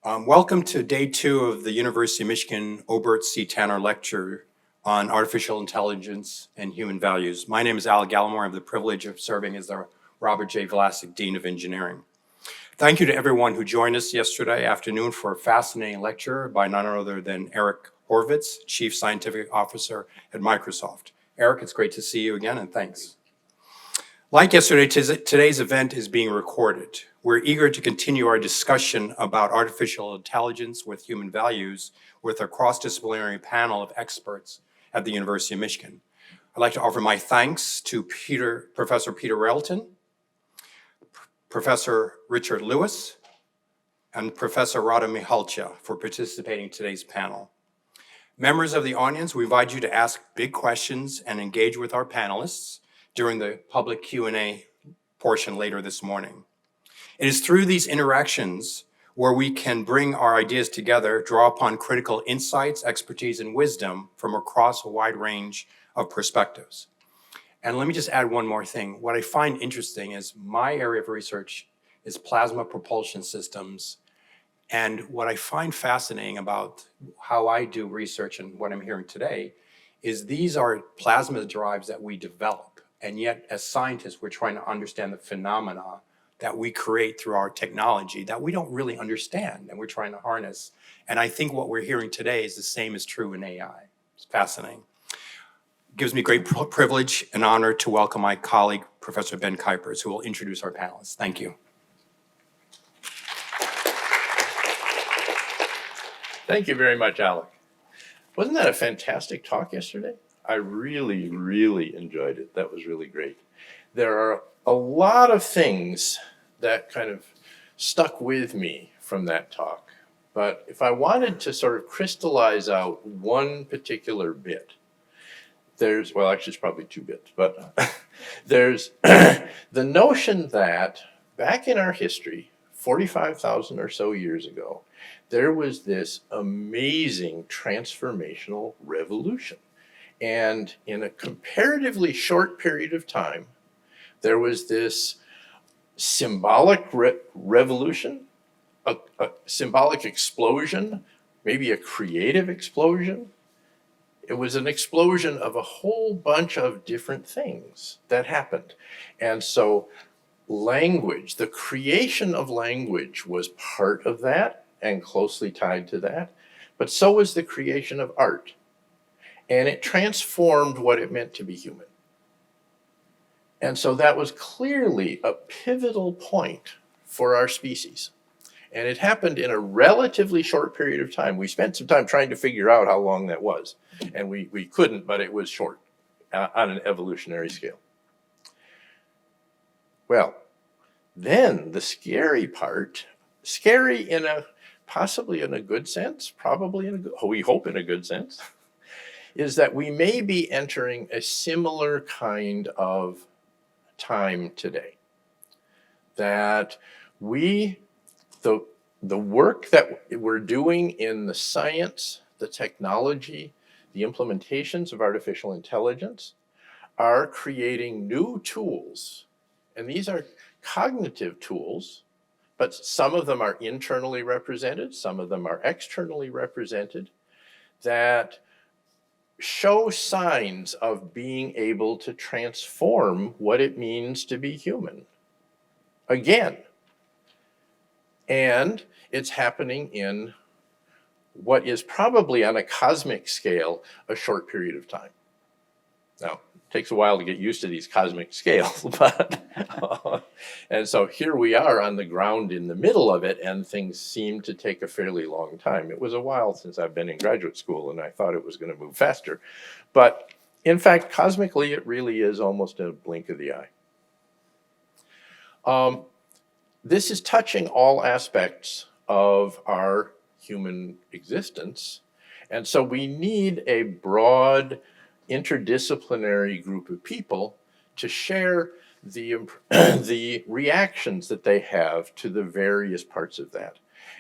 Welcome to day 2 of the University of Michigan Obert C. Tanner Lecture on Artificial Intelligence and Human Values. My name is Alec Gallimore. I have the privilege of serving as the Robert J. Vlasic Dean of Engineering. Thank you to everyone who joined us yesterday afternoon for a fascinating lecture by none other than Eric Horvitz, Chief Scientific Officer at Microsoft. Eric, it's great to see you again, and thanks. Like yesterday, today's event is being recorded. We're eager to continue our discussion about artificial intelligence with human values with a cross-disciplinary panel of experts at the University of Michigan. I'd like to offer my thanks to Professor Peter Railton, Professor Richard Lewis, and Professor Rada Mihalcea for participating in today's panel. Members of the audience, we invite you to ask big questions and engage with our panelists during the public Q&A portion later this morning. It is through these interactions where we can bring our ideas together, draw upon critical insights, expertise, and wisdom from across a wide range of perspectives. And let me just add one more thing. What I find interesting is my area of research is plasma propulsion systems. And what I find fascinating about how I do research and what I'm hearing today is these are plasma drives that we develop. And yet, as scientists, we're trying to understand the phenomena that we create through our technology that we don't really understand and we're trying to harness. And I think what we're hearing today is the same is true in AI. It's fascinating. It gives me great privilege and honor to welcome my colleague, Professor Ben Kuipers, who will introduce our panelists. Thank you. Thank you very much, Alec. Wasn't that a fantastic talk yesterday? I really, really enjoyed it. That was really great. There are a lot of things that kind of stuck with me from that talk. But if I wanted to sort of crystallize out one particular bit, well, actually it's probably 2 bits, but there's the notion that back in our history, 45,000 or so years ago, there was this amazing transformational revolution. And in a comparatively short period of time, there was this symbolic revolution, a symbolic explosion, maybe a creative explosion. It was an explosion of a whole bunch of different things that happened. And so language, the creation of language was part of that and closely tied to that, but so was the creation of art. And it transformed what it meant to be human. And so that was clearly a pivotal point for our species. And it happened in a relatively short period of time. We spent some time trying to figure out how long that was. And we couldn't, but it was short on an evolutionary scale. Well, then the scary part, scary in a possibly in a good sense, probably in a good, we hope in a good sense, is that we may be entering a similar kind of time today. That the work that we're doing in the science, the technology, the implementations of artificial intelligence are creating new tools. And these are cognitive tools, but some of them are internally represented, some of them are externally represented, that show signs of being able to transform what it means to be human. Again. And it's happening in what is probably on a cosmic scale a short period of time. Now, it takes a while to get used to these cosmic scales, but and so here we are on the ground in the middle of it, and things seem to take a fairly long time. It was a while since I've been in graduate school, and I thought it was going to move faster. But in fact, cosmically, it really is almost a blink of the eye. This is touching all aspects of our human existence, and so we need a broad, interdisciplinary group of people to share the reactions that they have to the various parts of that.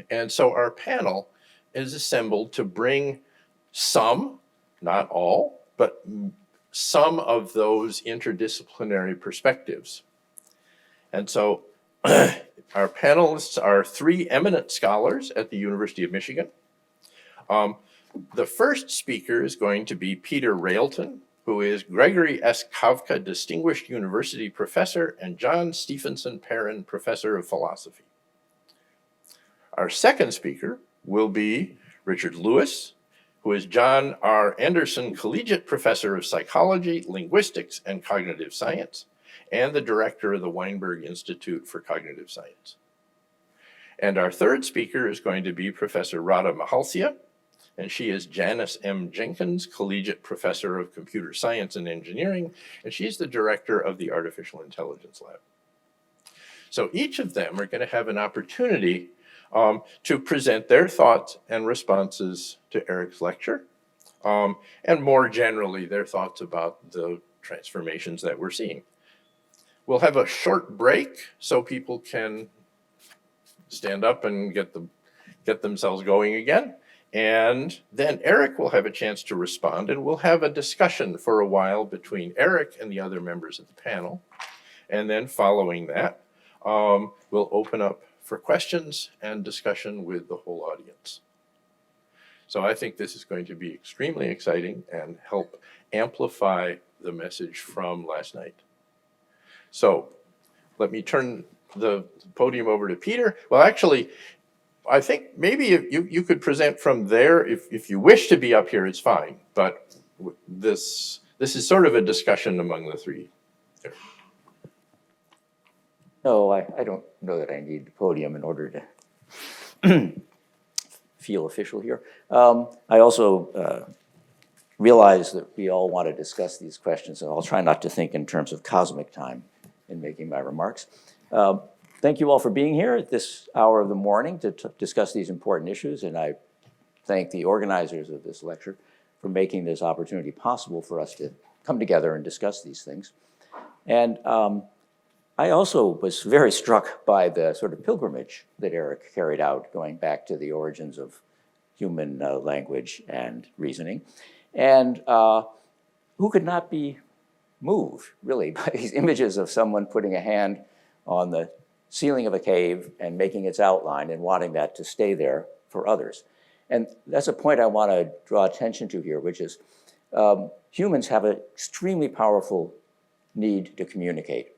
And so our panel is assembled to bring some, not all, but some of those interdisciplinary perspectives. And so Our panelists are three eminent scholars at the University of Michigan. The first speaker is going to be Peter Railton, who is Gregory S. Kavka Distinguished University Professor and John Stephenson Perrin Professor of Philosophy. Our second speaker will be Richard Lewis, who is John R. Anderson Collegiate Professor of Psychology, Linguistics, and Cognitive Science, and the director of the Weinberg Institute for Cognitive Science. And our third speaker is going to be Professor Rada Mihalcea, and she is Janice M. Jenkins, Collegiate Professor of Computer Science and Engineering, and she's the director of the Artificial Intelligence Lab. So each of them are going to have an opportunity to present their thoughts and responses to Eric's lecture, and more generally, their thoughts about the transformations that we're seeing. We'll have a short break so people can stand up and get themselves going again. And then Eric will have a chance to respond, and we'll have a discussion for a while between Eric and the other members of the panel. And then following that, we'll open up for questions and discussion with the whole audience. So I think this is going to be extremely exciting and help amplify the message from last night. So let me turn the podium over to Peter. Well, actually, I think maybe you could present from there. If you wish to be up here, it's fine. But this is sort of a discussion among the three. No, I don't know that I need the podium in order to feel official here. I also realize that we all want to discuss these questions, so I'll try not to think in terms of cosmic time in making my remarks. Thank you all for being here at this hour of the morning to discuss these important issues, and I thank the organizers of this lecture for making this opportunity possible for us to come together and discuss these things. And I also was very struck by the sort of pilgrimage that Eric carried out, going back to the origins of human language and reasoning. And who could not be moved, really, by these images of someone putting a hand on the ceiling of a cave and making its outline and wanting that to stay there for others. And that's a point I want to draw attention to here, which is humans have an extremely powerful need to communicate.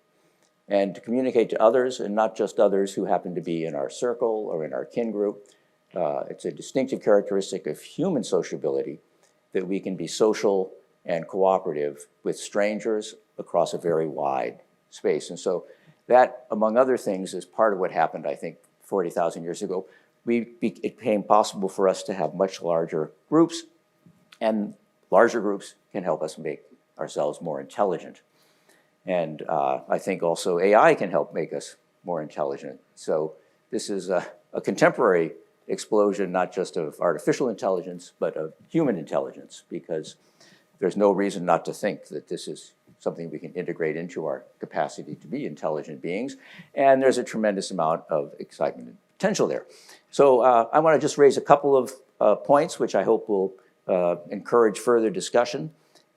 And to communicate to others, and not just others who happen to be in our circle or in our kin group. It's a distinctive characteristic of human sociability that we can be social and cooperative with strangers across a very wide space. And so that, among other things, is part of what happened, I think, 40,000 years ago. It became possible for us to have much larger groups, and larger groups can help us make ourselves more intelligent. And I think also AI can help make us more intelligent. So this is a contemporary explosion, not just of artificial intelligence, but of human intelligence, because there's no reason not to think that this is something we can integrate into our capacity to be intelligent beings. And there's a tremendous amount of excitement and potential there. So I want to just raise a couple of points, which I hope will encourage further discussion.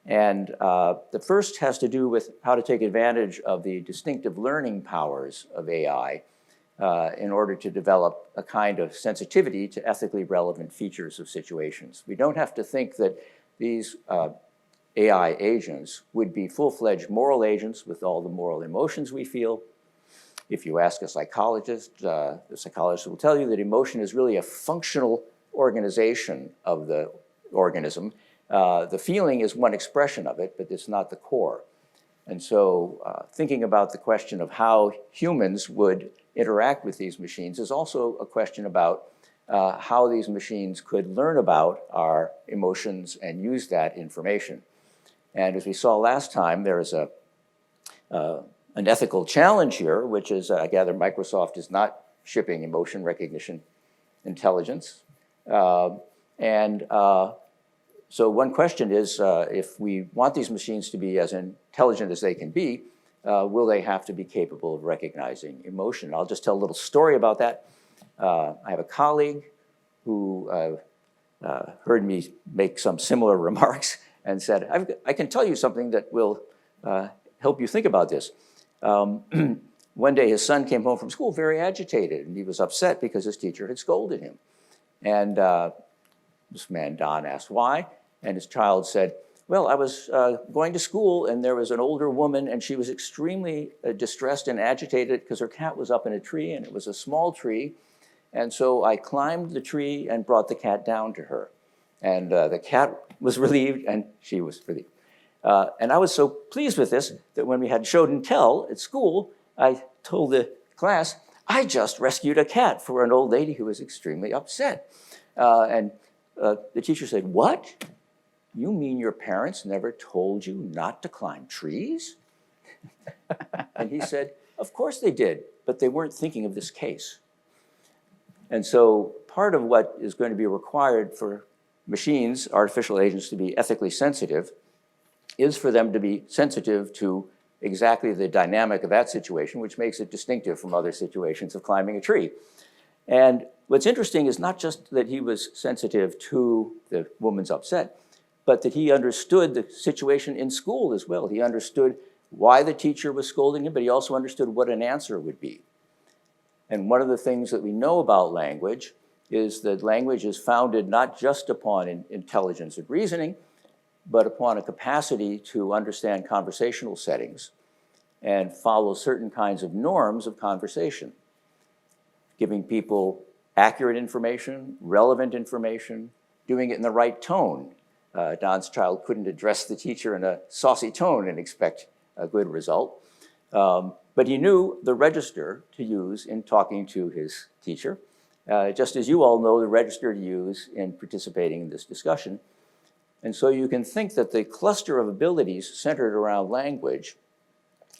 And the first has to do with how to take advantage of the distinctive learning powers of AI in order to develop a kind of sensitivity to ethically relevant features of situations. We don't have to think that these AI agents would be full-fledged moral agents with all the moral emotions we feel. If you ask a psychologist, the psychologist will tell you that emotion is really a functional organization of the organism. The feeling is one expression of it, but it's not the core. And so thinking about the question of how humans would interact with these machines is also a question about how these machines could learn about our emotions and use that information. And as we saw last time, there is an ethical challenge here, which is, I gather Microsoft is not shipping emotion recognition intelligence. So one question is, if we want these machines to be as intelligent as they can be, will they have to be capable of recognizing emotion? I'll just tell a little story about that. I have a colleague who heard me make some similar remarks and said, I can tell you something that will help you think about this. When one day his son came home from school very agitated, and he was upset because his teacher had scolded him. And this man, Don, asked why, and his child said, well, I was going to school, and there was an older woman, and she was extremely distressed and agitated because her cat was up in a tree, and it was a small tree. And so I climbed the tree and brought the cat down to her. And the cat was relieved, and she was relieved. And I was so pleased with this that when we had show and tell at school, I told the class, I just rescued a cat for an old lady who was extremely upset. And the teacher said, what? You mean your parents never told you not to climb trees? And he said, of course they did, but they weren't thinking of this case. And so part of what is going to be required for machines, artificial agents, to be ethically sensitive is for them to be sensitive to exactly the dynamic of that situation, which makes it distinctive from other situations of climbing a tree. And what's interesting is not just that he was sensitive to the woman's upset, but that he understood the situation in school as well. He understood why the teacher was scolding him, but he also understood what an answer would be. And one of the things that we know about language is that language is founded not just upon intelligence and reasoning, but upon a capacity to understand conversational settings and follow certain kinds of norms of conversation, giving people accurate information, relevant information, doing it in the right tone. Don's child couldn't address the teacher in a saucy tone and expect a good result. But he knew the register to use in talking to his teacher, just as you all know the register to use in participating in this discussion. And so you can think that the cluster of abilities centered around language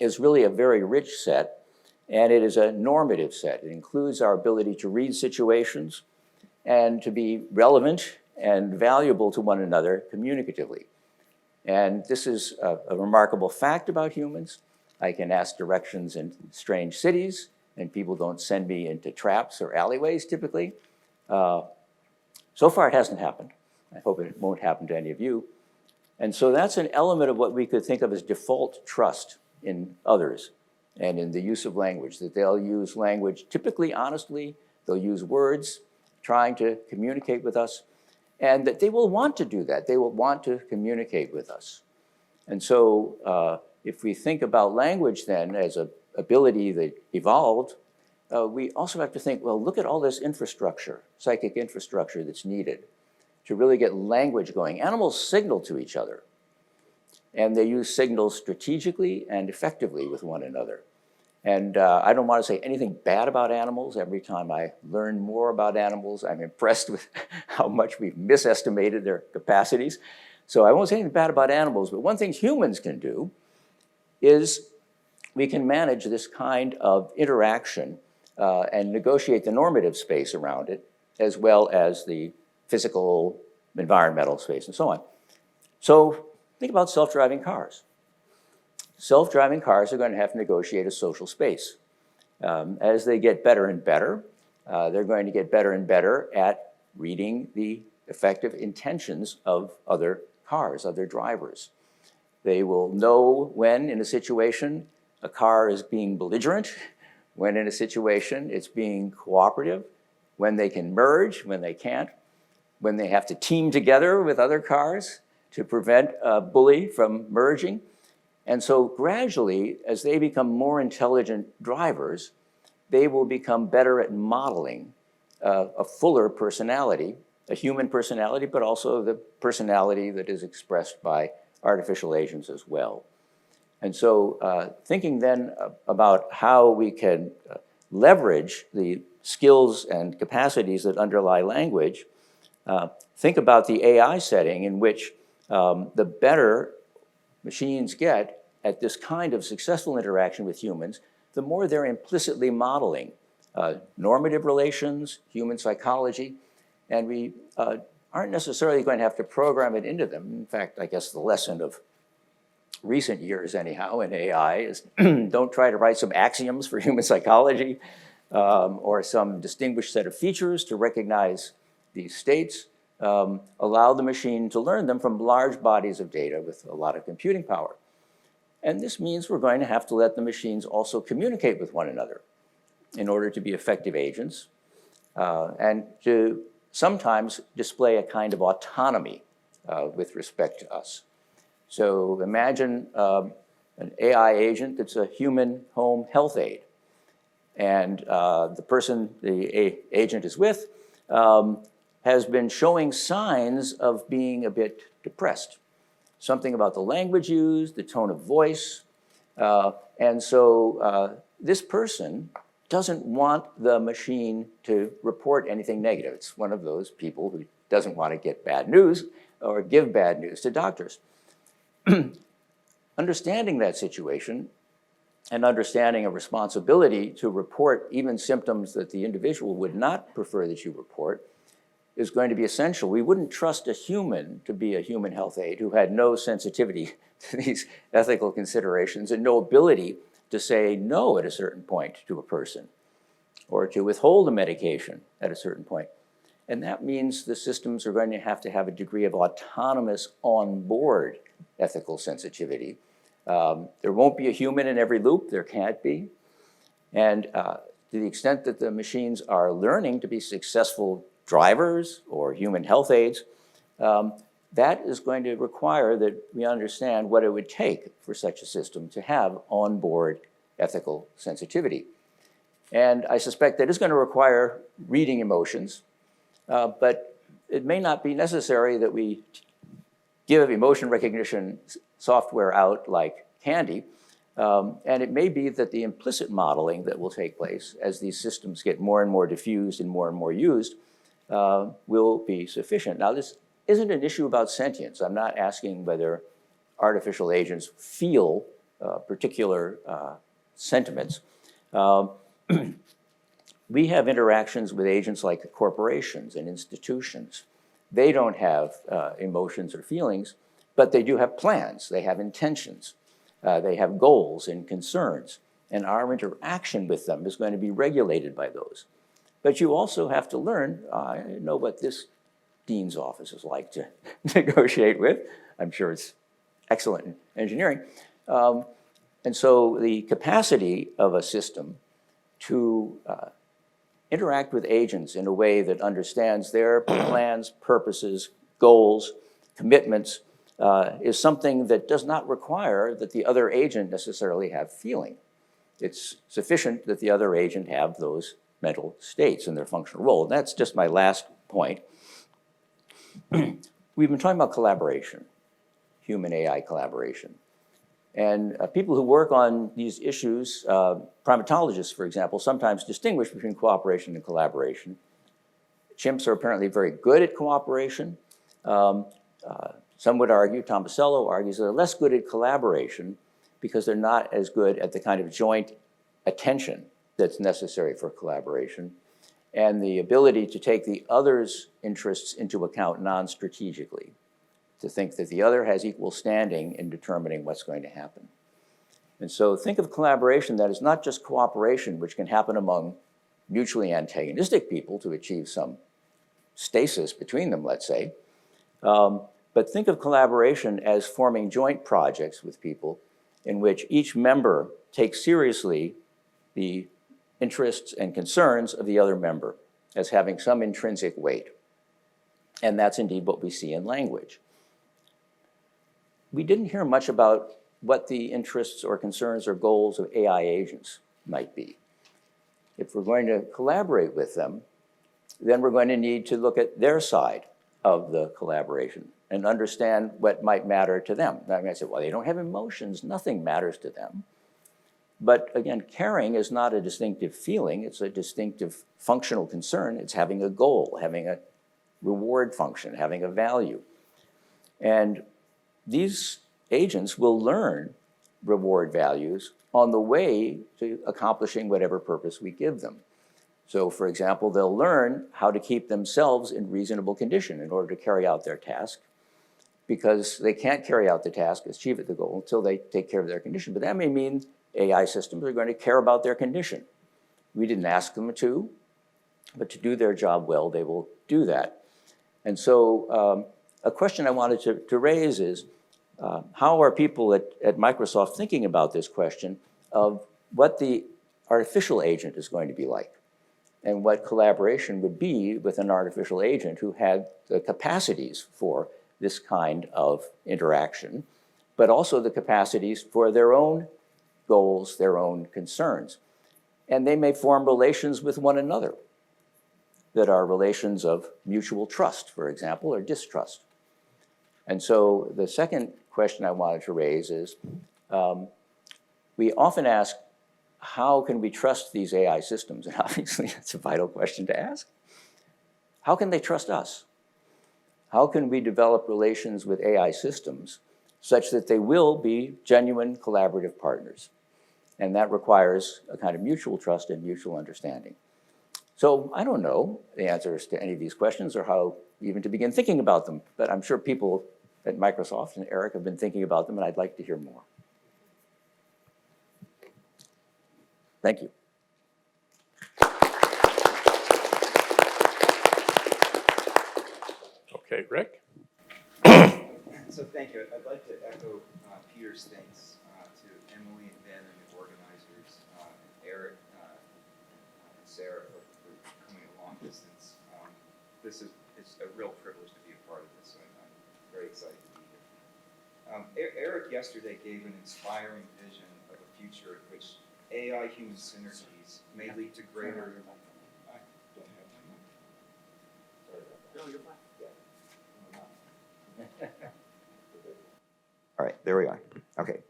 is really a very rich set, and it is a normative set. It includes our ability to read situations and to be relevant and valuable to one another communicatively. And this is a remarkable fact about humans. I can ask directions in strange cities, and people don't send me into traps or alleyways typically. So far, it hasn't happened. I hope it won't happen to any of you. And so that's an element of what we could think of as default trust in others and in the use of language, that they'll use language typically honestly, they'll use words trying to communicate with us, and that they will want to do that. They will want to communicate with us. And so if we think about language then as an ability that evolved, we also have to think, well, look at all this infrastructure, psychic infrastructure that's needed to really get language going. Animals signal to each other, and they use signals strategically and effectively with one another. And I don't want to say anything bad about animals. Every time I learn more about animals, I'm impressed with how much we've misestimated their capacities. So I won't say anything bad about animals, but one thing humans can do is we can manage this kind of interaction and negotiate the normative space around it, as well as the physical, environmental space, and so on. So think about self-driving cars. Self-driving cars are going to have to negotiate a social space. As they get better and better, they're going to get better and better at reading the effective intentions of other cars, other drivers. They will know when in a situation a car is being belligerent, when in a situation it's being cooperative, when they can merge, when they can't, when they have to team together with other cars to prevent a bully from merging. And so gradually, as they become more intelligent drivers, they will become better at modeling a fuller personality, a human personality, but also the personality that is expressed by artificial agents as well. And so thinking then about how we can leverage the skills and capacities that underlie language, think about the AI setting in which the better machines get at this kind of successful interaction with humans, the more they're implicitly modeling normative relations, human psychology, and we aren't necessarily going to have to program it into them. In fact, I guess the lesson of recent years anyhow in AI is don't try to write some axioms for human psychology or some distinguished set of features to recognize these states. Allow the machine to learn them from large bodies of data with a lot of computing power. And this means we're going to have to let the machines also communicate with one another in order to be effective agents and to sometimes display a kind of autonomy with respect to us. So imagine an AI agent that's a human home health aide. And the person the agent is with has been showing signs of being a bit depressed. Something about the language used, the tone of voice. And so this person doesn't want the machine to report anything negative. It's one of those people who doesn't want to get bad news or give bad news to doctors. Understanding that situation and understanding a responsibility to report even symptoms that the individual would not prefer that you report is going to be essential. We wouldn't trust a human to be a human health aide who had no sensitivity to these ethical considerations and no ability to say no at a certain point to a person or to withhold a medication at a certain point. And that means the systems are going to have a degree of autonomous on-board ethical sensitivity. There won't be a human in every loop, there can't be. And to the extent that the machines are learning to be successful drivers or human health aides, that is going to require that we understand what it would take for such a system to have on-board ethical sensitivity. And I suspect that is going to require reading emotions, but it may not be necessary that we give emotion recognition software out like candy. And it may be that the implicit modeling that will take place as these systems get more and more diffused and more used will be sufficient. Now, this isn't an issue about sentience. I'm not asking whether artificial agents feel particular sentiments. We have interactions with agents like corporations and institutions. They don't have emotions or feelings, but they do have plans. They have intentions. They have goals and concerns. And our interaction with them is going to be regulated by those. But you also have to learn, I know what this dean's office is like to negotiate with. I'm sure it's excellent in engineering. And so the capacity of a system to interact with agents in a way that understands their plans, purposes, goals, commitments, is something that does not require that the other agent necessarily have feeling. It's sufficient that the other agent have those mental states in their functional role. And that's just my last point. We've been talking about collaboration, human-AI collaboration. And people who work on these issues, primatologists, for example, sometimes distinguish between cooperation and collaboration. Chimps are apparently very good at cooperation. Some would argue, Tomasello argues, they're less good at collaboration because they're not as good at the kind of joint attention that's necessary for collaboration and the ability to take the other's interests into account non-strategically, to think that the other has equal standing in determining what's going to happen. And so think of collaboration that is not just cooperation, which can happen among mutually antagonistic people to achieve some stasis between them, let's say. But think of collaboration as forming joint projects with people in which each member takes seriously the interests and concerns of the other member as having some intrinsic weight. And that's indeed what we see in language. We didn't hear much about what the interests or concerns or goals of AI agents might be. If we're going to collaborate with them, then we're going to need to look at their side of the collaboration and understand what might matter to them. I mean, I said, well, they don't have emotions. Nothing matters to them. But again, caring is not a distinctive feeling. It's a distinctive functional concern. It's having a goal, having a reward function, having a value. And these agents will learn reward values on the way to accomplishing whatever purpose we give them. So, for example, they'll learn how to keep themselves in reasonable condition in order to carry out their task, because they can't carry out the task, achieve the goal, until they take care of their condition. But that may mean AI systems are going to care about their condition. We didn't ask them to, but to do their job well, they will do that. And so a question I wanted to raise is, How are people at Microsoft thinking about this question of what the artificial agent is going to be like, and what collaboration would be with an artificial agent who had the capacities for this kind of interaction, but also the capacities for their own goals, their own concerns. And they may form relations with one another that are relations of mutual trust, for example, or distrust. And so the second question I wanted to raise is, we often ask, how can we trust these AI systems? And obviously, that's a vital question to ask. How can they trust us? How can we develop relations with AI systems such that they will be genuine collaborative partners? And that requires a kind of mutual trust and mutual understanding. So I don't know the answers to any of these questions or how even to begin thinking about them, but I'm sure people at Microsoft and Eric have been thinking about them, and I'd like to hear more. Thank you. Okay, Rick? So thank you. I'd like to echo Peter's thanks to Emily and Ben and the organizers, and Eric and Sarah for coming a long distance. It's a real privilege to be a part of this, so I'm very excited to be here. Eric yesterday gave an inspiring vision of a future in which AI-human synergies may lead to greater... I don't have my mic. Sorry about that. No, you're fine. All right, there we are. Okay.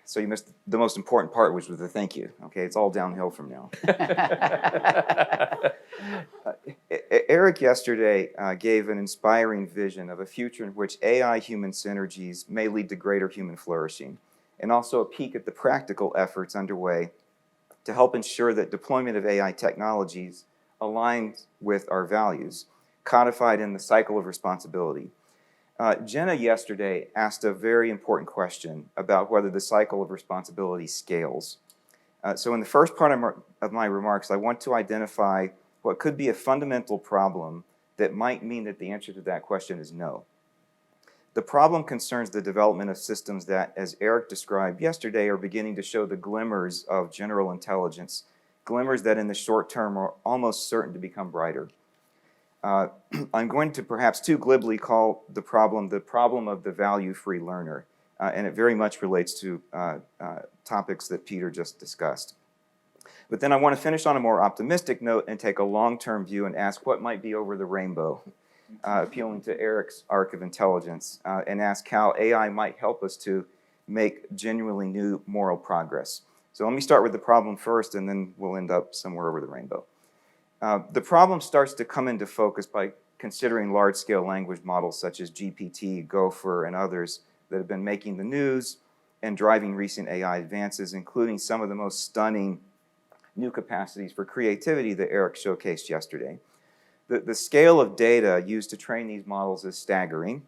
So you missed the most important part, which was the thank you. Okay, it's all downhill from now. Eric yesterday gave an inspiring vision of a future in which AI-human synergies may lead to greater human flourishing, and also a peek at the practical efforts underway to help ensure that deployment of AI technologies aligns with our values, codified in the cycle of responsibility. Jenna yesterday asked a very important question about whether the cycle of responsibility scales. So in the first part of my remarks, I want to identify what could be a fundamental problem that might mean that the answer to that question is no. The problem concerns the development of systems that, as Eric described yesterday, are beginning to show the glimmers of general intelligence, glimmers that in the short term are almost certain to become brighter. I'm going to perhaps too glibly call the problem of the value-free learner, and it very much relates to topics that Peter just discussed. But then I want to finish on a more optimistic note and take a long-term view and ask what might be over the rainbow, appealing to Eric's arc of intelligence, and ask how AI might help us to make genuinely new moral progress. So let me start with the problem first, and then we'll end up somewhere over the rainbow. The problem starts to come into focus by considering large-scale language models such as GPT, Gopher, and others that have been making the news and driving recent AI advances, including some of the most stunning new capacities for creativity that Eric showcased yesterday. The scale of data used to train these models is staggering.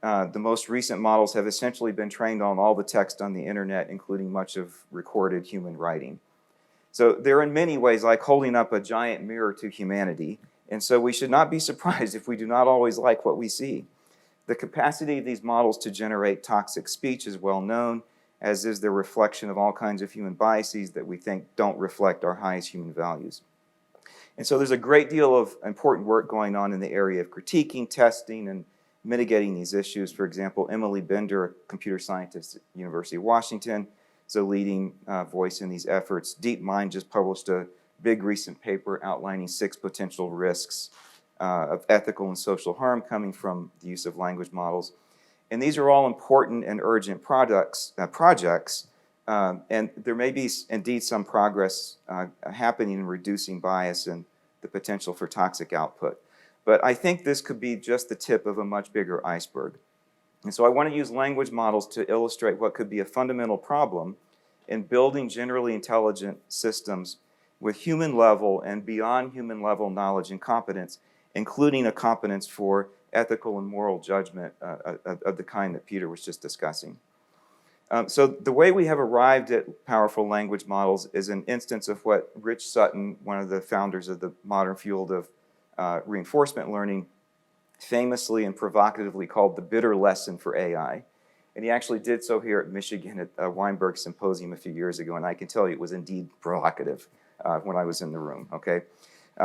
The most recent models have essentially been trained on all the text on the internet, including much of recorded human writing. So they're in many ways like holding up a giant mirror to humanity, and so we should not be surprised if we do not always like what we see. The capacity of these models to generate toxic speech is well known, as is their reflection of all kinds of human biases that we think don't reflect our highest human values. And so there's a great deal of important work going on in the area of critiquing, testing, and mitigating these issues. For example, Emily Bender, a computer scientist at the University of Washington, is a leading voice in these efforts. DeepMind just published a big recent paper outlining 6 potential risks of ethical and social harm coming from the use of language models. And these are all important and urgent projects, and there may be indeed some progress happening in reducing bias and the potential for toxic output. But I think this could be just the tip of a much bigger iceberg. And so I want to use language models to illustrate what could be a fundamental problem in building generally intelligent systems with human level and beyond human level knowledge and competence, including a competence for ethical and moral judgment of the kind that Peter was just discussing. So the way we have arrived at powerful language models is an instance of what Rich Sutton, one of the founders of the modern field of reinforcement learning, famously and provocatively called the bitter lesson for AI. And he actually did so here at Michigan at a Weinberg symposium a few years ago, and I can tell you it was indeed provocative when I was in the room, okay?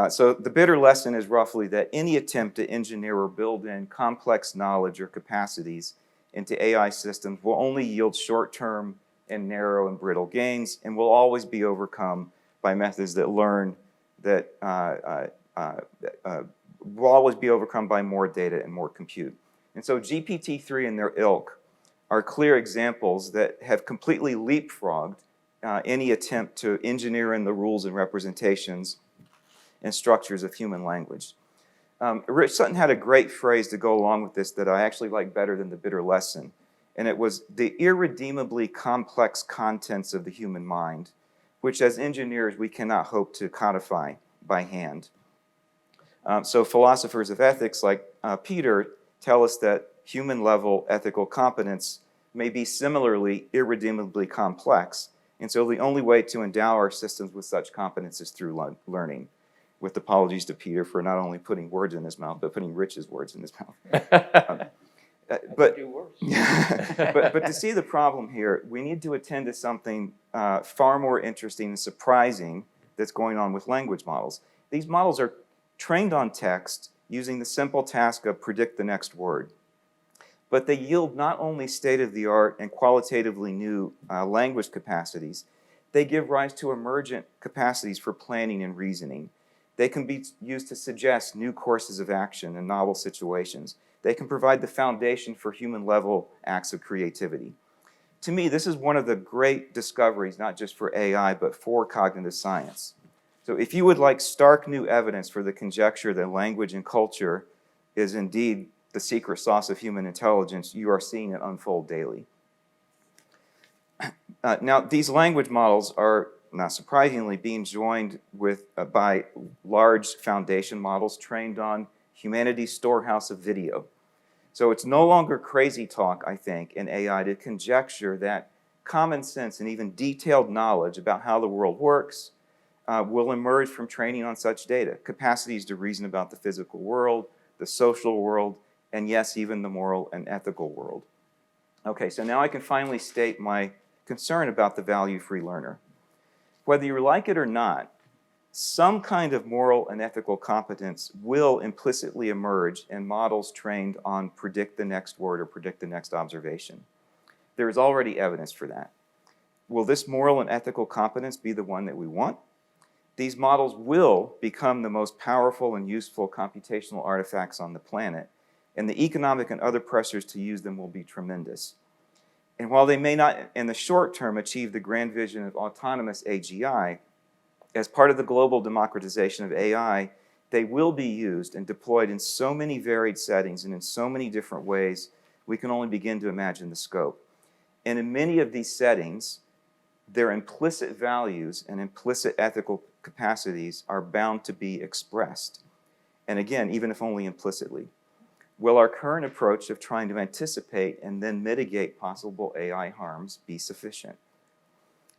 So the bitter lesson is roughly that any attempt to engineer or build in complex knowledge or capacities into AI systems will only yield short-term and narrow and brittle gains, and will always be overcome by methods that learn that will always be overcome by more data and more compute. And so GPT-3 and their ilk are clear examples that have completely leapfrogged any attempt to engineer in the rules and representations and structures of human language. Rich Sutton had a great phrase to go along with this that I actually like better than the bitter lesson, and it was the irredeemably complex contents of the human mind, which as engineers we cannot hope to codify by hand. So philosophers of ethics like Peter tell us that human-level ethical competence may be similarly irredeemably complex, and so the only way to endow our systems with such competence is through learning, with apologies to Peter for not only putting words in his mouth, but putting Rich's words in his mouth. But to see the problem here, we need to attend to something far more interesting and surprising that's going on with language models. These models are trained on text using the simple task of predict the next word. But they yield not only state-of-the-art and qualitatively new language capacities, they give rise to emergent capacities for planning and reasoning. They can be used to suggest new courses of action in novel situations. They can provide the foundation for human-level acts of creativity. To me, this is one of the great discoveries, not just for AI, but for cognitive science. So if you would like stark new evidence for the conjecture that language and culture is indeed the secret sauce of human intelligence, you are seeing it unfold daily. Now, these language models are, not surprisingly, being joined with, by large foundation models trained on humanity's storehouse of video. So it's no longer crazy talk, I think, in AI to conjecture that common sense and even detailed knowledge about how the world works will emerge from training on such data. Capacities to reason about the physical world, the social world, and yes, even the moral and ethical world. Okay, so now I can finally state my concern about the value-free learner. Whether you like it or not, some kind of moral and ethical competence will implicitly emerge in models trained on predict the next word or predict the next observation. There is already evidence for that. Will this moral and ethical competence be the one that we want? These models will become the most powerful and useful computational artifacts on the planet, and the economic and other pressures to use them will be tremendous. And while they may not, in the short term, achieve the grand vision of autonomous AGI, as part of the global democratization of AI, they will be used and deployed in so many varied settings and in so many different ways, we can only begin to imagine the scope. And in many of these settings, their implicit values and implicit ethical capacities are bound to be expressed. And again, even if only implicitly. Will our current approach of trying to anticipate and then mitigate possible AI harms be sufficient?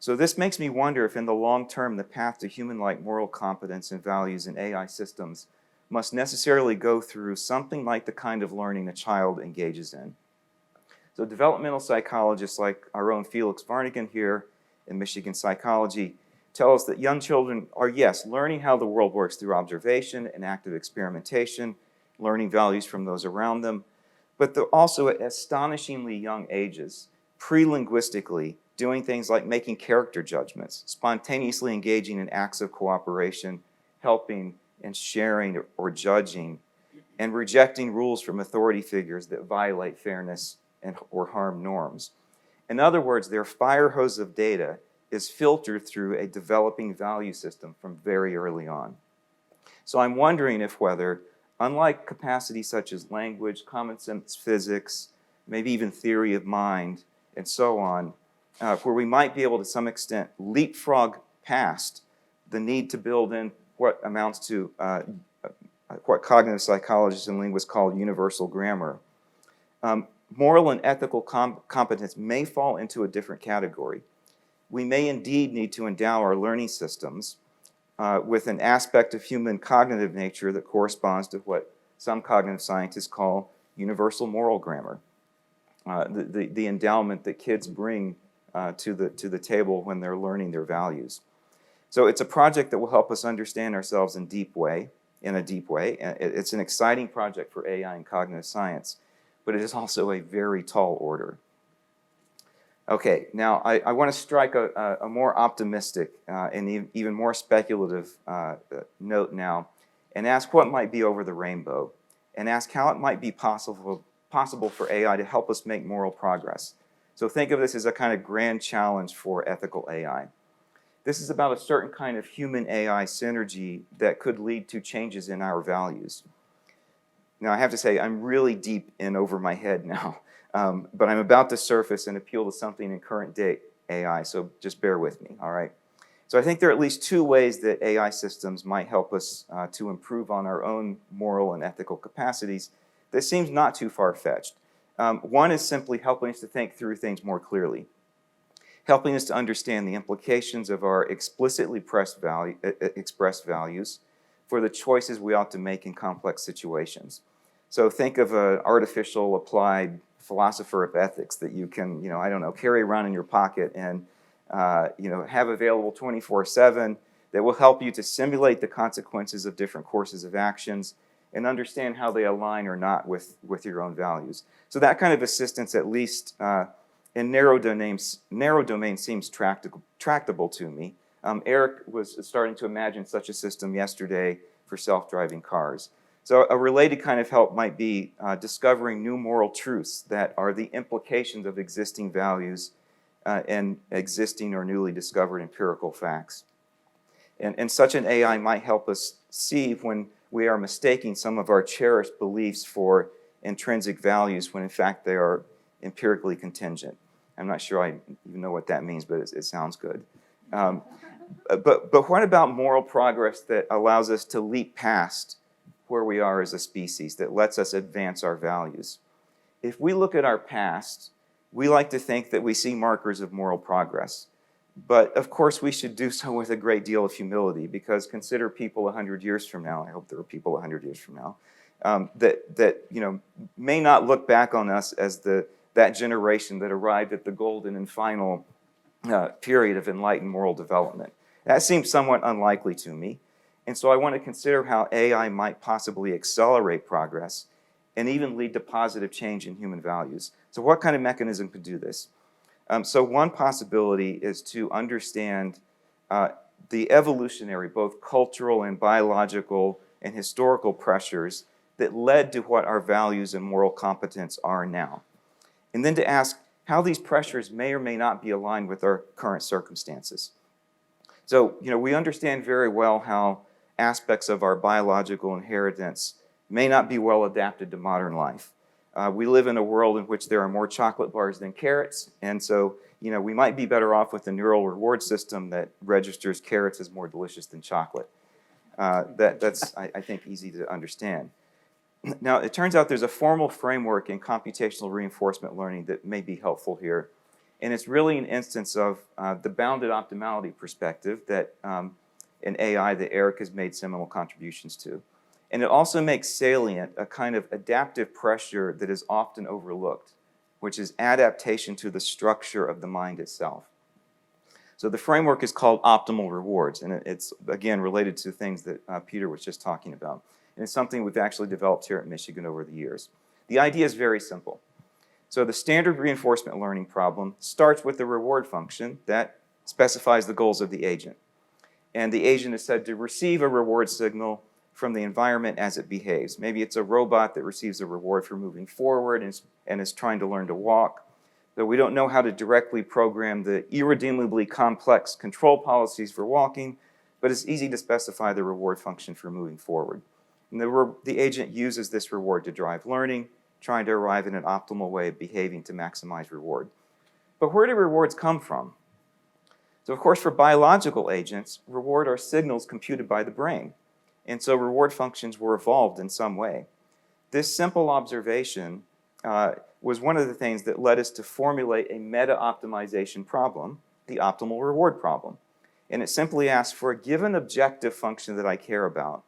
So this makes me wonder if in the long term the path to human-like moral competence and values in AI systems must necessarily go through something like the kind of learning a child engages in. So developmental psychologists like our own Felix Varnigan here in Michigan Psychology tell us that young children are, yes, learning how the world works through observation and active experimentation, learning values from those around them, but they're also at astonishingly young ages, pre-linguistically, doing things like making character judgments, spontaneously engaging in acts of cooperation, helping and sharing or judging, and rejecting rules from authority figures that violate fairness or harm norms. In other words, their fire hose of data is filtered through a developing value system from very early on. So I'm wondering if whether, unlike capacities such as language, common sense physics, maybe even theory of mind, and so on, where we might be able to some extent leapfrog past the need to build in what amounts to what cognitive psychologists and linguists call universal grammar. Moral and ethical competence may fall into a different category. We may indeed need to endow our learning systems with an aspect of human cognitive nature that corresponds to what some cognitive scientists call universal moral grammar, the endowment that kids bring to the table when they're learning their values. So it's a project that will help us understand ourselves in a deep way. It's an exciting project for AI and cognitive science, but it is also a very tall order. Okay, now I want to strike a more optimistic and even more speculative note now, and ask what might be over the rainbow, and ask how it might be possible for AI to help us make moral progress. So think of this as a kind of grand challenge for ethical AI. This is about a certain kind of human-AI synergy that could lead to changes in our values. Now, I have to say, I'm really deep in over my head now, but I'm about to surface and appeal to something in current-day AI, so just bear with me, all right? So I think there are at least two ways that AI systems might help us to improve on our own moral and ethical capacities that seems not too far-fetched. One is simply helping us to think through things more clearly, helping us to understand the implications of our explicitly expressed values for the choices we ought to make in complex situations. So think of an artificial applied philosopher of ethics that you can, I don't know, carry around in your pocket and, have available 24/7 that will help you to simulate the consequences of different courses of actions and understand how they align or not with your own values. So that kind of assistance, at least in narrow domain, seems tractable to me. Eric was starting to imagine such a system yesterday for self-driving cars. So a related kind of help might be discovering new moral truths that are the implications of existing values and existing or newly discovered empirical facts. And such an AI might help us see when we are mistaking some of our cherished beliefs for intrinsic values when in fact they are empirically contingent. I'm not sure I even know what that means, but it sounds good. But what about moral progress that allows us to leap past where we are as a species, that lets us advance our values? If we look at our past, we like to think that we see markers of moral progress. But of course, we should do so with a great deal of humility, because consider people 100 years from now. I hope there are people 100 years from now that may not look back on us as that generation that arrived at the golden and final period of enlightened moral development. That seems somewhat unlikely to me. And so I want to consider how AI might possibly accelerate progress and even lead to positive change in human values. So what kind of mechanism could do this? So one possibility is to understand the evolutionary, both cultural and biological and historical pressures that led to what our values and moral competence are now. And then to ask how these pressures may or may not be aligned with our current circumstances. So, we understand very well how aspects of our biological inheritance may not be well adapted to modern life. We live in a world in which there are more chocolate bars than carrots, and so, we might be better off with a neural reward system that registers carrots as more delicious than chocolate. That's, I think, easy to understand. Now, it turns out there's a formal framework in computational reinforcement learning that may be helpful here. And it's really an instance of the bounded optimality perspective that in AI that Eric has made seminal contributions to. And it also makes salient a kind of adaptive pressure that is often overlooked, which is adaptation to the structure of the mind itself. So the framework is called optimal rewards, and it's, again, related to things that Peter was just talking about. And it's something we've actually developed here at Michigan over the years. The idea is very simple. So the standard reinforcement learning problem starts with the reward function that specifies the goals of the agent. And the agent is said to receive a reward signal from the environment as it behaves. Maybe it's a robot that receives a reward for moving forward and is trying to learn to walk. Though we don't know how to directly program the irredeemably complex control policies for walking, but it's easy to specify the reward function for moving forward. And the agent uses this reward to drive learning, trying to arrive at an optimal way of behaving to maximize reward. But where do rewards come from? So of course, for biological agents, reward are signals computed by the brain. And so reward functions were evolved in some way. This simple observation was one of the things that led us to formulate a meta-optimization problem, the optimal reward problem. And it simply asks, for a given objective function that I care about,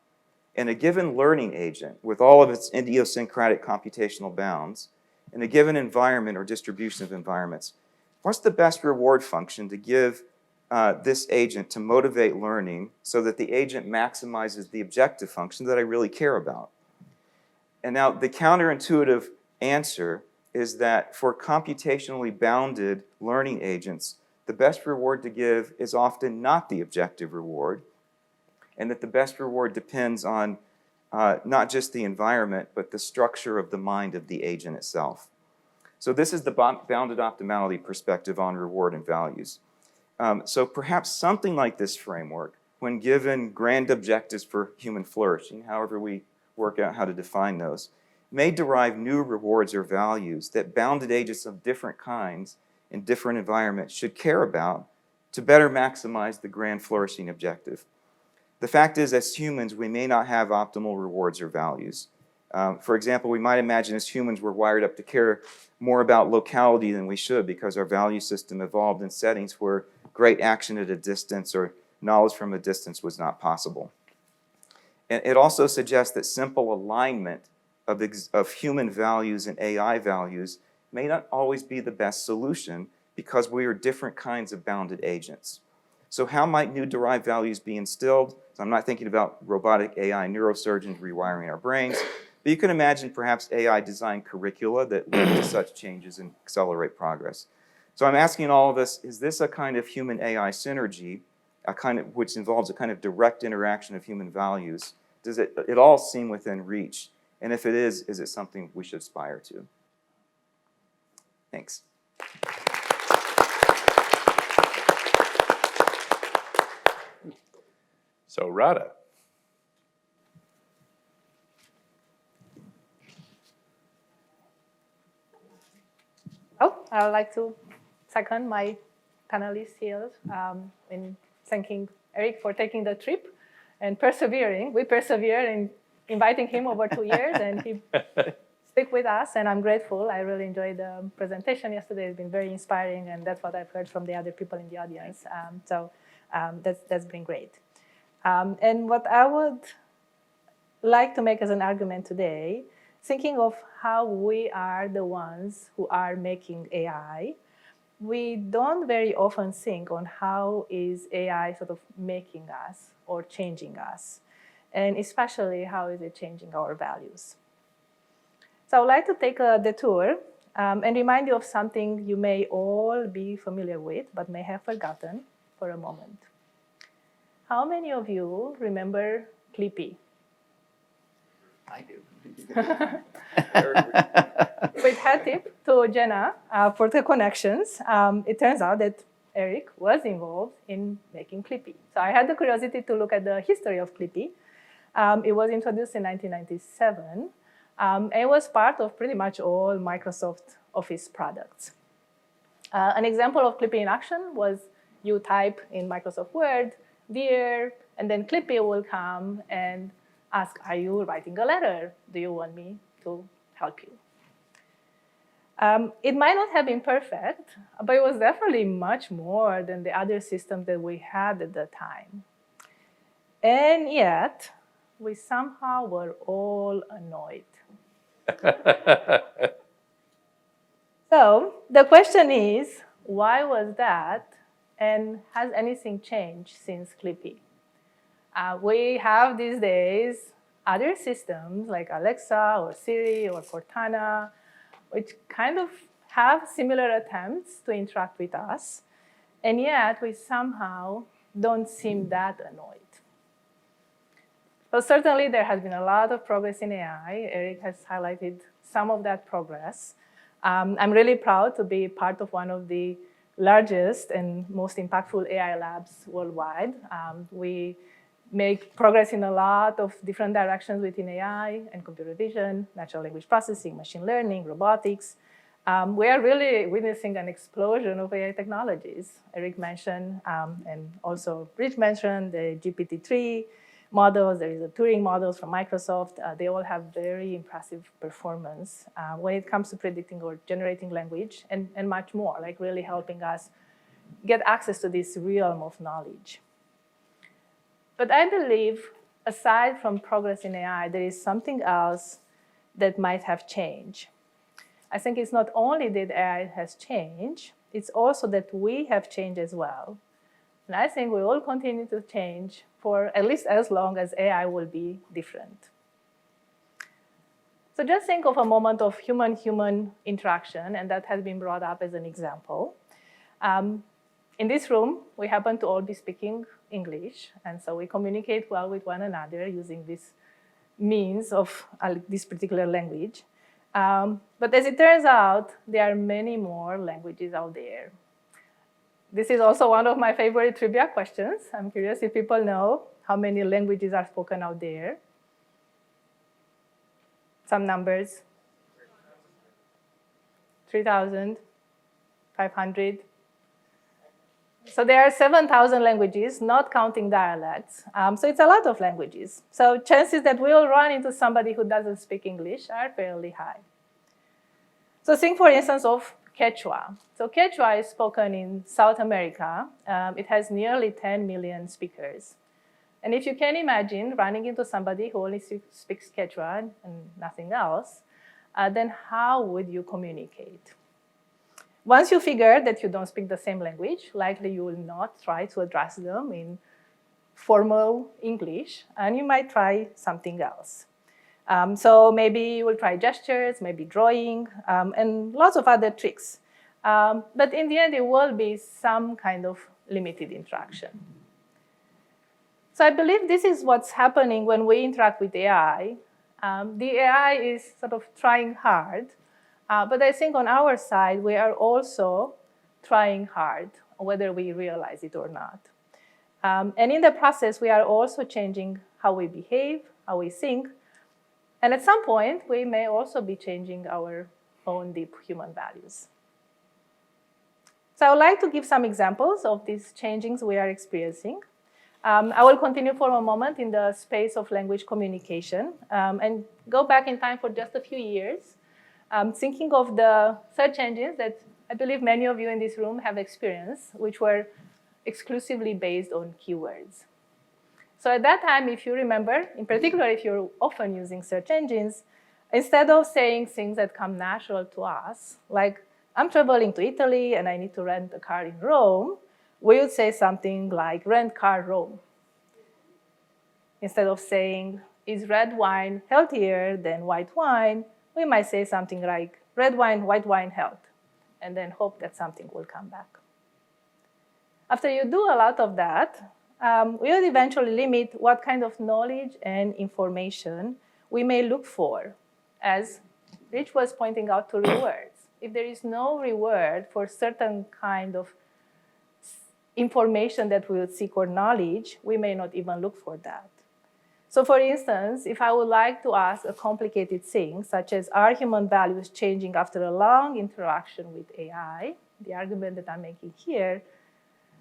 And a given learning agent, with all of its idiosyncratic computational bounds, in a given environment or distribution of environments, what's the best reward function to give this agent to motivate learning so that the agent maximizes the objective function that I really care about? And now the counterintuitive answer is that for computationally bounded learning agents, the best reward to give is often not the objective reward, and that the best reward depends on not just the environment, but the structure of the mind of the agent itself. So this is the bounded optimality perspective on reward and values. So perhaps something like this framework, when given grand objectives for human flourishing, however we work out how to define those, may derive new rewards or values that bounded agents of different kinds in different environments should care about to better maximize the grand flourishing objective. The fact is, as humans, we may not have optimal rewards or values. For example, we might imagine as humans we're wired up to care more about locality than we should because our value system evolved in settings where great action at a distance or knowledge from a distance was not possible. And it also suggests that simple alignment of human values and AI values may not always be the best solution because we are different kinds of bounded agents. So how might new derived values be instilled? So I'm not thinking about robotic AI neurosurgeons rewiring our brains, but you can imagine perhaps AI design curricula that lead to such changes and accelerate progress. So I'm asking all of us, is this a kind of human-AI synergy, which involves a kind of direct interaction of human values? Does it all seem within reach? And if it is it something we should aspire to? Thanks. So Rada. Oh, I would like to second my panelists here in thanking Eric for taking the trip and persevering. We persevered in inviting him over 2 years, and he stick with us, and I'm grateful. I really enjoyed the presentation yesterday. It's been very inspiring, and that's what I've heard from the other people in the audience. That's been great. And what I would like to make as an argument today, thinking of how we are the ones who are making AI, we don't very often think on how is AI sort of making us or changing us, and especially how is it changing our values. So I would like to take a detour and remind you of something you may all be familiar with, but may have forgotten for a moment. How many of you remember Clippy? I do. With hat tip to Jenna for the connections, it turns out that Eric was involved in making Clippy. So I had the curiosity to look at the history of Clippy. It was introduced in 1997. And it was part of pretty much all Microsoft Office products. An example of Clippy in action was you type in Microsoft Word, "Dear," and then Clippy will come and ask, "Are you writing a letter? Do you want me to help you?" It might not have been perfect, but it was definitely much more than the other systems that we had at the time. And yet, we somehow were all annoyed. So the question is, why was that? And has anything changed since Clippy? We have these days other systems like Alexa or Siri or Cortana, which kind of have similar attempts to interact with us, and yet we somehow don't seem that annoyed. So certainly there has been a lot of progress in AI. Eric has highlighted some of that progress. I'm really proud to be part of one of the largest and most impactful AI labs worldwide. We make progress in a lot of different directions within AI and computer vision, natural language processing, machine learning, robotics. We are really witnessing an explosion of AI technologies. Eric mentioned, and also Rich mentioned, the GPT-3 models. There is the Turing models from Microsoft. They all have very impressive performance when it comes to predicting or generating language and much more, like really helping us get access to this realm of knowledge. But I believe aside from progress in AI, there is something else that might have changed. I think it's not only that AI has changed, it's also that we have changed as well. And I think we will continue to change for at least as long as AI will be different. So just think of a moment of human-human interaction, and that has been brought up as an example. In this room, we happen to all be speaking English, and so we communicate well with one another using this means of this particular language. But as it turns out, there are many more languages out there. This is also one of my favorite trivia questions. I'm curious if people know how many languages are spoken out there. Some numbers. 3,500. So there are 7,000 languages, not counting dialects. So it's a lot of languages. So chances that we will run into somebody who doesn't speak English are fairly high. So think, for instance, of Quechua. So Quechua is spoken in South America. It has nearly 10 million speakers. And if you can imagine running into somebody who only speaks Quechua and nothing else, then how would you communicate? Once you figure that you don't speak the same language, likely you will not try to address them in formal English, and you might try something else. So maybe you will try gestures, maybe drawing, and lots of other tricks. But in the end, it will be some kind of limited interaction. So I believe this is what's happening when we interact with AI. The AI is sort of trying hard, but I think on our side, we are also trying hard, whether we realize it or not. And in the process, we are also changing how we behave, how we think, and at some point, we may also be changing our own deep human values. So I would like to give some examples of these changings we are experiencing. I will continue for a moment in the space of language communication and go back in time for just a few years, thinking of the search engines that I believe many of you in this room have experienced, which were exclusively based on keywords. So at that time, if you remember, in particular, if you're often using search engines, instead of saying things that come natural to us, like, I'm traveling to Italy and I need to rent a car in Rome, we would say something like, rent car Rome. Instead of saying, is red wine healthier than white wine, we might say something like, red wine, white wine health, and then hope that something will come back. After you do a lot of that, we will eventually limit what kind of knowledge and information we may look for, as Rich was pointing out to rewards. If there is no reward for certain kind of information that we would seek or knowledge, we may not even look for that. So for instance, if I would like to ask a complicated thing, such as are human values changing after a long interaction with AI, the argument that I'm making here,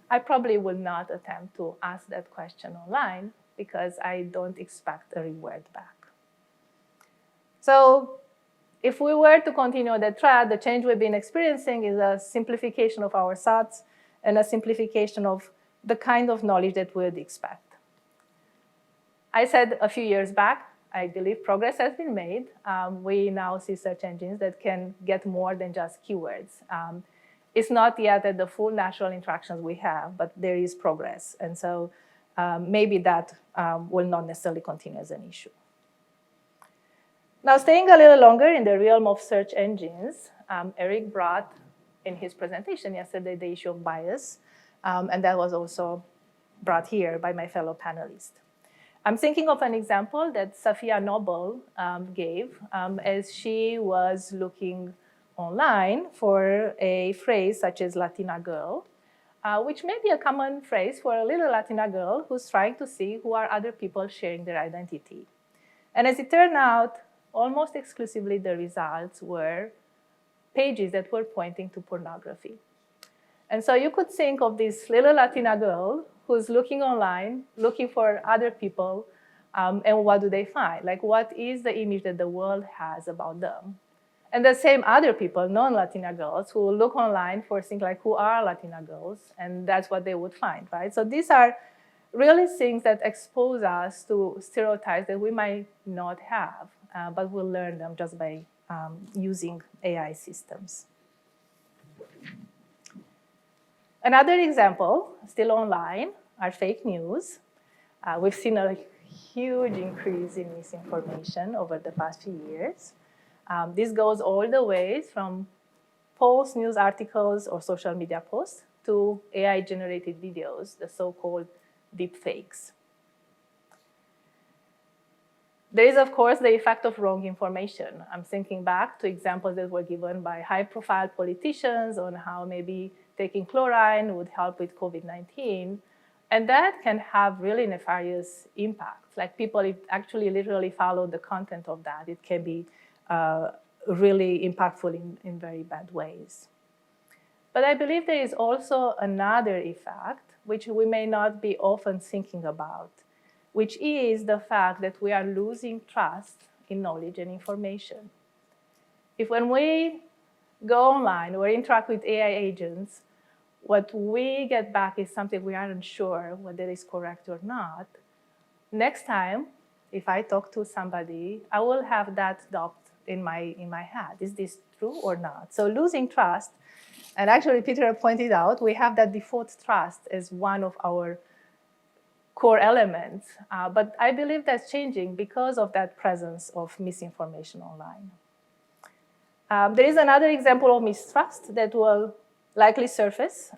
I probably will not attempt to ask that question online because I don't expect a reward back. So if we were to continue that thread, the change we've been experiencing is a simplification of our thoughts and a simplification of the kind of knowledge that we would expect. I said a few years back, I believe progress has been made. We now see search engines that can get more than just keywords. It's not yet at the full natural interactions we have, but there is progress. And so maybe that will not necessarily continue as an issue. Now, staying a little longer in the realm of search engines, Eric brought in his presentation yesterday the issue of bias, and that was also brought here by my fellow panelists. I'm thinking of an example that Safiya Noble gave as she was looking online for a phrase such as Latina girl, which may be a common phrase for a little Latina girl who's trying to see who are other people sharing their identity. And as it turned out, almost exclusively the results were pages that were pointing to pornography. And so you could think of this little Latina girl who's looking online, looking for other people, and what do they find? Like, what is the image that the world has about them? And the same other people, non-Latina girls, who look online for things like who are Latina girls, and that's what they would find, right? So these are really things that expose us to stereotypes that we might not have, but we'll learn them just by using AI systems. Another example, still online, are fake news. We've seen a huge increase in misinformation over the past few years. This goes all the way from posts, news articles, or social media posts to AI-generated videos, the so-called deepfakes. There is, of course, the effect of wrong information. I'm thinking back to examples that were given by high-profile politicians on how maybe taking chlorine would help with COVID-19. And that can have really nefarious impacts. Like people actually literally follow the content of that. It can be really impactful in very bad ways. But I believe there is also another effect, which we may not be often thinking about, which is the fact that we are losing trust in knowledge and information. If when we go online or interact with AI agents, what we get back is something we aren't sure whether it's correct or not, next time, if I talk to somebody, I will have that doubt in my head. Is this true or not? So losing trust, and actually Peter pointed out, we have that default trust as one of our core elements. But I believe that's changing because of that presence of misinformation online. There is another example of mistrust that will likely surface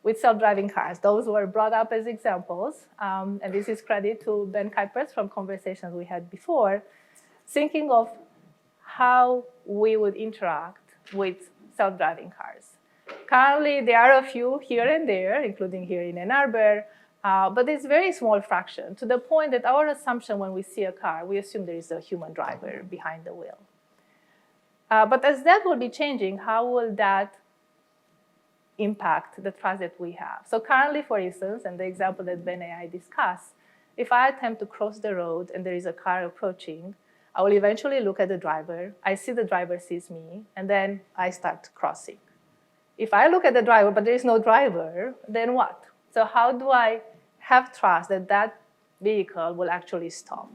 with self-driving cars. Those were brought up as examples, and this is credit to Ben Kuipers from conversations we had before, thinking of how we would interact with self-driving cars. Currently, there are a few here and there, including here in Ann Arbor, but it's a very small fraction, to the point that our assumption when we see a car, we assume there is a human driver behind the wheel. But as that will be changing, how will that impact the trust that we have? So currently, for instance, and the example that Ben and I discussed, if I attempt to cross the road and there is a car approaching, I will eventually look at the driver, I see the driver sees me, and then I start crossing. If I look at the driver, but there is no driver, then what? So how do I have trust that that vehicle will actually stop?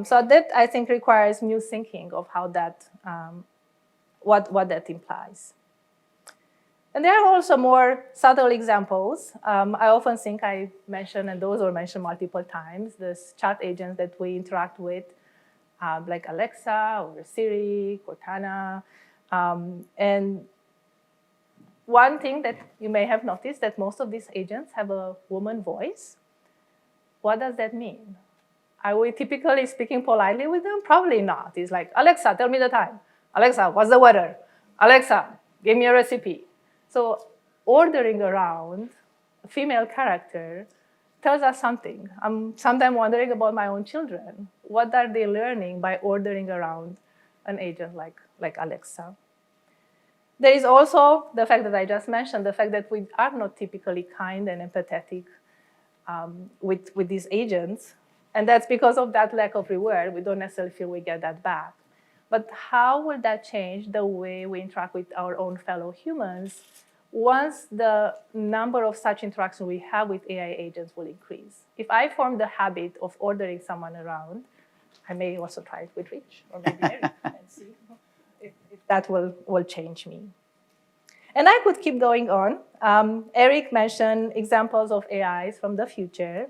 So that, I think, requires new thinking of how that, what that implies. And there are also more subtle examples. I often think I mention, and those were mentioned multiple times, this chat agents that we interact with, like Alexa or Siri, Cortana. And one thing that you may have noticed that most of these agents have a woman voice. What does that mean? Are we typically speaking politely with them? Probably not. It's like, Alexa, tell me the time. Alexa, what's the weather? Alexa, give me a recipe. So ordering around a female character tells us something. I'm sometimes wondering about my own children. What are they learning by ordering around an agent like Alexa? There is also the fact that I just mentioned, the fact that we are not typically kind and empathetic with these agents. And that's because of that lack of reward. We don't necessarily feel we get that back. But how will that change the way we interact with our own fellow humans once the number of such interactions we have with AI agents will increase? If I form the habit of ordering someone around, I may also try it with Rich or maybe Eric and see if that will change me. And I could keep going on. Eric mentioned examples of AIs from the future,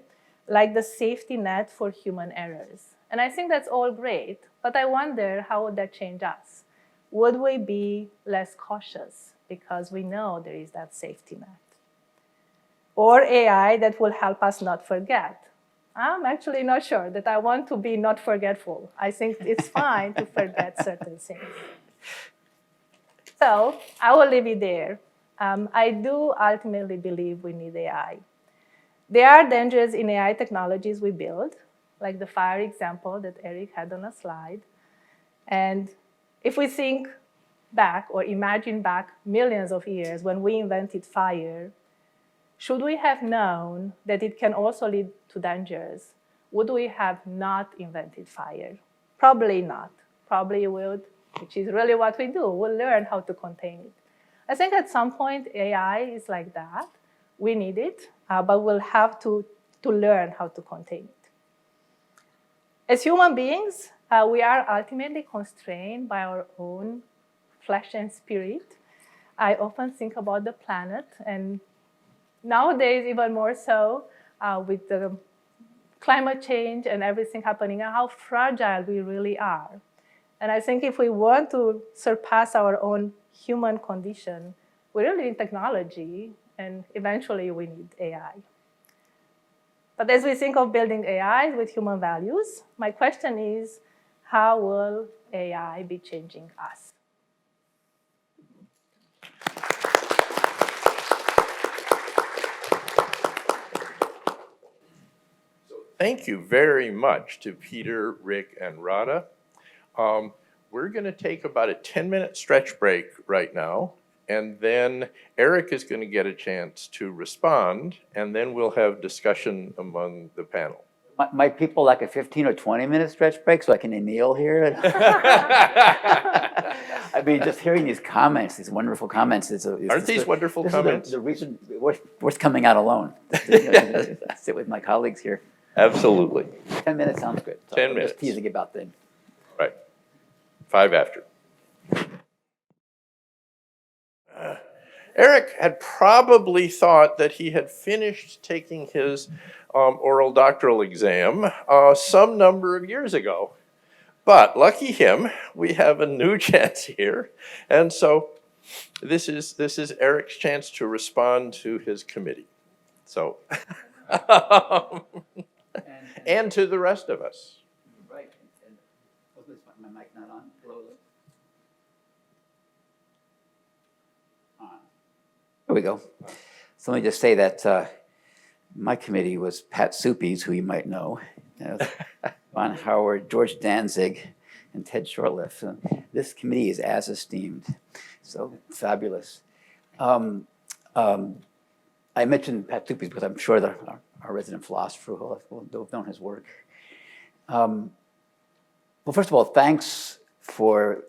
like the safety net for human errors. And I think that's all great, but I wonder how would that change us? Would we be less cautious because we know there is that safety net? Or AI that will help us not forget? I'm actually not sure that I want to be not forgetful. I think it's fine to forget certain things. So I will leave it there. I do ultimately believe we need AI. There are dangers in AI technologies we build, like the fire example that Eric had on a slide. And if we think back or imagine back millions of years when we invented fire, should we have known that it can also lead to dangers? Would we have not invented fire? Probably not. Probably would, which is really what we do. We'll learn how to contain it. I think at some point AI is like that. We need it, but we'll have to to learn how to contain it. As human beings, we are ultimately constrained by our own flesh and spirit. I often think about the planet, and nowadays even more so with the climate change and everything happening, and how fragile we really are. And I think if we want to surpass our own human condition, we really need technology, and eventually we need AI. But as we think of building AI with human values, my question is, how will AI be changing us? Thank you very much to Peter, Rick, and Rada. We're going to take about a 10-minute stretch break right now, and then Eric is going to get a chance to respond, and then we'll have discussion among the panel. Might people like a 15 or 20-minute stretch break so I can kneel here? I mean, just hearing these comments, these wonderful comments. Aren't these wonderful comments? The reason worth coming out alone. Sit with my colleagues here. Absolutely. 10 minutes sounds good. So 10 I'm minutes. Just teasing about then. Right. 5 after. Eric had probably thought that he had finished taking his oral doctoral exam some number of years ago. But lucky him, we have a new chance here. And so this is Eric's chance to respond to his committee. So, and to the rest of us. Right. My mic not on? Hello. Here we go. So let me just say that my committee was Pat Suppies, who you might know, Von Howard, George Danzig, and Ted Shortliff. So this committee is as esteemed. So fabulous. I mentioned Pat Suppies because I'm sure that our resident philosopher will have known his work. Well, first of all, thanks for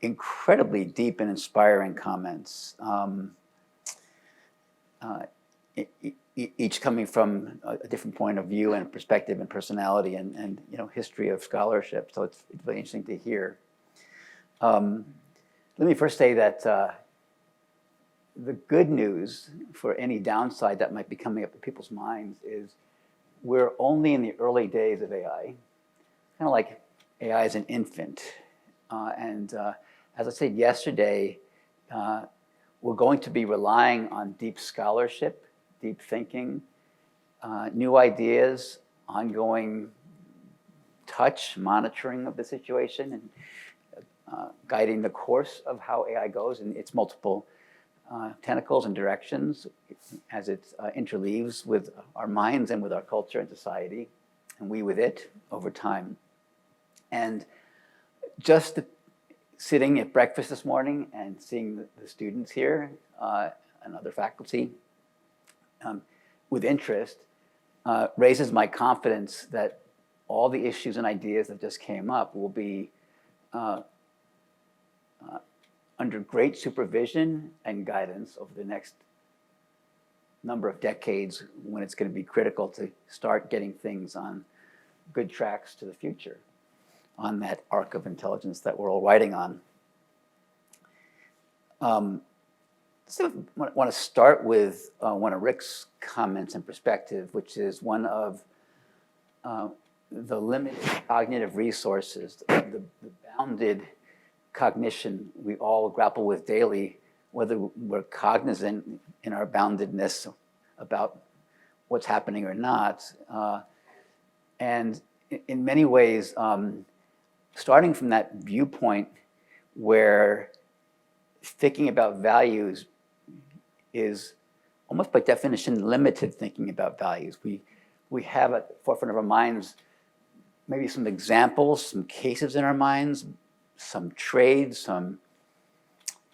incredibly deep and inspiring comments. Each coming from a different point of view and perspective and personality and history of scholarship. So it's really interesting to hear. Let me first say that the good news for any downside that might be coming up in people's minds is we're only in the early days of AI. Kind of like AI is an infant. And as I said yesterday, we're going to be relying on deep scholarship, deep thinking, new ideas, ongoing touch, monitoring of the situation, and guiding the course of how AI goes in its multiple tentacles and directions as it interleaves with our minds and with our culture and society, and we with it over time. And just sitting at breakfast this morning and seeing the students here and other faculty with interest raises my confidence that all the issues and ideas that just came up will be under great supervision and guidance over the next number of decades when it's going to be critical to start getting things on good tracks to the future, on that arc of intelligence that we're all riding on. So I want to start with one of Rick's comments and perspective, which is one of the limited cognitive resources, the bounded cognition we all grapple with daily, whether we're cognizant in our boundedness about what's happening or not. And in many ways, starting from that viewpoint where thinking about values is almost by definition limited thinking about values. We have at the forefront of our minds maybe some examples, some cases in our minds, some trades, some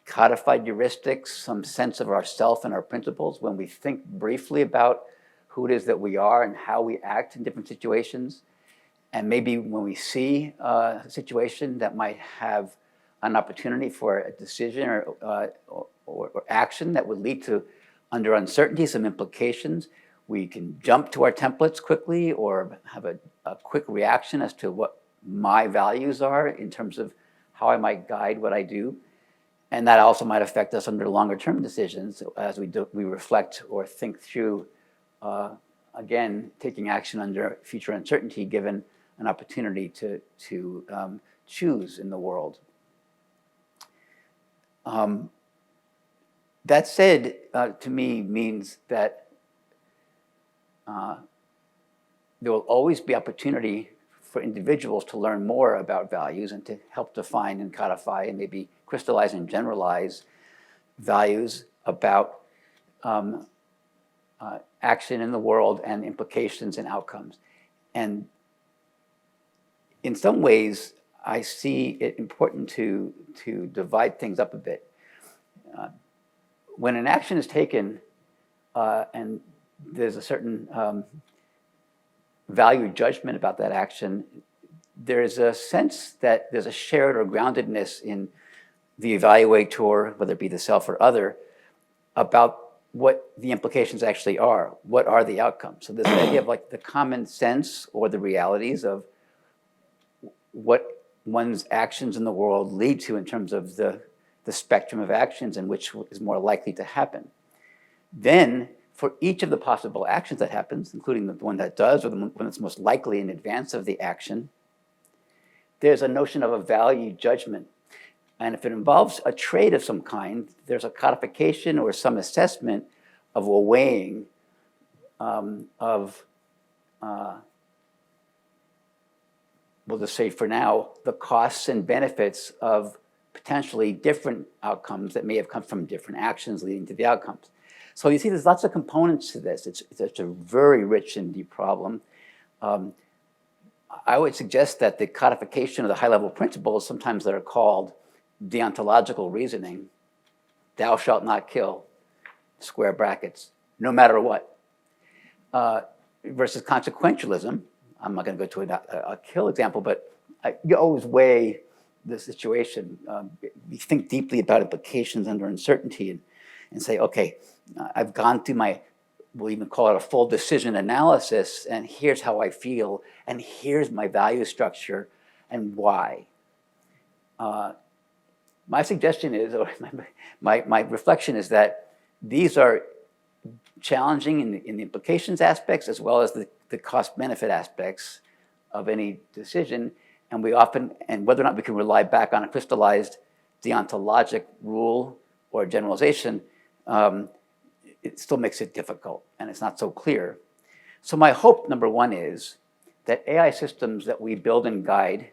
codified heuristics, some sense of ourself and our principles. When we think briefly about who it is that we are and how we act in different situations, and maybe when we see a situation that might have an opportunity for a decision or action that would lead to, under uncertainty, some implications, we can jump to our templates quickly or have a quick reaction as to what my values are in terms of how I might guide what I do. And that also might affect us under longer term decisions as we reflect or think through, again, taking action under future uncertainty given an opportunity to choose in the world. That said, to me, means that there will always be opportunity for individuals to learn more about values and to help define and codify and maybe crystallize and generalize values about action in the world and implications and outcomes. And in some ways, I see it important to divide things up a bit. When an action is taken and there's a certain value judgment about that action, there's a sense that there's a shared or groundedness in the evaluator, whether it be the self or other, about what the implications actually are. What are the outcomes? So this idea of like the common sense or the realities of what one's actions in the world lead to in terms of the spectrum of actions and which is more likely to happen. Then, for each of the possible actions that happens, including the one that does or the one that's most likely in advance of the action, there's a notion of a value judgment. And if it involves a trade of some kind, there's a codification or some assessment of a weighing we'll just say for now, the costs and benefits of potentially different outcomes that may have come from different actions leading to the outcomes. So you see, there's lots of components to this. It's a very rich and deep problem. I would suggest that the codification of the high-level principles, sometimes that are called deontological reasoning, thou shalt not kill, square brackets, no matter what, versus consequentialism. I'm not going to go to a kill example, but you always weigh the situation. You think deeply about implications under uncertainty and say, okay, I've gone through we'll even call it a full decision analysis, and here's how I feel, and here's my value structure, and why. My suggestion is, or my reflection is that these are challenging in the implications aspects as well as the cost-benefit aspects of any decision, and whether or not we can rely back on a crystallized deontologic rule or generalization, it still makes it difficult, and it's not so clear. So my hope, number one, is that AI systems that we build and guide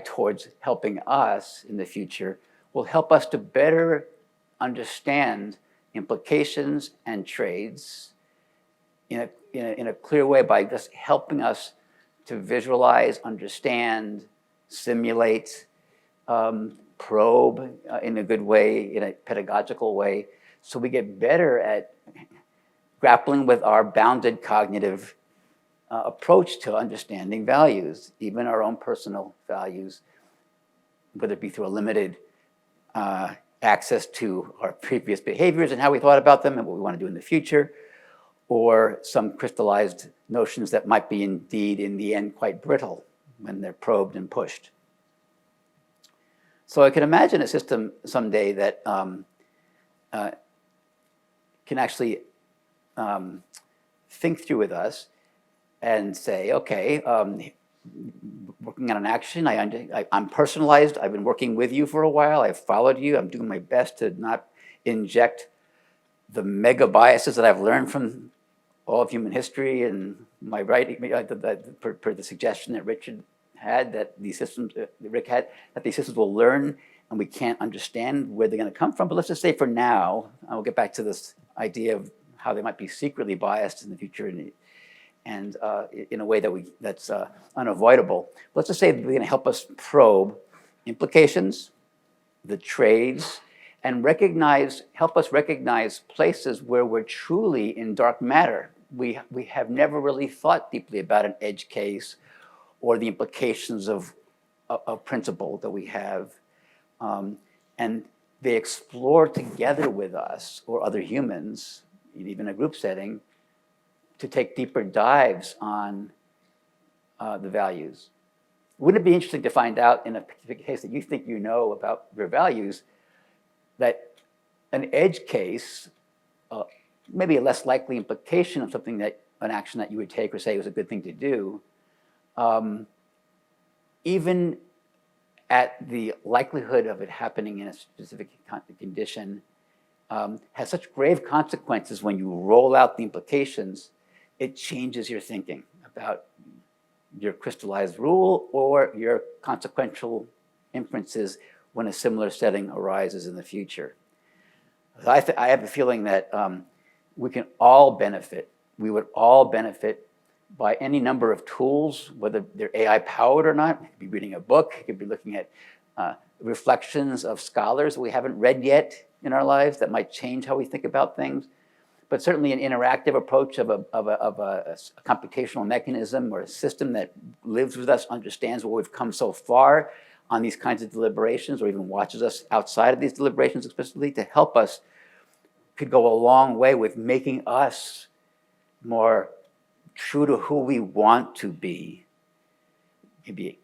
towards helping us in the future will help us to better understand implications and trades in a clear way by just helping us to visualize, understand, simulate, probe in a good way, in a pedagogical way, so we get better at grappling with our bounded cognitive approach to understanding values, even our own personal values, whether it be through a limited access to our previous behaviors and how we thought about them and what we want to do in the future, or some crystallized notions that might be indeed, in the end, quite brittle when they're probed and pushed. So I can imagine a system someday that can actually think through with us and say, okay, working on an action, I'm personalized, I've been working with you for a while, I've followed you, I'm doing my best to not inject the mega biases that I've learned from all of human history and my writing, per the suggestion that Rick had, that these systems will learn and we can't understand where they're going to come from. But let's just say for now, I'll get back to this idea of how they might be secretly biased in the future and in a way that's unavoidable. Let's just say they're going to help us probe implications, the trades, and help us recognize places where we're truly in dark matter. We have never really thought deeply about an edge case or the implications of a principle that we have. And they explore together with us or other humans even a group setting, to take deeper dives on the values. Wouldn't it be interesting to find out in a case that you think you know about your values, that an edge case, maybe a less likely implication of something that, an action that you would take or say was a good thing to do, even at the likelihood of it happening in a specific condition, has such grave consequences when you roll out the implications, it changes your thinking about your crystallized rule or your consequential inferences when a similar setting arises in the future. I have a feeling that we can all benefit. We would all benefit by any number of tools, whether they're AI powered or not. You could be reading a book, you could be looking at reflections of scholars we haven't read yet in our lives that might change how we think about things. But certainly an interactive approach of a computational mechanism or a system that lives with us, understands where we've come so far on these kinds of deliberations, or even watches us outside of these deliberations explicitly to help us, could go a long way with making us more true to who we want to be, maybe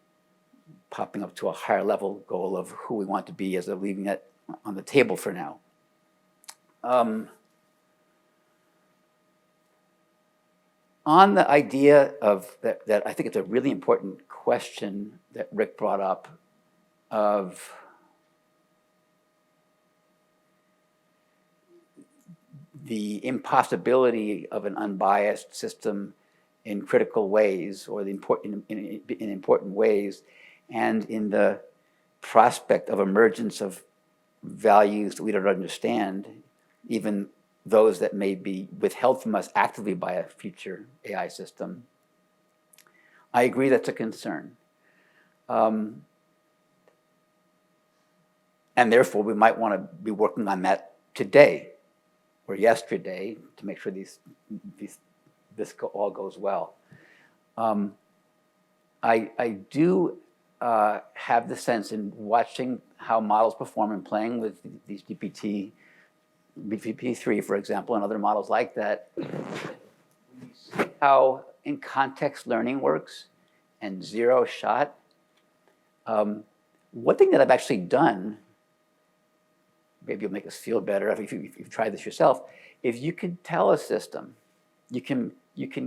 popping up to a higher level goal of who we want to be as of leaving that on the table for now. On the idea of that I think it's a really important question that Rick brought up of the impossibility of an unbiased system in critical ways, or in important ways, and in the prospect of emergence of values that we don't understand, even those that may be withheld from us actively by a future AI system. I agree that's a concern. And therefore, we might want to be working on that today or yesterday to make sure this all goes well. I do have the sense in watching how models perform and playing with these GPT-3, for example, and other models like that, how in context learning works and zero shot. One thing that I've actually done, maybe you'll make us feel better if you've tried this yourself, if you can tell a system, you can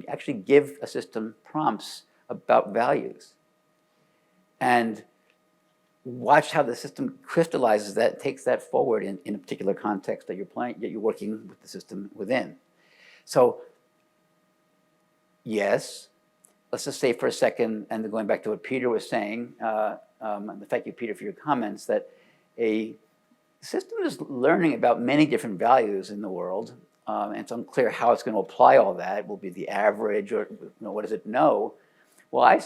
actually give a system prompts about values and watch how the system crystallizes that, takes that forward in a particular context that you're working with the system within. So, yes, let's just say for a second, and going back to what Peter was saying, and thank you, Peter, for your comments, that a system is learning about many different values in the world, and it's unclear how it's going to apply all that. Will be the average, or what does it know? Well,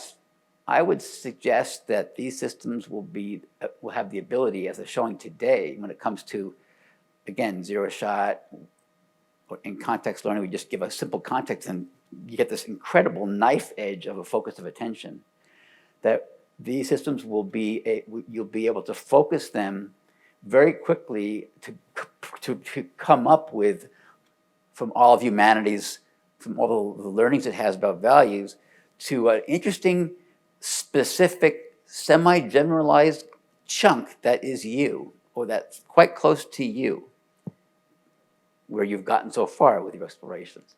I would suggest that these systems will have the ability, as they're showing today, when it comes to, again, zero shot, or in context learning, we just give a simple context and you get this incredible knife edge of a focus of attention, that these systems you'll be able to focus them very quickly to come up with, from all of humanity's, from all the learnings it has about values, to an interesting, specific, semi-generalized chunk that is you, or that's quite close to you, where you've gotten so far with your explorations.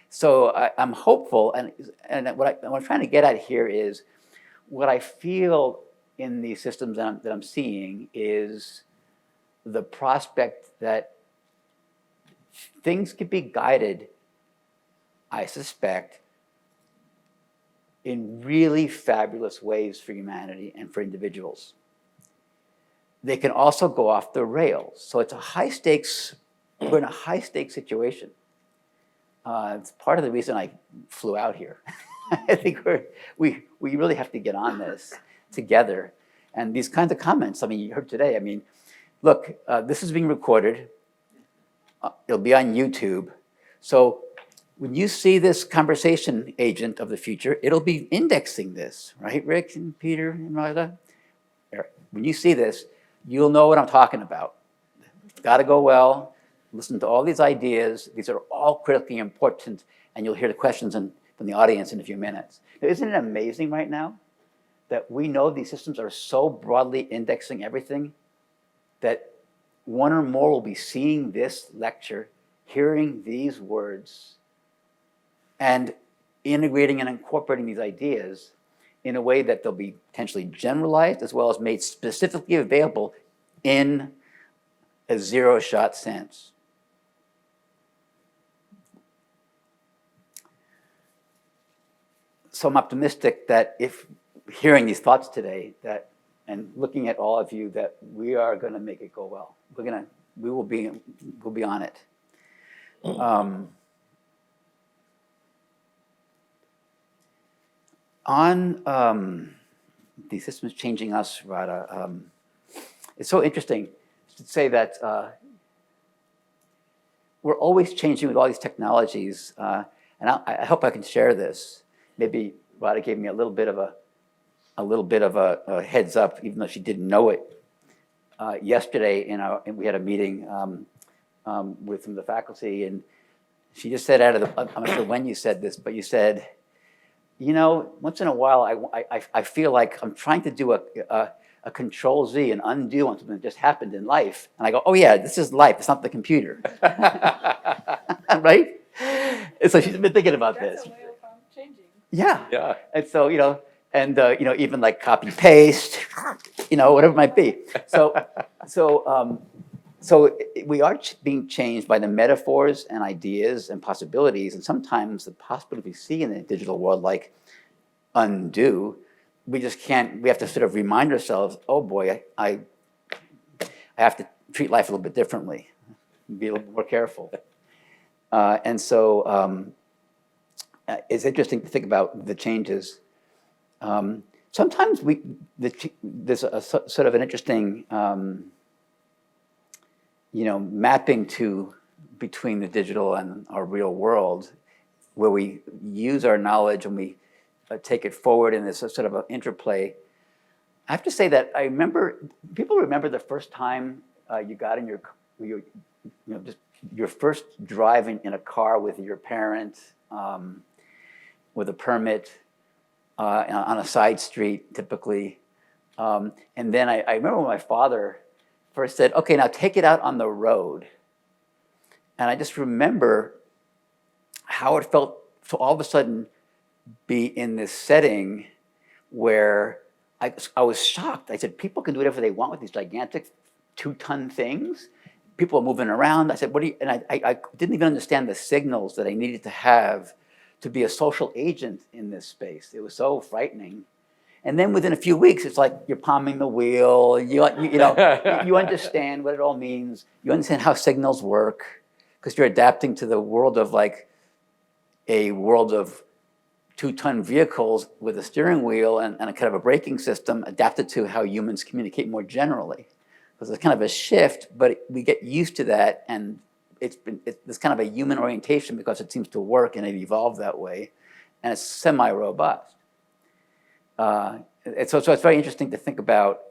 So I'm hopeful, and what I'm trying to get at here is, what I feel in these systems that I'm seeing is the prospect that things could be guided, I suspect, in really fabulous ways for humanity and for individuals. They can also go off the rails. So it's we're in a high stakes situation. It's part of the reason I flew out here. I think we really have to get on this together. And these kinds of comments, I mean, you heard today, I mean, look, this is being recorded. It'll be on YouTube. So when you see this conversation agent of the future, it'll be indexing this, right, Rick and Peter and Rada? When you see this, you'll know what I'm talking about. It's got to go well. listen to all these ideas. These are all critically important, and you'll hear the questions from the audience in a few minutes. Now, isn't it amazing right now that we know these systems are so broadly indexing everything that one or more will be seeing this lecture, hearing these words, and integrating and incorporating these ideas in a way that they'll be potentially generalized as well as made specifically available in a zero-shot sense. So I'm optimistic that if hearing these thoughts today, that and looking at all of you, that we are going to make it go well. We'll be on it. On the systems changing us, Rada, it's so interesting to say that we're always changing with all these technologies, and I hope I can share this. Maybe Rada gave me a little bit of a heads up, even though she didn't know it. Yesterday, we had a meeting with some of the faculty, and she just said I'm not sure when you said this, but you said, once in a while, I feel like I'm trying to do a Control Z and undo on something that just happened in life. And I go, oh yeah, this is life, it's not the computer. Right? And so she's been thinking about this. That's a way of changing. Yeah. Yeah. And so, even like copy paste, whatever it might be. So we are being changed by the metaphors and ideas and possibilities, and sometimes the possibilities we see in the digital world, like undo, we just can't. We have to sort of remind ourselves, oh boy, I have to treat life a little bit differently, be a little more careful. And so it's interesting to think about the changes. Sometimes there's a sort of an interesting mapping between the digital and our real world, where we use our knowledge and we take it forward in this sort of an interplay. I have to say that people remember the first time you got in just your first drive in a car with your parent, with a permit, on a side street, typically. And then I remember when my father first said, okay, now take it out on the road. And I just remember how it felt to all of a sudden be in this setting where I was shocked. I said, people can do whatever they want with these gigantic 2-ton things. People are moving around. I said, what do you, and I didn't even understand the signals that I needed to have to be a social agent in this space. It was so frightening. And then within a few weeks, it's like you're palming the wheel. You understand what it all means. You understand how signals work because you're adapting to the world of like a world of 2-ton vehicles with a steering wheel and a kind of a braking system adapted to how humans communicate more generally. Because it's kind of a shift, but we get used to that, and it's kind of a human orientation because it seems to work and it evolved that way, and it's semi-robust. So it's very interesting to think about,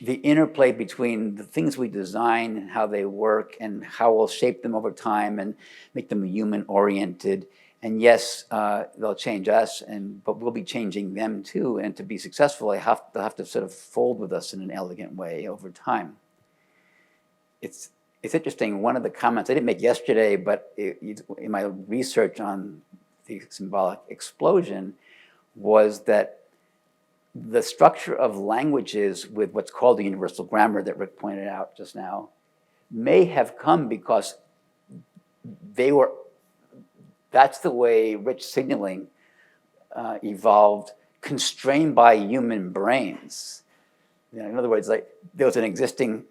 the interplay between the things we design and how they work and how we'll shape them over time and make them human-oriented. And yes, they'll change us, but we'll be changing them too. And to be successful, they'll have to sort of fold with us in an elegant way over time. It's interesting. One of the comments I didn't make yesterday, but in my research on the symbolic explosion, was that the structure of languages with what's called the universal grammar that Rick pointed out just now may have come because that's the way rich signaling evolved, constrained by human brains. In other words, like there was an existing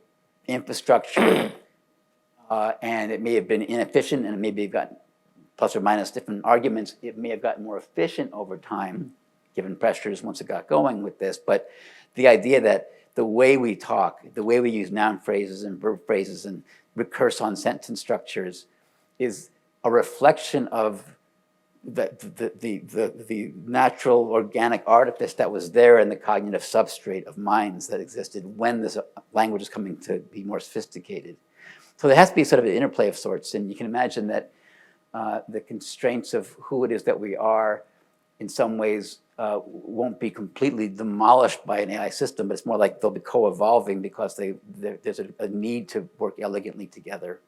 infrastructure and it may have been inefficient and it may have gotten, plus or minus different arguments, it may have gotten more efficient over time, given pressures once it got going with this. But the idea that the way we talk, the way we use noun phrases and verb phrases and recurse on sentence structures is a reflection of the natural organic artifice that was there in the cognitive substrate of minds that existed when this language is coming to be more sophisticated. So there has to be sort of an interplay of sorts, and you can imagine that the constraints of who it is that we are in some ways won't be completely demolished by an AI system, but it's more like they'll be co-evolving because there's a need to work elegantly together.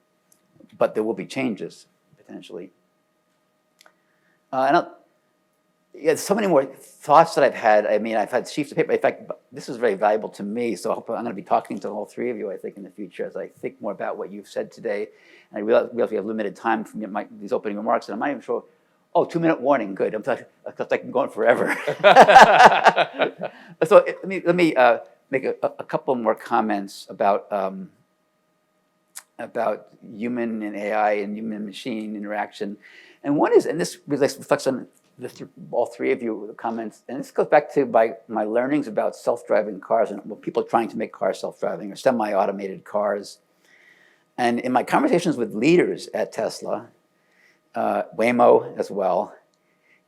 But there will be changes, potentially. Yeah, so many more thoughts that I've had. I mean, I've had sheets of paper. In fact, this is very valuable to me, so I hope I'm going to be talking to all three of you, I think, in the future as I think more about what you've said today. And I realize we have limited time for these opening remarks, and I'm not even sure. Oh, 2-minute warning, good. I'm like going forever. So let me make a couple more comments about human and AI and human-machine interaction. And one is, and this reflects on all three of you comments, and this goes back to my learnings about self-driving cars and people trying to make cars self-driving or semi-automated cars. And in my conversations with leaders at Tesla, Waymo as well,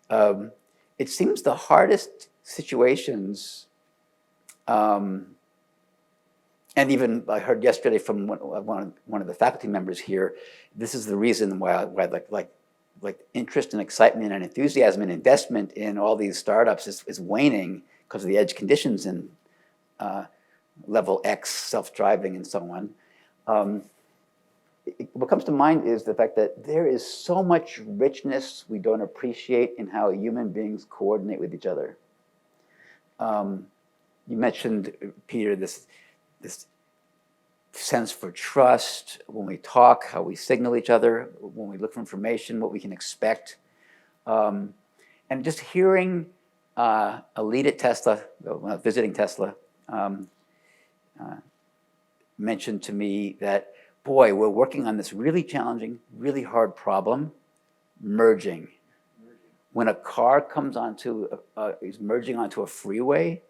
it seems the hardest situations, and even I heard yesterday from one of the faculty members here, this is the reason why like interest and excitement and enthusiasm and investment in all these startups is waning because of the edge conditions in level X, self-driving and so on. What comes to mind is the fact that there is so much richness we don't appreciate in how human beings coordinate with each other. You mentioned, Peter, this sense for trust when we talk, how we signal each other, when we look for information, what we can expect. And just hearing a lead at Tesla, visiting Tesla, mentioned to me that, boy, we're working on this really challenging, really hard problem, merging. When a car comes is merging onto a freeway,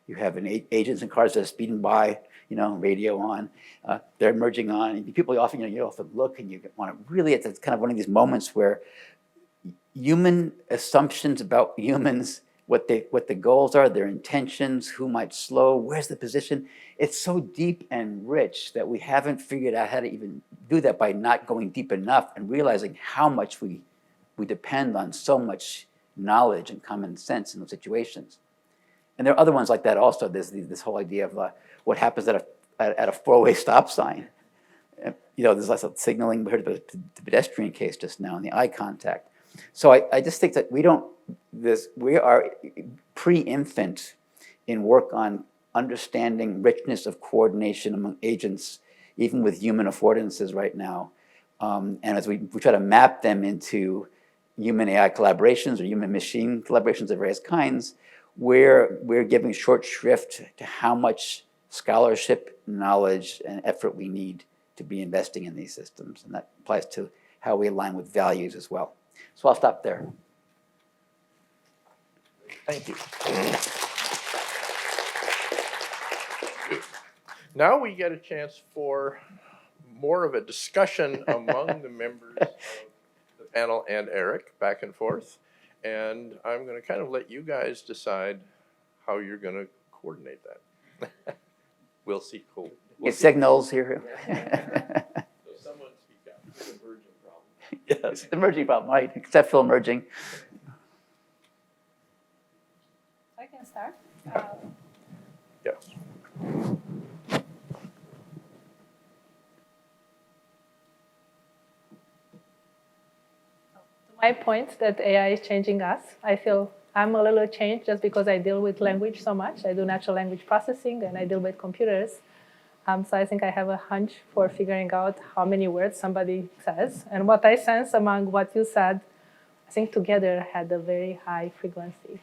you have agents and cars that are speeding by, radio on. They're merging on. And people often, you often look and you want to really, it's kind of one of these moments where human assumptions about humans, what the goals are, their intentions, who might slow, where's the position. It's so deep and rich that we haven't figured out how to even do that by not going deep enough and realizing how much we depend on so much knowledge and common sense in those situations. And there are other ones like that also. There's this whole idea of what happens at a four-way stop sign. There's lots of signaling. We heard about the pedestrian case just now and the eye contact. So I just think that we are pre-infant in work on understanding richness of coordination among agents, even with human affordances right now. And as we try to map them into human-AI collaborations or human-machine collaborations of various kinds, we're giving short shrift to how much scholarship, knowledge, and effort we need to be investing in these systems. And that applies to how we align with values as well. So I'll stop there. Thank you. Now we get a chance for more of a discussion among the members of the panel and Eric, back and forth. And I'm going to kind of let you guys decide how you're going to coordinate that. We'll see. Cool. It signals here. So someone speak up. It's an emerging problem. Yes, the merging problem, right? Conceptual merging. I can start. Yes. My point that AI is changing us, I feel I'm a little changed just because I deal with language so much. I do natural language processing and I deal with computers. So I think I have a hunch for figuring out how many words somebody says. And what I sense among what you said, I think together had a very high frequency.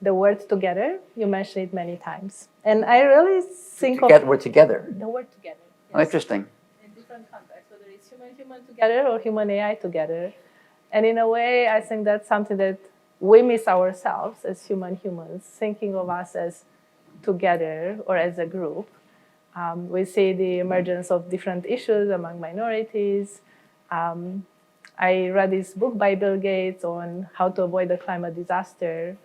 The word together, you mentioned it many times. And I really think We're together. the word together. Oh, interesting. In different contexts, whether it's human together or human AI together. And in a way, I think that's something that we miss ourselves as humans, thinking of us as together or as a group. We see the emergence of different issues among minorities. I read this book by Bill Gates on how to avoid a climate disaster.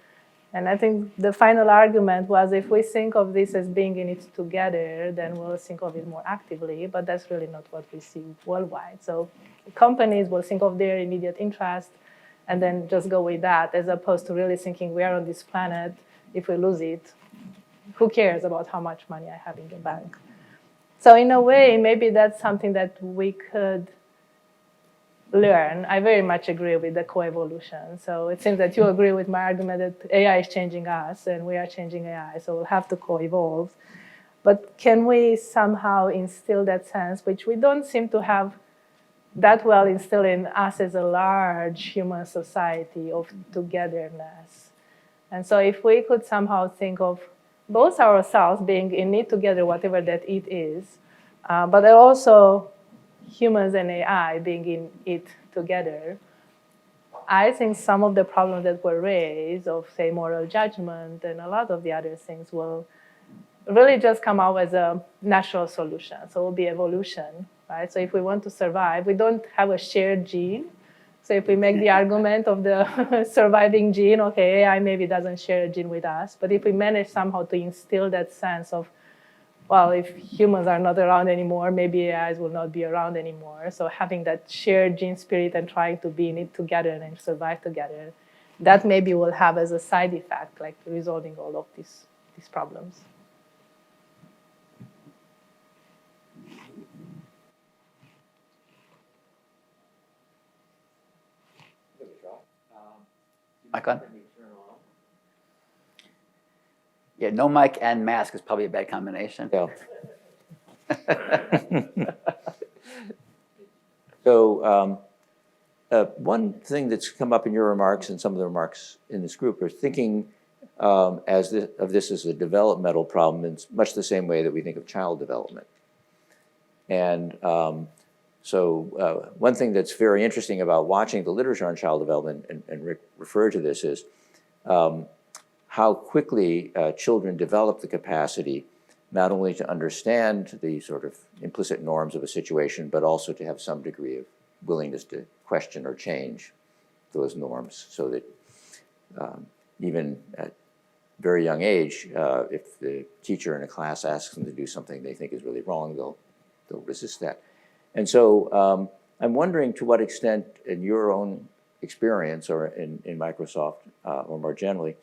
And I think the final argument was if we think of this as being in it together, then we'll think of it more actively, but that's really not what we see worldwide. So companies will think of their immediate interest and then just go with that, as opposed to really thinking we are on this planet. If we lose it, who cares about how much money I have in the bank? So in a way, maybe that's something that we could learn. I very much agree with the coevolution. So it seems that you agree with my argument that AI is changing us and we are changing AI, so we'll have to co-evolve. But can we somehow instill that sense, which we don't seem to have that well instilled in us as a large human society, of togetherness? And so if we could somehow think of both ourselves being in it together, whatever that it is, but also humans and AI being in it together, I think some of the problems that were raised of, say, moral judgment and a lot of the other things will really just come out as a natural solution. So it will be evolution, right? So if we want to survive, we don't have a shared gene. So if we make the argument of the surviving gene, okay, AI maybe doesn't share a gene with us, but if we manage somehow to instill that sense of, well, if humans are not around anymore, maybe AIs will not be around anymore. So having that shared gene spirit and trying to be in it together and survive together, that maybe will have as a side effect, like resolving all of these problems. Mic on? Yeah, no mic and mask is probably a bad combination. Yeah. So one thing that's come up in your remarks and some of the remarks in this group are thinking of this as a developmental problem in much the same way that we think of child development. And so one thing that's very interesting about watching the literature on child development, and Rick referred to this, is how quickly children develop the capacity not only to understand the sort of implicit norms of a situation, but also to have some degree of willingness to question or change those norms, so that even at very young age, if the teacher in a class asks them to do something they think is really wrong, they'll resist that. And so I'm wondering to what extent in your own experience or in Microsoft or more generally,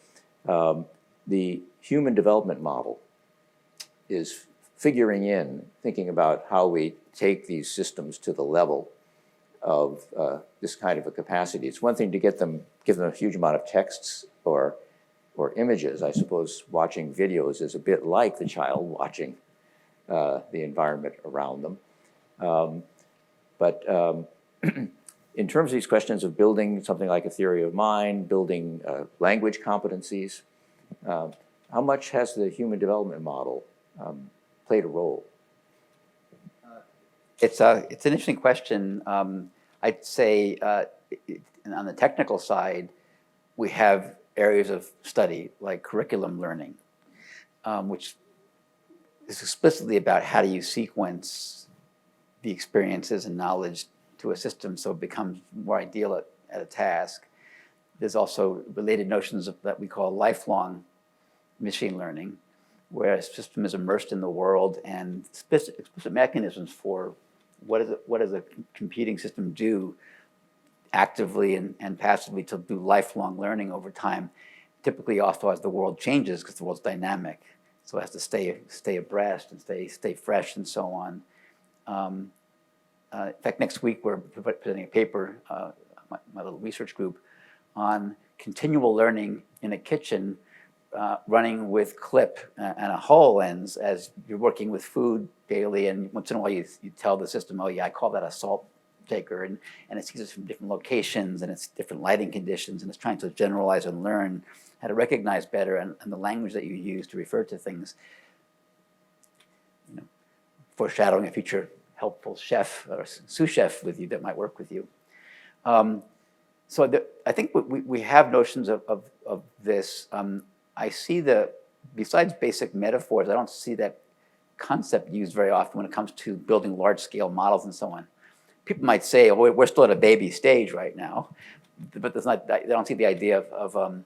the human development model is figuring in, thinking about how we take these systems to the level of this kind of a capacity. It's one thing to give them a huge amount of texts or images. I suppose watching videos is a bit like the child watching the environment around them. But in terms of these questions of building something like a theory of mind, building language competencies, how much has the human development model played a role? It's an interesting question. I'd say on the technical side, we have areas of study like curriculum learning, which is explicitly about how do you sequence the experiences and knowledge to a system so it becomes more ideal at a task. There's also related notions that we call lifelong machine learning, where a system is immersed in the world and explicit mechanisms for what does a computing system do actively and passively to do lifelong learning over time, typically also as the world changes, because the world's dynamic. So it has to stay abreast and stay fresh and so on. In fact, next week we're presenting a paper, my little research group, on continual learning in a kitchen, running with clip and a HoloLens as you're working with food daily, and once in a while you tell the system, oh yeah, I call that a salt taker, and it sees it from different locations and it's different lighting conditions, and it's trying to generalize and learn how to recognize better and the language that you use to refer to things, foreshadowing a future helpful chef or sous chef with you that might work with you. So I think we have notions of this. I see besides basic metaphors, I don't see that concept used very often when it comes to building large-scale models and so on. people might say, oh, we're still at a baby stage right now, but there's not, they don't see the idea of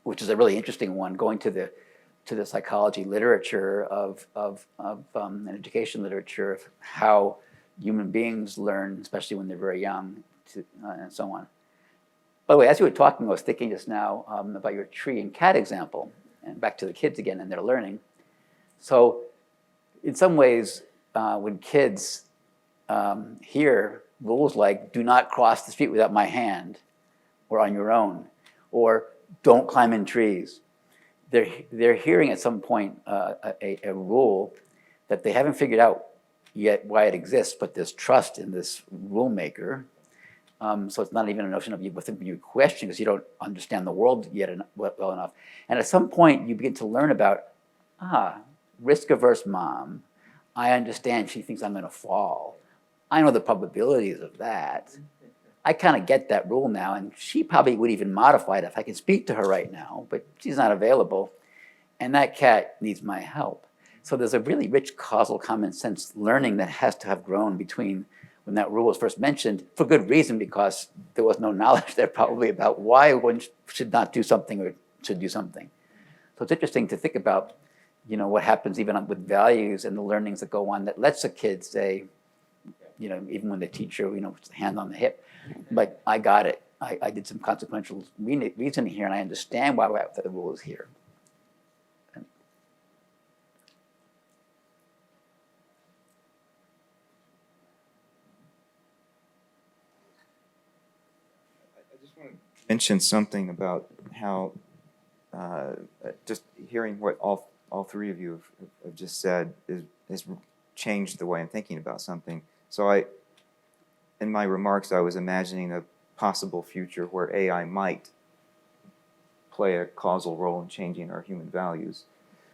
which is a really interesting one, going to the psychology literature and education literature of how human beings learn, especially when they're very young, and so on. By the way, as you were talking, I was thinking just now about your tree and cat example, and back to the kids again and their learning. So in some ways, when kids hear rules like do not cross the street without my hand or on your own, or don't climb in trees, they're hearing at some point a rule that they haven't figured out yet why it exists, but there's trust in this rule maker. So it's not even a notion of you question, because you don't understand the world yet well enough. And at some point, you begin to learn about, risk-averse mom. I understand she thinks I'm going to fall. I know the probabilities of that. I kind of get that rule now, and she probably would even modify it if I can speak to her right now, but she's not available, and that cat needs my help. So there's a really rich causal common sense learning that has to have grown between when that rule was first mentioned, for good reason, because there was no knowledge there probably about why one should not do something or should do something. So it's interesting to think about, what happens even with values and the learnings that go on that lets a kid say, even when the teacher, puts the hand on the hip, but I got it. I did some consequential reasoning here, and I understand why the rule is here. Mention something about how just hearing what all three of you have just said has changed the way I'm thinking about something. So in my remarks, I was imagining a possible future where AI might play a causal role in changing our human values.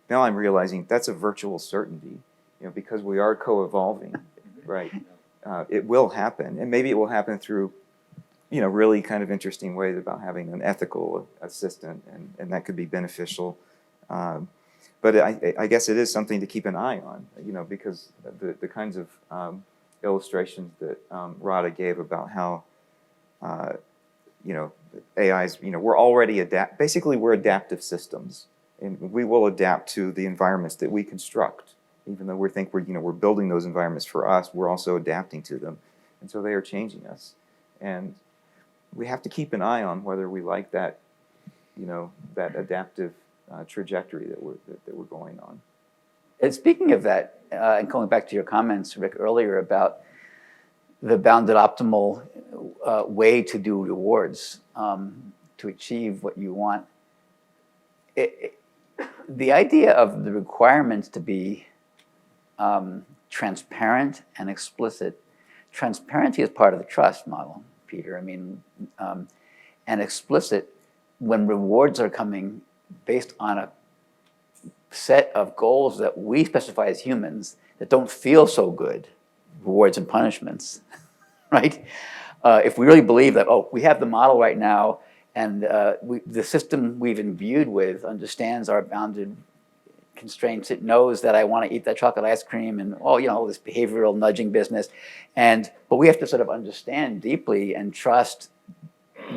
Now I'm realizing that's a virtual certainty, because we are co-evolving, right? It will happen, and maybe it will happen through really kind of interesting ways about having an ethical assistant, and that could be beneficial. But I guess it is something to keep an eye on, because the kinds of illustrations that Rada gave about how, AIs, we're already basically we're adaptive systems, and we will adapt to the environments that we construct. Even though we think we're building those environments for us, we're also adapting to them, and so they are changing us. And we have to keep an eye on whether we like that, that adaptive trajectory that we're going on. And speaking of that, and going back to your comments, Rick, earlier about the bounded optimal way to do rewards to achieve what you want, the idea of the requirements to be transparent and explicit. Transparency is part of the trust model, Peter. And explicit when rewards are coming based on a set of goals that we specify as humans that don't feel so good, rewards and punishments, right? If we really believe that, we have the model right now, and the system we've imbued with understands our bounded constraints. It knows that I want to eat that chocolate ice cream, and this behavioral nudging business, but we have to sort of understand deeply and trust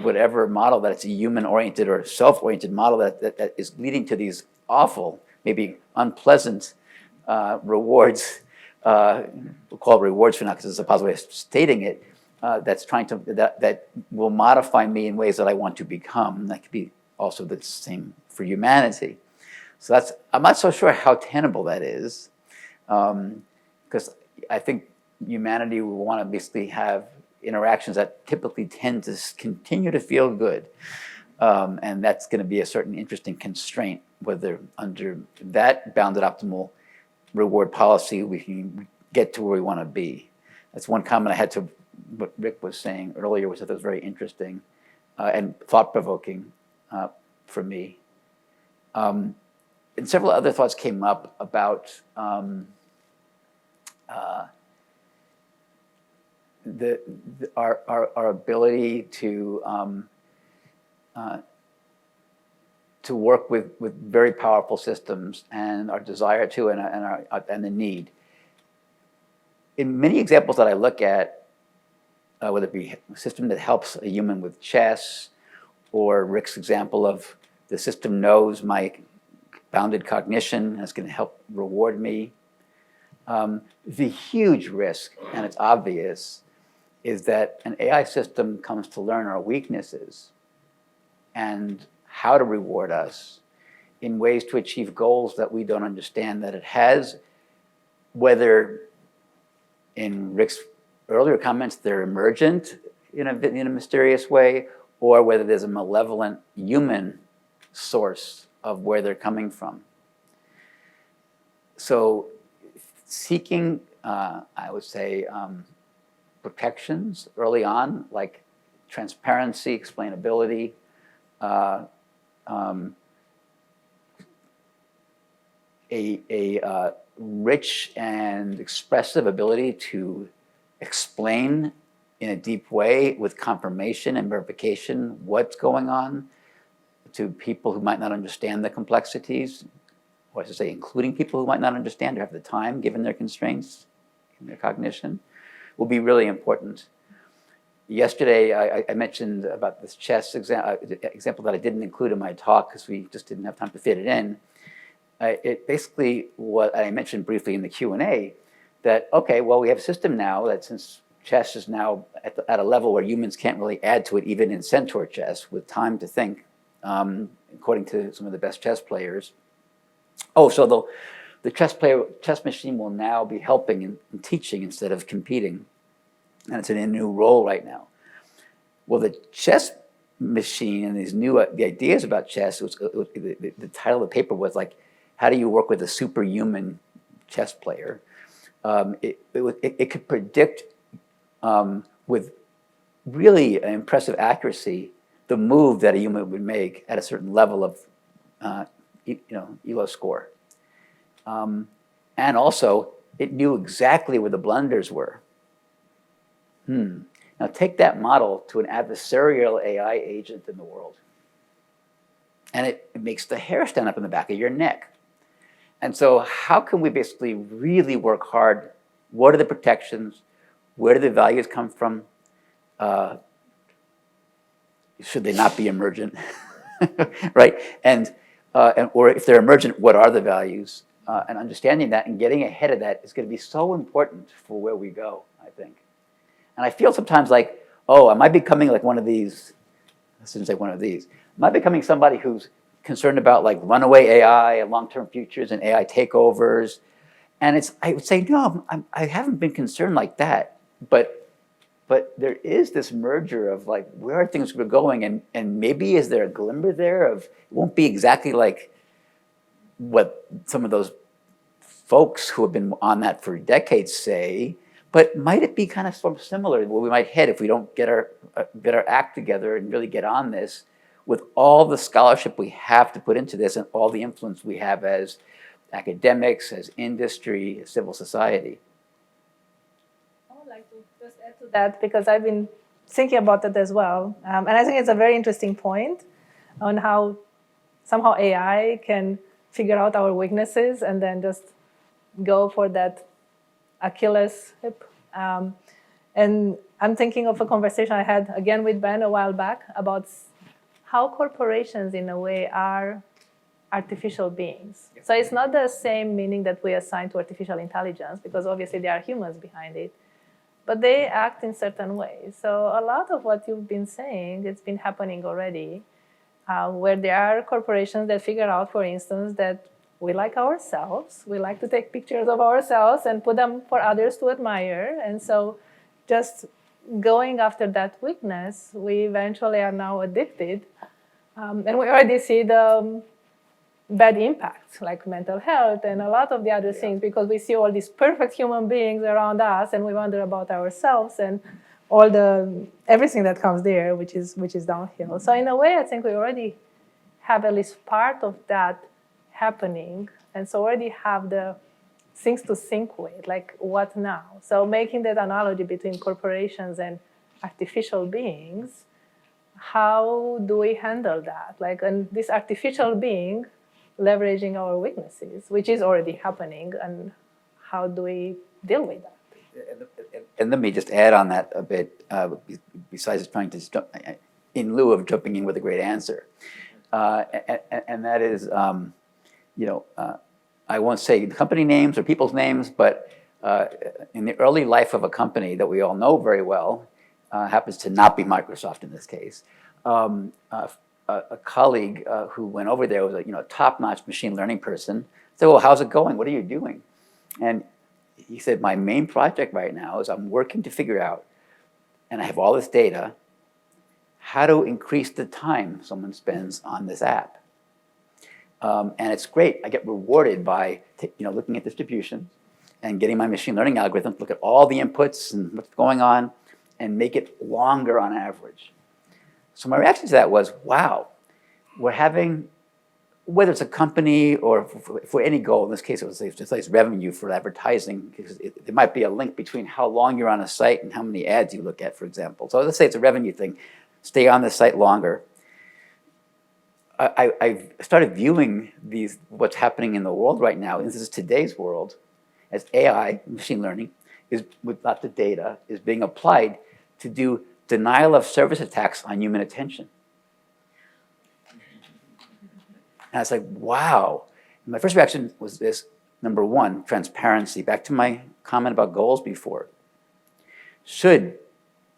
whatever model that it's a human-oriented or self-oriented model that is leading to these awful, maybe unpleasant rewards. We'll call it rewards for now because it's a positive way of stating it. That will modify me in ways that I want to become. That could be also the same for humanity. So I'm not so sure how tenable that is, because I think humanity will want to basically have interactions that typically tend to continue to feel good. And that's going to be a certain interesting constraint, whether under that bounded optimal reward policy we can get to where we want to be. That's one comment I had to what Rick was saying earlier, which I thought was very interesting and thought-provoking for me. And several other thoughts came up about our ability to work with very powerful systems and our desire to and the need. In many examples that I look at, whether it be a system that helps a human with chess, or Rick's example of the system knows my bounded cognition and it's going to help reward me. The huge risk, and it's obvious, is that an AI system comes to learn our weaknesses and how to reward us in ways to achieve goals that we don't understand that it has, whether in Rick's earlier comments they're emergent in a mysterious way, or whether there's a malevolent human source of where they're coming from. So seeking, I would say, protections early on, like transparency, explainability, a rich and expressive ability to explain in a deep way with confirmation and verification what's going on to people who might not understand the complexities, or I should say including people who might not understand or have the time given their constraints and their cognition, will be really important. Yesterday, I mentioned about this chess example that I didn't include in my talk because we just didn't have time to fit it in. It basically, what I mentioned briefly in the Q&A, that, okay, well, we have a system now that since chess is now at a level where humans can't really add to it, even in centaur chess, with time to think, according to some of the best chess players. Oh, so the chess machine will now be helping and teaching instead of competing. And it's in a new role right now. Well, the chess machine and these new the ideas about chess, the title of the paper was like, how do you work with a superhuman chess player? It could predict with really impressive accuracy the move that a human would make at a certain level of ELO score. And also, it knew exactly where the blunders were. Now take that model to an adversarial AI agent in the world. And it makes the hair stand up in the back of your neck. And so how can we basically really work hard? What are the protections? Where do the values come from? Should they not be emergent? Right? Or if they're emergent, what are the values? And understanding that and getting ahead of that is going to be so important for where we go, I think. And I feel sometimes like, oh, am I becoming like one of these? I shouldn't say one of these. Am I becoming somebody who's concerned about like runaway AI and long-term futures and AI takeovers? And I would say, no, I haven't been concerned like that. But there is this merger of like, where are things going? And maybe is there a glimmer there of, it won't be exactly like what some of those folks who have been on that for decades say, but might it be kind of similar where we might head if we don't get our act together and really get on this with all the scholarship we have to put into this and all the influence we have as academics, as industry, as civil society? I would like to just add to that because I've been thinking about that as well. And I think it's a very interesting point on how somehow AI can figure out our weaknesses and then just go for that Achilles hip. And I'm thinking of a conversation I had again with Ben a while back about how corporations in a way are artificial beings. So it's not the same meaning that we assign to artificial intelligence because obviously there are humans behind it, but they act in certain ways. So a lot of what you've been saying, it's been happening already, where there are corporations that figure out, for instance, that we like ourselves. We like to take pictures of ourselves and put them for others to admire. And so just going after that weakness, we eventually are now addicted. And we already see the bad impacts like mental health and a lot of the other things because we see all these perfect human beings around us and we wonder about ourselves and all everything that comes there, which is downhill. So in a way, I think we already have at least part of that happening, and so already have the things to think with, like what now? So making that analogy between corporations and artificial beings, how do we handle that? Like, and this artificial being leveraging our weaknesses, which is already happening, and how do we deal with that? and let me just add on that a bit, besides trying to, in lieu of jumping in with a great answer. And that is, I won't say company names or people's names, but in the early life of a company that we all know very well, happens to not be Microsoft in this case, a colleague who went over there was a top-notch machine learning person. Said, well, how's it going? What are you doing? And he said, my main project right now is I'm working to figure out, and I have all this data, how to increase the time someone spends on this app. And it's great. I get rewarded by looking at distribution and getting my machine learning algorithm, look at all the inputs and what's going on, and make it longer on average. So my reaction to that was, wow, we're having, whether it's a company or for any goal, in this case it was just revenue for advertising, because there might be a link between how long you're on a site and how many ads you look at, for example. So let's say it's a revenue thing. Stay on the site longer. I've started viewing what's happening in the world right now, and this is today's world, as AI, machine learning, is with lots of data, is being applied to do denial of service attacks on human attention. And I was like, wow. And my first reaction was this: number one, transparency. Back to my comment about goals before. Should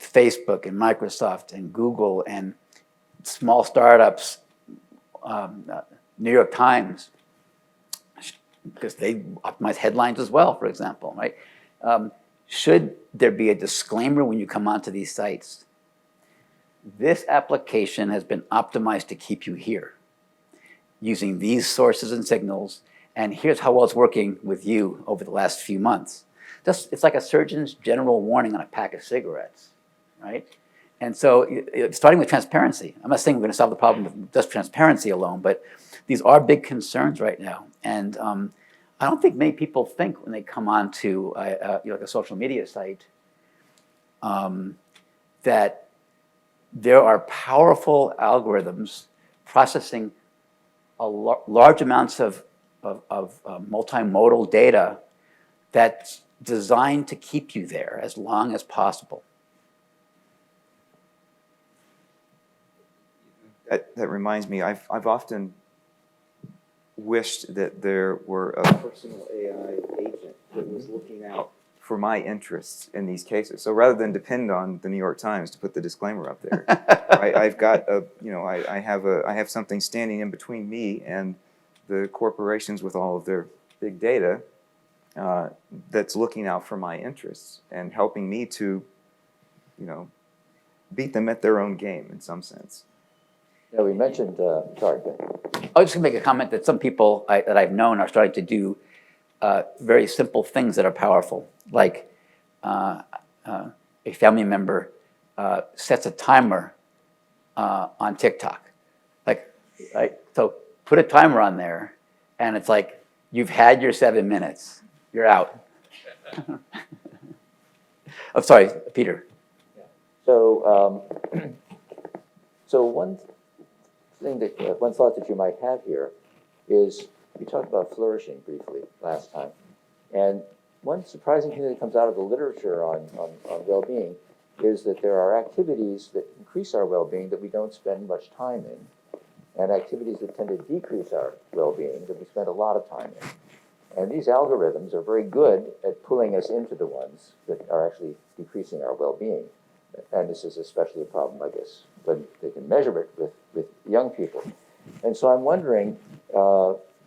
Facebook and Microsoft and Google and small startups, New York Times, because they optimize headlines as well, for example, right? Should there be a disclaimer when you come onto these sites? This application has been optimized to keep you here, using these sources and signals, and here's how well it's working with you over the last few months. It's like a surgeon's general warning on a pack of cigarettes, right? And so starting with transparency, I'm not saying we're going to solve the problem with just transparency alone, but these are big concerns right now. And I don't think many people think when they come on to like a social media site that there are powerful algorithms processing large amounts of multimodal data that's designed to keep you there as long as possible. That reminds me, I've often wished that there were a personal AI agent that was looking out for my interests in these cases. So rather than depend on the New York Times to put the disclaimer up there, I've got I have something standing in between me and the corporations with all of their big data that's looking out for my interests and helping me to, beat them at their own game in some sense. Yeah, we mentioned, sorry, go ahead. I was just going to make a comment that some people that I've known are starting to do very simple things that are powerful, like a family member sets a timer on TikTok. So put a timer on there, and it's like, you've had your 7 minutes. You're out. I'm sorry, Peter. So, so one thought that you might have here is, you talked about flourishing briefly last time, and one surprising thing that comes out of the literature on well-being is that there are activities that increase our well-being that we don't spend much time in, and activities that tend to decrease our well-being that we spend a lot of time in. And these algorithms are very good at pulling us into the ones that are actually decreasing our well-being. And this is especially a problem, I guess, when they can measure it with young people. And so I'm wondering,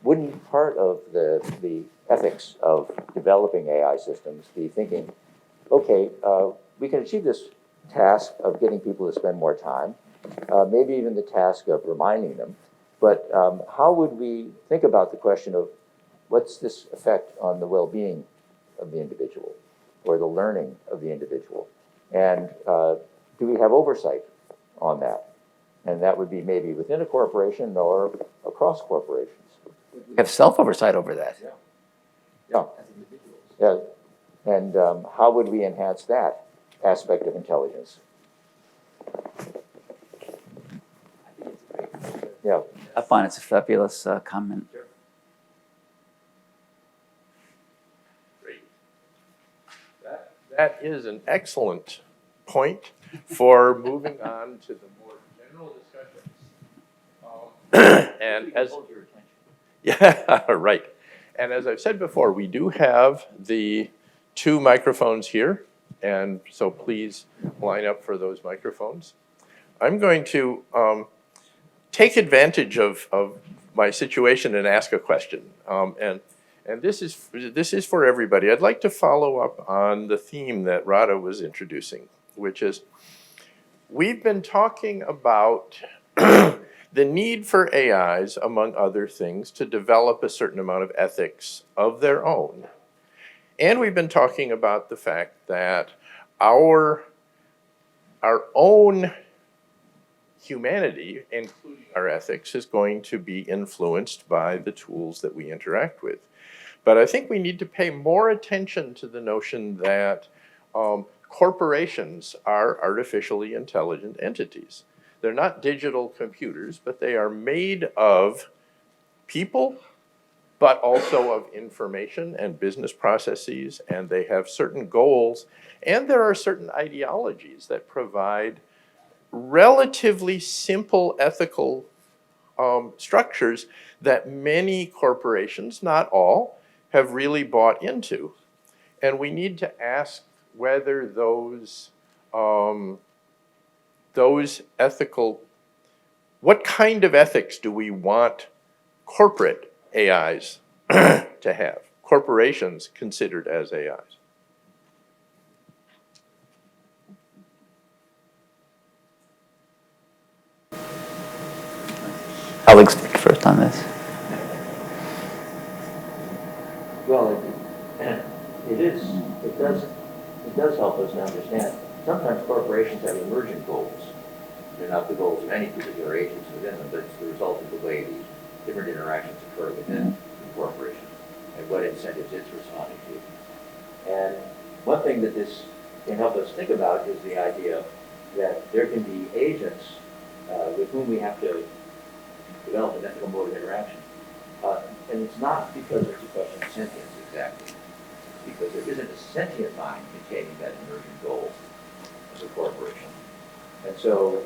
wouldn't part of the ethics of developing AI systems be thinking, okay, we can achieve this task of getting people to spend more time, maybe even the task of reminding them, but how would we think about the question of what's this effect on the well-being of the individual or the learning of the individual? And do we have oversight on that? And that would be maybe within a corporation or across corporations. We have self-oversight over that. Yeah. Yeah. And how would we enhance that aspect of intelligence? Yeah. I find it's a fabulous comment. Great. that is an excellent point for moving on to the more general discussions. And as yeah, right. And as I've said before, we do have the 2 microphones here, and so please line up for those microphones. I'm going to take advantage of my situation and ask a question. And this is for everybody. I'd like to follow up on the theme that Rada was introducing, which is we've been talking about the need for AIs, among other things, to develop a certain amount of ethics of their own. And we've been talking about the fact that our own humanity, including our ethics, is going to be influenced by the tools that we interact with. But I think we need to pay more attention to the notion that corporations are artificially intelligent entities. They're not digital computers, but they are made of people, but also of information and business processes, and they have certain goals, and there are certain ideologies that provide relatively simple ethical structures that many corporations, not all, have really bought into. And we need to ask whether those ethical, what kind of ethics do we want corporate AIs to have? Corporations considered as AIs. Alec, speak first on this. Well, it does help us to understand. Sometimes corporations have emergent goals. They're not the goals of any particular agents within them, but it's the result of the way these different interactions occur within the corporation and what incentives it's responding to. And one thing that this can help us think about is the idea that there can be agents with whom we have to develop an ethical mode of interaction. And it's not because it's a question of sentience exactly, because there isn't a sentient mind containing that emergent goal of the corporation. And so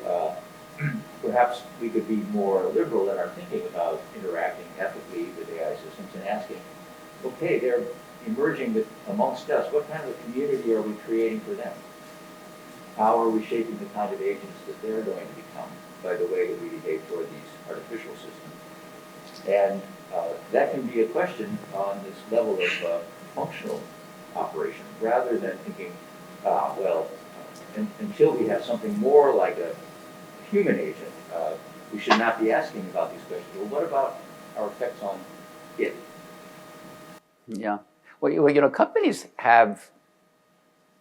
perhaps we could be more liberal in our thinking about interacting ethically with AI systems and asking, okay, they're emerging amongst us. What kind of a community are we creating for them? How are we shaping the kind of agents that they're going to become by the way that we behave toward these artificial systems? And that can be a question on this level of functional operation, rather than thinking, until we have something more like a human agent, we should not be asking about these questions. Well, what about our effects on it? Yeah. Well, companies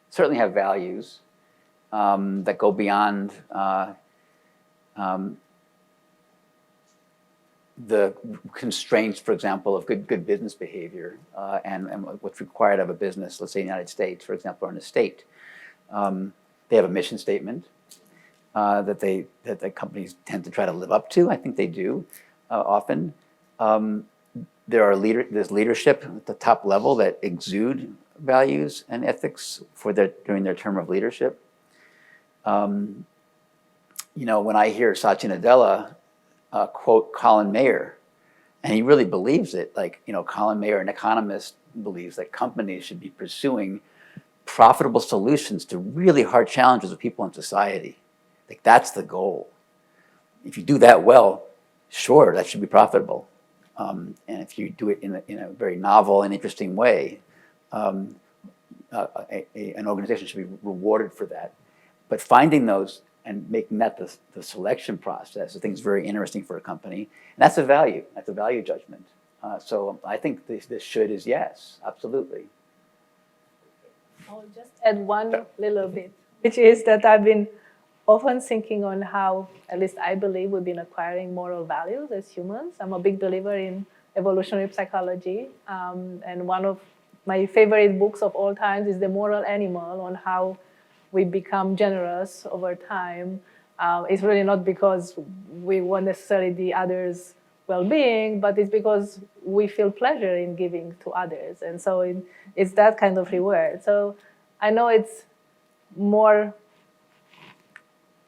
certainly have values that go beyond the constraints, for example, of good business behavior and what's required of a business, let's say in the United States, for example, or in a state. They have a mission statement that companies tend to try to live up to. I think they do often. There's leadership at the top level that exude values and ethics during their term of leadership. When I hear Satya Nadella quote Colin Mayer, and he really believes it. Colin Mayer, an economist, believes that companies should be pursuing profitable solutions to really hard challenges of people in society. That's the goal. If you do that well, sure, that should be profitable. And if you do it in a very novel and interesting way, an organization should be rewarded for that. But finding those and making that the selection process, I think is very interesting for a company. And that's a value. That's a value judgment. So I think this should is yes, absolutely. I'll just add one little bit, which is that I've been often thinking on how, at least I believe, we've been acquiring moral values as humans. I'm a big believer in evolutionary psychology. And one of my favorite books of all times is The Moral Animal, on how we become generous over time. It's really not because we want necessarily the others' well-being, but it's because we feel pleasure in giving to others. And so it's that kind of reward. So I know it's more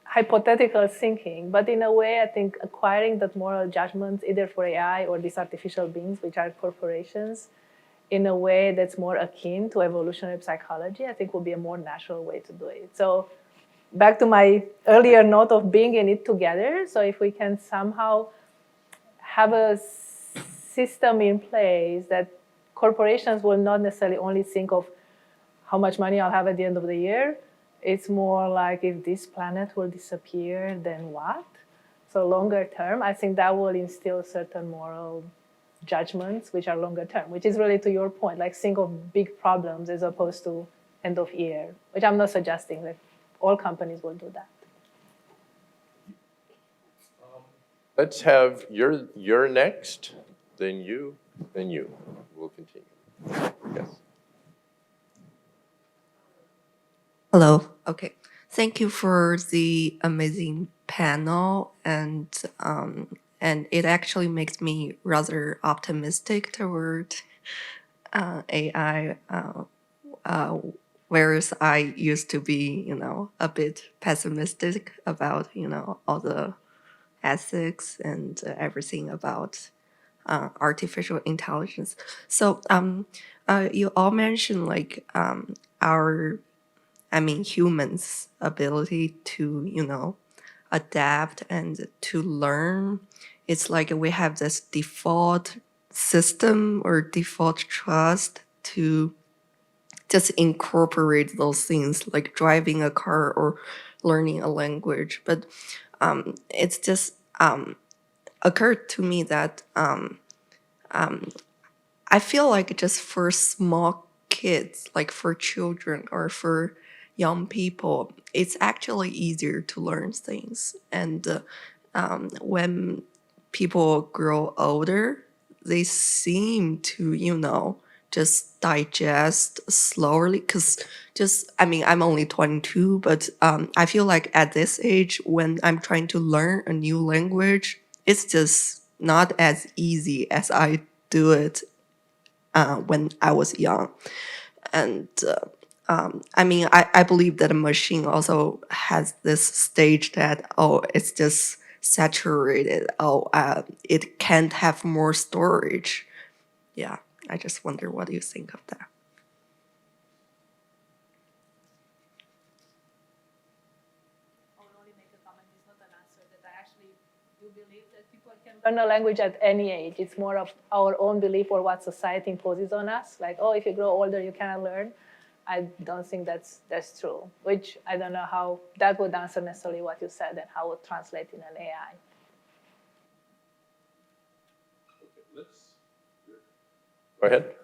hypothetical thinking, but in a way, I think acquiring that moral judgment, either for AI or these artificial beings, which are corporations, in a way that's more akin to evolutionary psychology, I think will be a more natural way to do it. So back to my earlier note of being in it together. So if we can somehow have a system in place that corporations will not necessarily only think of how much money I'll have at the end of the year. It's more like if this planet will disappear, then what? So longer term, I think that will instill certain moral judgments which are longer term, which is really to your point, like think of big problems as opposed to end of year, which I'm not suggesting that all companies will do that. Let's have you're next, then you. We'll continue. Yes. Hello. Okay. Thank you for the amazing panel, and it actually makes me rather optimistic toward AI, whereas I used to be, a bit pessimistic about, all the ethics and everything about artificial intelligence. So you all mentioned like humans' ability to, adapt and to learn. It's like we have this default system or default trust to just incorporate those things like driving a car or learning a language. But it's just occurred to me that I feel like just for small kids, like for children or for young people, it's actually easier to learn things. And when people grow older, they seem to, just digest slowly. Because I'm only 22, but I feel like at this age, when I'm trying to learn a new language, it's just not as easy as I do it when I was young. And I believe that a machine also has this stage that, it's just saturated. It can't have more storage. Yeah, I just wonder, what do you think of that? I will only make a comment. It's not an answer that I actually do believe that people can learn a language at any age. It's more of our own belief or what society imposes on us. Like, if you grow older, you cannot learn. I don't think that's true, which I don't know how that would answer necessarily what you said and how it would translate in an AI. Go ahead.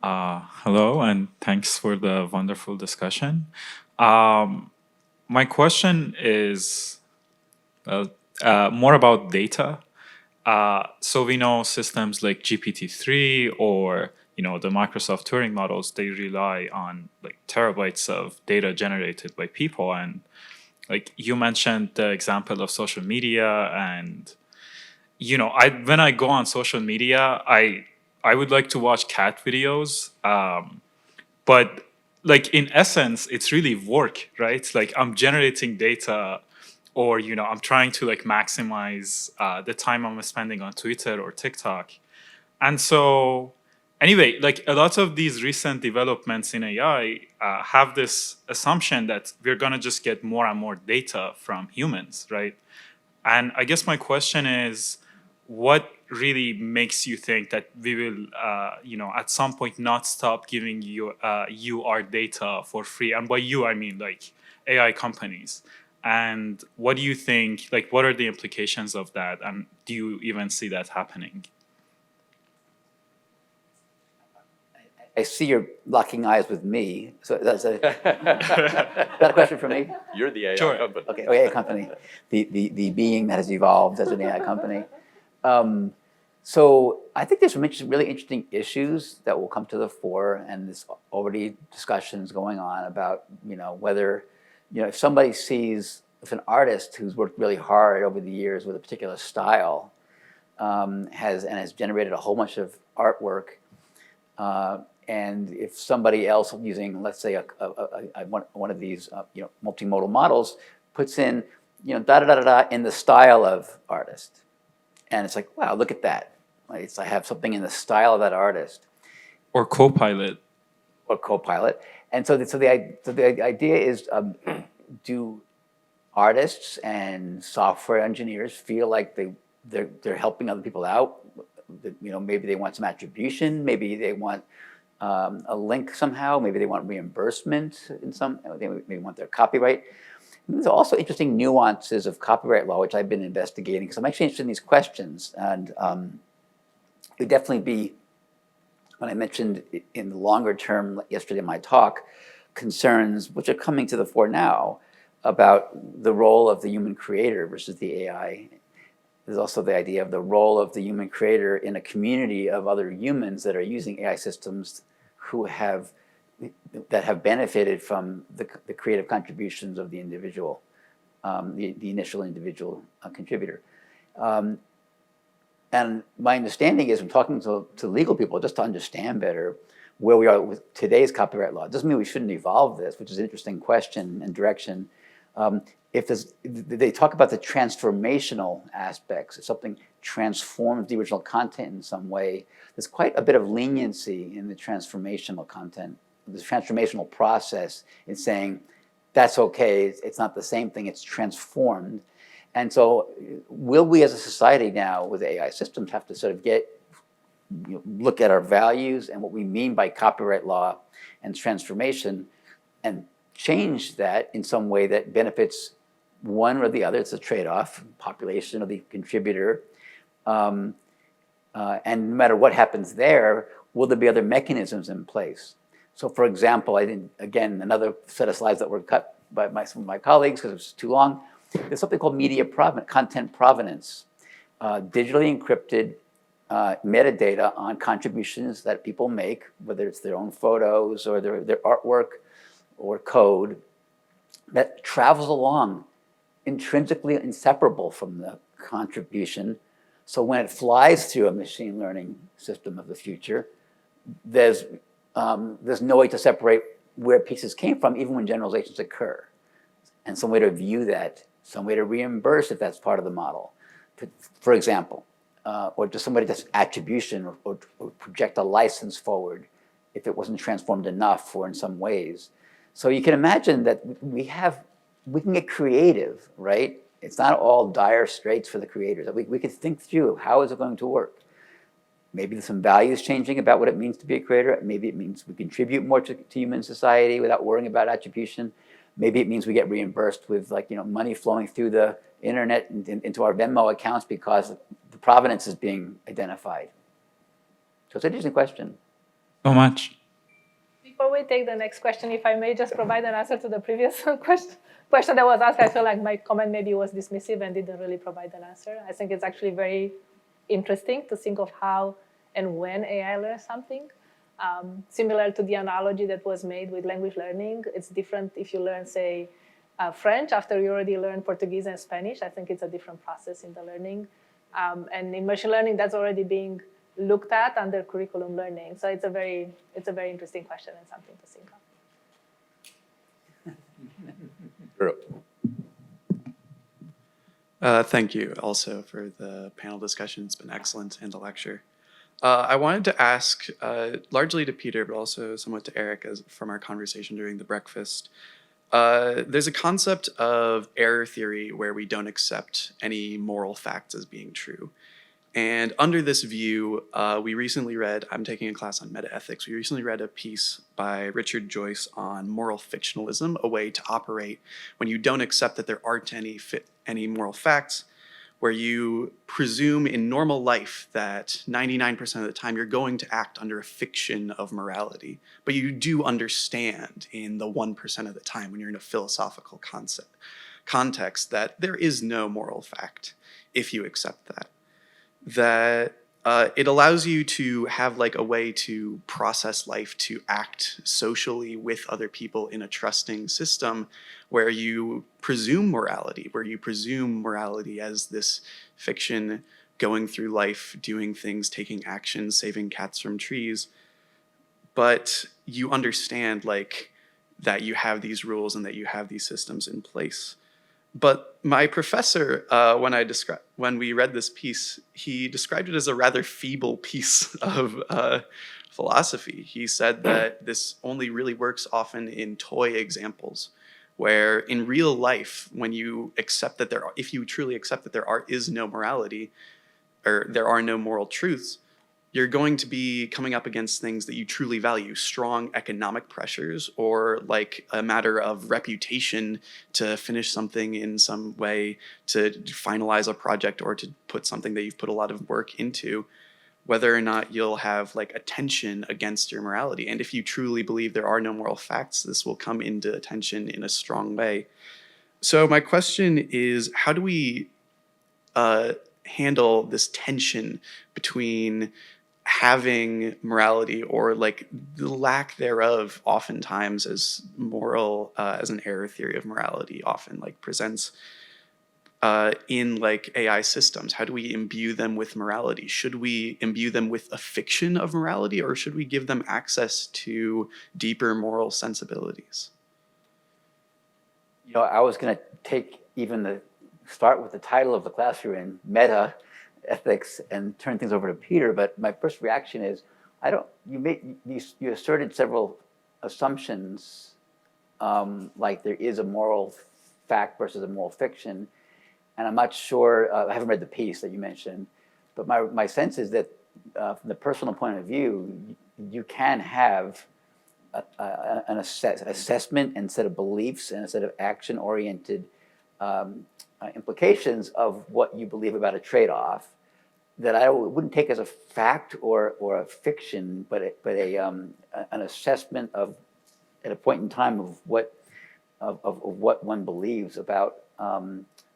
Hello, and thanks for the wonderful discussion. My question is more about data. So we know systems like GPT-3 or the Microsoft Turing models, they rely on like terabytes of data generated by people. And like you mentioned the example of social media, and when I go on social media, I would like to watch cat videos, but like in essence, it's really work, right? Like I'm generating data, or I'm trying to like maximize the time I'm spending on Twitter or TikTok. And so anyway, like a lot of these recent developments in AI have this assumption that we're gonna just get more and more data from humans, right? And I guess my question is, what really makes you think that we will, at some point not stop giving you our data for free? And by you, I mean like AI companies. And what do you think, like, what are the implications of that? And do you even see that happening? I see you're locking eyes with me. So that's is that a question for me? You're the AI Sure. company. Okay, AI company, the being that has evolved as an AI company. So I think there's some really interesting issues that will come to the fore, and there's already discussions going on about whether if somebody sees, if an artist who's worked really hard over the years with a particular style has generated a whole bunch of artwork, And if somebody else using, let's say, one of these multimodal models puts in, da da da da da in the style of artist, and it's like, wow, look at that. I have something in the style of that artist. Or Copilot. Or Copilot. And so the idea is, do artists and software engineers feel like they're helping other people out? Maybe they want some attribution. Maybe they want a link somehow. Maybe they want reimbursement in some. They may want their copyright. There's also interesting nuances of copyright law, which I've been investigating, because I'm actually interested in these questions. And it would definitely be, when I mentioned in the longer term yesterday in my talk, concerns which are coming to the fore now about the role of the human creator versus the AI. There's also the idea of the role of the human creator in a community of other humans that are using AI systems that have benefited from the creative contributions of the individual, the initial individual contributor. And my understanding is, from talking to legal people, just to understand better where we are with today's copyright law. It doesn't mean we shouldn't evolve this, which is an interesting question and direction. They talk about the transformational aspects. If something transforms the original content in some way, there's quite a bit of leniency in the transformational content, the transformational process in saying, that's okay, it's not the same thing, it's transformed. And so will we as a society now with AI systems have to sort of look at our values and what we mean by copyright law and transformation and change that in some way that benefits one or the other? It's a trade-off, population of the contributor. And no matter what happens there, will there be other mechanisms in place? So for example, I think, again, another set of slides that were cut by some of my colleagues because it was too long. There's something called content provenance, digitally encrypted metadata on contributions that people make, whether it's their own photos or their artwork or code, that travels along intrinsically inseparable from the contribution. So when it flies through a machine learning system of the future, there's no way to separate where pieces came from, even when generalizations occur. And some way to view that, some way to reimburse if that's part of the model. For example, or does somebody just attribution or project a license forward if it wasn't transformed enough or in some ways. So you can imagine that we can get creative, right? It's not all dire straits for the creators. We could think through how is it going to work. Maybe there's some values changing about what it means to be a creator. Maybe it means we contribute more to human society without worrying about attribution. Maybe it means we get reimbursed with money flowing through the internet into our Venmo accounts because the provenance is being identified. So it's an interesting question. So much. Before we take the next question, if I may just provide an answer to the previous question that was asked, I feel like my comment maybe was dismissive and didn't really provide an answer. I think it's actually very interesting to think of how and when AI learns something. Similar to the analogy that was made with language learning, it's different if you learn, say, French after you already learned Portuguese and Spanish. I think it's a different process in the learning. And in machine learning, that's already being looked at under curriculum learning. So it's a very interesting question and something to think of. Thank you also for the panel discussion. It's been excellent, and the lecture. I wanted to ask, largely to Peter, but also somewhat to Eric, from our conversation during the breakfast. There's a concept of error theory where we don't accept any moral facts as being true. And under this view, we recently read, I'm taking a class on metaethics, we recently read a piece by Richard Joyce on moral fictionalism, a way to operate when you don't accept that there aren't any moral facts, where you presume in normal life that 99% of the time you're going to act under a fiction of morality, but you do understand in the 1% of the time when you're in a philosophical context that there is no moral fact if you accept that. That it allows you to have a way to process life, to act socially with other people in a trusting system where you presume morality as this fiction, going through life, doing things, taking action, saving cats from trees. but you understand like that you have these rules and that you have these systems in place. But my professor, when we read this piece, he described it as a rather feeble piece of philosophy. He said that this only really works often in toy examples, where in real life, when you accept that if you truly accept that is no morality, or there are no moral truths, you're going to be coming up against things that you truly value, strong economic pressures, or like a matter of reputation to finish something in some way, to finalize a project, or to put something that you've put a lot of work into, whether or not you'll have like a tension against your morality. And if you truly believe there are no moral facts, this will come into attention in a strong way. So my question is, how do we handle this tension between having morality, or like the lack thereof oftentimes as moral, as an error theory of morality often like presents in like AI systems? How do we imbue them with morality? Should we imbue them with a fiction of morality, or should we give them access to deeper moral sensibilities? You know, I was going to start with the title of the class you're in, meta ethics, and turn things over to Peter. But my first reaction is, you asserted several assumptions, like there is a moral fact versus a moral fiction, and I'm not sure. I haven't read the piece that you mentioned, but my sense is that from the personal point of view, you can have an assessment and set of beliefs and a set of action-oriented implications of what you believe about a trade-off that I wouldn't take as a fact or a fiction, but an assessment of, at a point in time, of what one believes about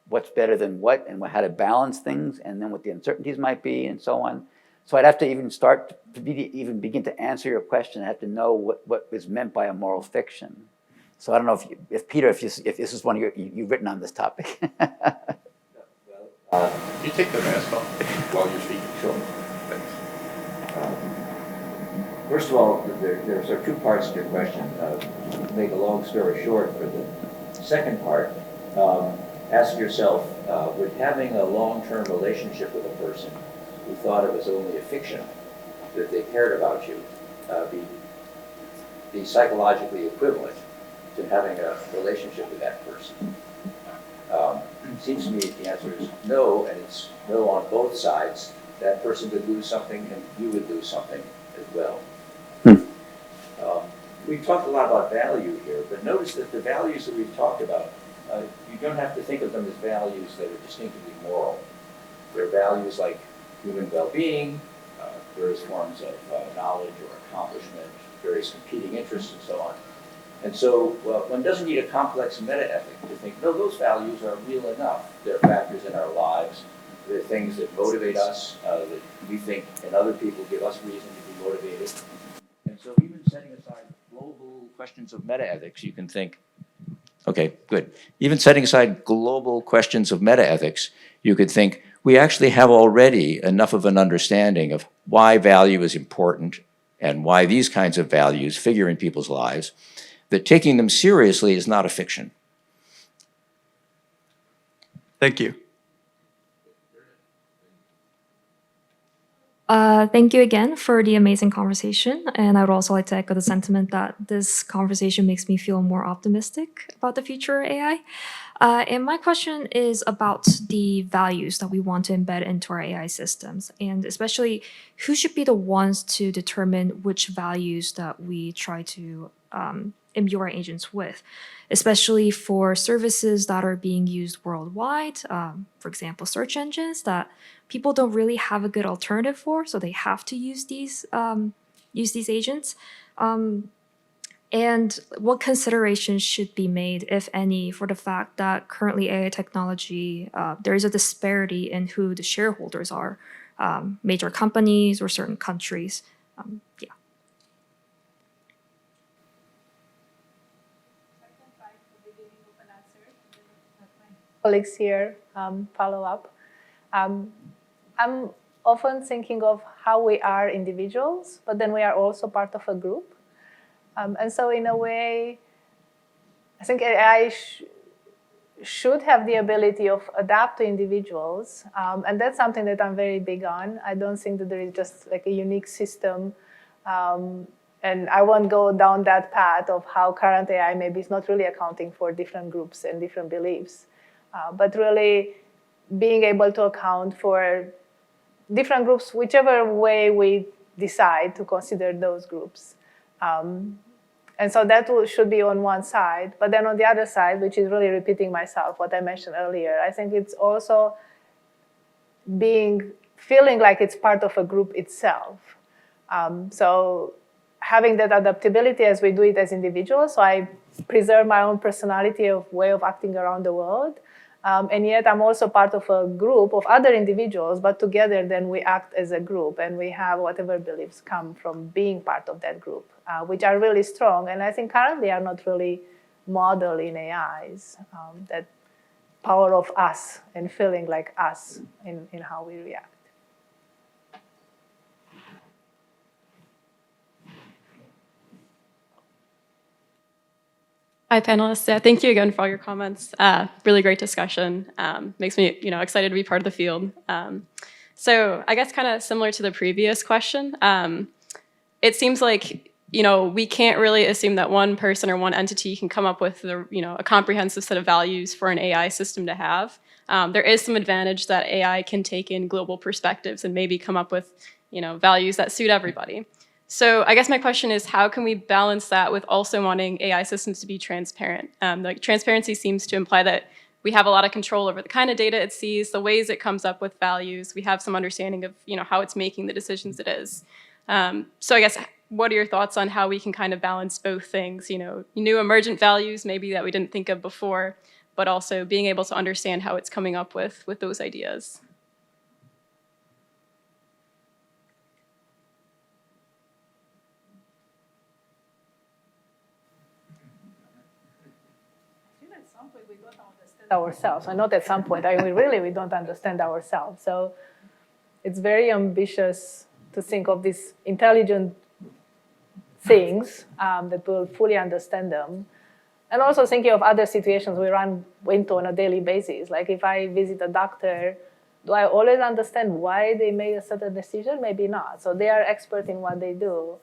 what's better than what, and how to balance things, and then what the uncertainties might be, and so on. So I'd have to even even begin to answer your question. I have to know what is meant by a moral fiction. So I don't know if Peter, if this is one of you've written on this topic. You take the mask off while you're speaking. Sure. Thanks. First of all, there are two parts to your question. To make a long story short, for the second part, ask yourself, would having a long-term relationship with a person who thought it was only a fiction, that they cared about you, be psychologically equivalent to having a relationship with that person? Seems to me the answer is no, and it's no on both sides. That person could lose something, and you would lose something as well. We've talked a lot about value here, but notice that the values that we've talked about, you don't have to think of them as values that are distinctively moral. They're values like human well-being, various forms of knowledge or accomplishment, various competing interests, and so on. And so one doesn't need a complex meta-ethic to think, no, those values are real enough. They're factors in our lives. They're things that motivate us, that we think and other people give us reason to be motivated. And so even setting aside global questions of meta-ethics, you can think, okay, good. Even setting aside global questions of meta-ethics, you could think, we actually have already enough of an understanding of why value is important and why these kinds of values figure in people's lives, that taking them seriously is not a fiction. Thank you. Thank you again for the amazing conversation. And I would also like to echo the sentiment that this conversation makes me feel more optimistic about the future of AI. And my question is about the values that we want to embed into our AI systems, and especially who should be the ones to determine which values that we try to imbue our agents with, especially for services that are being used worldwide, for example, search engines that people don't really have a good alternative for, so they have to use these agents. And what considerations should be made, if any, for the fact that currently AI technology, there is a disparity in who the shareholders are, major companies or certain countries. Yeah. Colleagues here follow up. I'm often thinking of how we are individuals, but then we are also part of a group. And so in a way, I think AI should have the ability of adapt to individuals. And that's something that I'm very big on. I don't think that there is just like a unique system. And I won't go down that path of how current AI maybe is not really accounting for different groups and different beliefs, but really being able to account for different groups, whichever way we decide to consider those groups. And so that should be on one side. But then on the other side, which is really repeating myself, what I mentioned earlier, I think it's also feeling like it's part of a group itself. So having that adaptability as we do it as individuals, so I preserve my own personality of way of acting around the world. And yet I'm also part of a group of other individuals, but together then we act as a group and we have whatever beliefs come from being part of that group, which are really strong. And I think currently are not really modeled in AIs, that power of us and feeling like us in how we react. Hi, panelists. Yeah, thank you again for all your comments. Really great discussion. Makes me, excited to be part of the field. So I guess kind of similar to the previous question, it seems like, we can't really assume that one person or one entity can come up with a comprehensive set of values for an AI system to have. There is some advantage that AI can take in global perspectives and maybe come up with, values that suit everybody. So I guess my question is, how can we balance that with also wanting AI systems to be transparent? Like transparency seems to imply that we have a lot of control over the kind of data it sees, the ways it comes up with values. We have some understanding of how it's making the decisions it is. So I guess, what are your thoughts on how we can kind of balance both things? New emergent values maybe that we didn't think of before, but also being able to understand how it's coming up with those ideas. Ourselves. I know at some point, we don't understand ourselves. So it's very ambitious to think of these intelligent things that will fully understand them. And also thinking of other situations we run into on a daily basis. Like if I visit a doctor, do I always understand why they made a certain decision? Maybe not. So they are expert in what they do,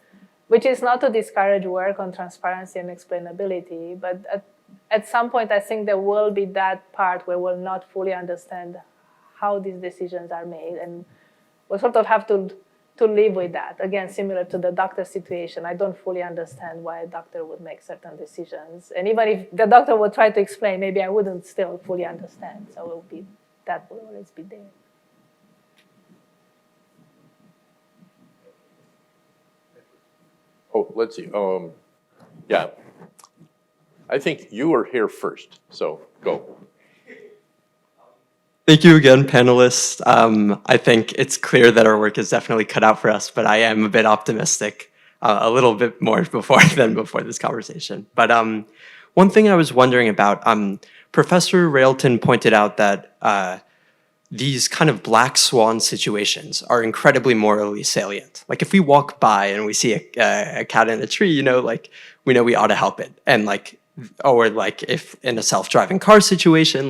which is not to discourage work on transparency and explainability, but at some point, I think there will be that part where we'll not fully understand how these decisions are made. And we'll sort of have to live with that. Again, similar to the doctor situation, I don't fully understand why a doctor would make certain decisions. And even if the doctor would try to explain, maybe I wouldn't still fully understand. So that will always be there. Oh, let's see. Yeah. I think you were here first, so go. Thank you again, panelists. I think it's clear that our work is definitely cut out for us, but I am a bit optimistic, a little bit more than before this conversation. But one thing I was wondering about, Professor Railton pointed out that these kind of black swan situations are incredibly morally salient. Like if we walk by and we see a cat in a tree, we know we ought to help it. And or if in a self-driving car situation,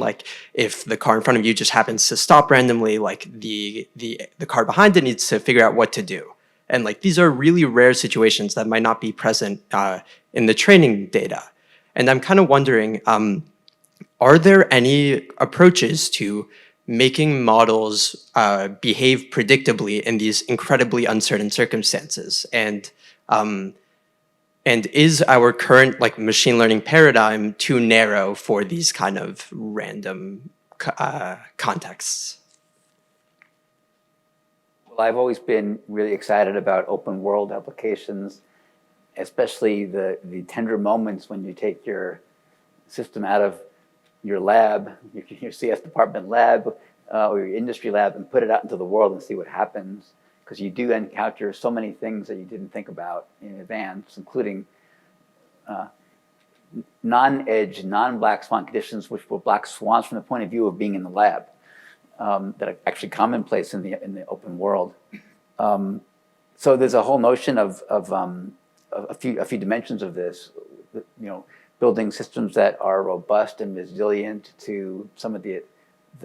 if the car in front of you just happens to stop randomly, the car behind it needs to figure out what to do. And these are really rare situations that might not be present in the training data. And I'm kind of wondering, are there any approaches to making models behave predictably in these incredibly uncertain circumstances? And is our current machine learning paradigm too narrow for these kind of random contexts? Well, I've always been really excited about open world applications, especially the tender moments when you take your system out of your lab, your CS department lab, or your industry lab, and put it out into the world and see what happens. Because you do encounter so many things that you didn't think about in advance, including non-edge, non-black swan conditions, which were black swans from the point of view of being in the lab. that are actually commonplace in the open world. So there's a whole notion of a few dimensions of this. Building systems that are robust and resilient to some of the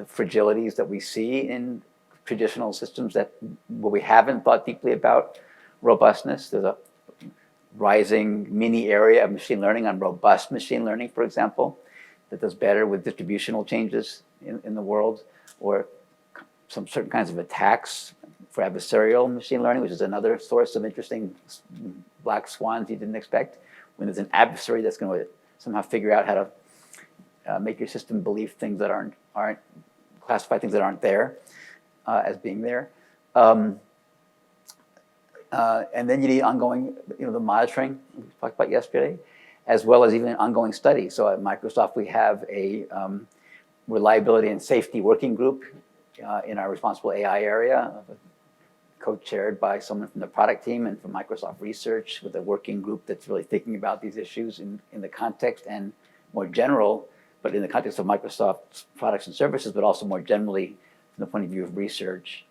fragilities that we see in traditional systems where we haven't thought deeply about robustness. There's a rising mini area of machine learning on robust machine learning, for example, that does better with distributional changes in the world, or some certain kinds of attacks for adversarial machine learning, which is another source of interesting black swans you didn't expect. When there's an adversary that's going to somehow figure out how to make your system believe things that aren't classify things that aren't there as being there. And then you need ongoing, the monitoring we talked about yesterday, as well as even ongoing study. So at Microsoft, we have a reliability and safety working group in our responsible AI area, co-chaired by someone from the product team and from Microsoft Research, with a working group that's really thinking about these issues in the context and more general, but in the context of Microsoft's products and services, but also more generally from the point of view of research.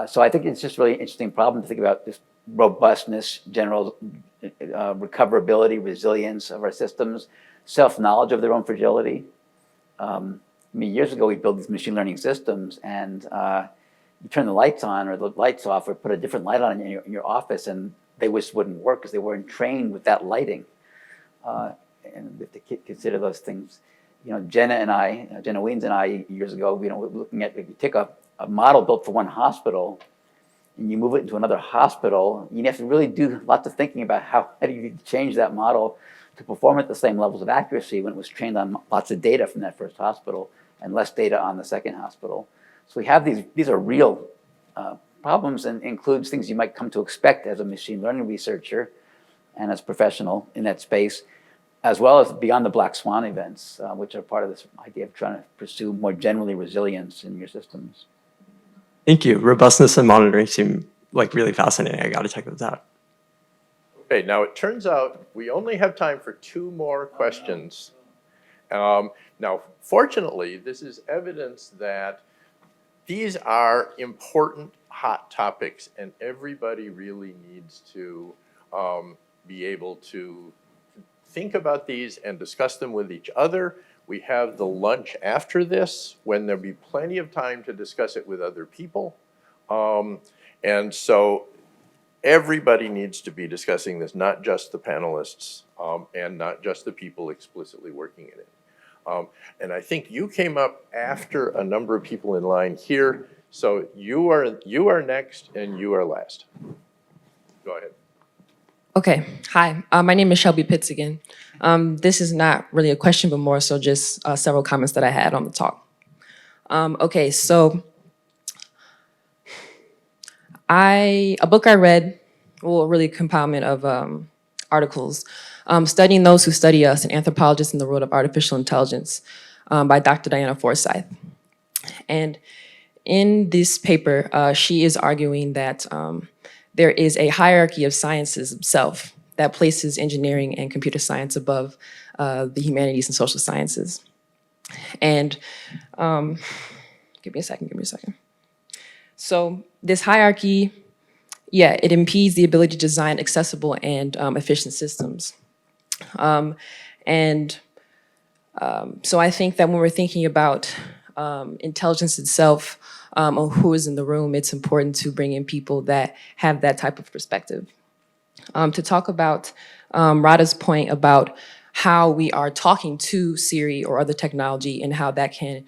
So I think it's just really interesting problem to think about this robustness, general recoverability, resilience of our systems, self-knowledge of their own fragility. Years ago, we built these machine learning systems, and you turn the lights on or the lights off or put a different light on in your office, and they just wouldn't work because they weren't trained with that lighting. And we have to consider those things. Jenna Weens and I, years ago, we were looking at, if you take a model built for one hospital and you move it into another hospital, you have to really do lots of thinking about how do you change that model to perform at the same levels of accuracy when it was trained on lots of data from that first hospital and less data on the second hospital. So we have these are real problems, and includes things you might come to expect as a machine learning researcher and as a professional in that space, as well as beyond the black swan events, which are part of this idea of trying to pursue more generally resilience in your systems. Thank you. Robustness and monitoring seem like really fascinating. I got to check those out. Okay, now it turns out we only have time for 2 more questions. Now, fortunately, this is evidence that these are important hot topics, and everybody really needs to be able to think about these and discuss them with each other. We have the lunch after this, when there'll be plenty of time to discuss it with other people. And so everybody needs to be discussing this, not just the panelists and not just the people explicitly working in it. And I think you came up after a number of people in line here, so you are next and you are last. Go ahead. Okay, hi, my name is Shelby Pitts again. This is not really a question, but more so just several comments that I had on the talk. Okay, so a book I read, well, really a compoundment of articles, Studying Those Who Study Us, an Anthropologist in the World of Artificial Intelligence by Dr. Diana Forsyth. And in this paper, she is arguing that there is a hierarchy of sciences itself that places engineering and computer science above the humanities and social sciences. And give me a second. So this hierarchy, it impedes the ability to design accessible and efficient systems. So I think that when we're thinking about intelligence itself, or who is in the room, it's important to bring in people that have that type of perspective. To talk about Rada's point about how we are talking to Siri or other technology and how that can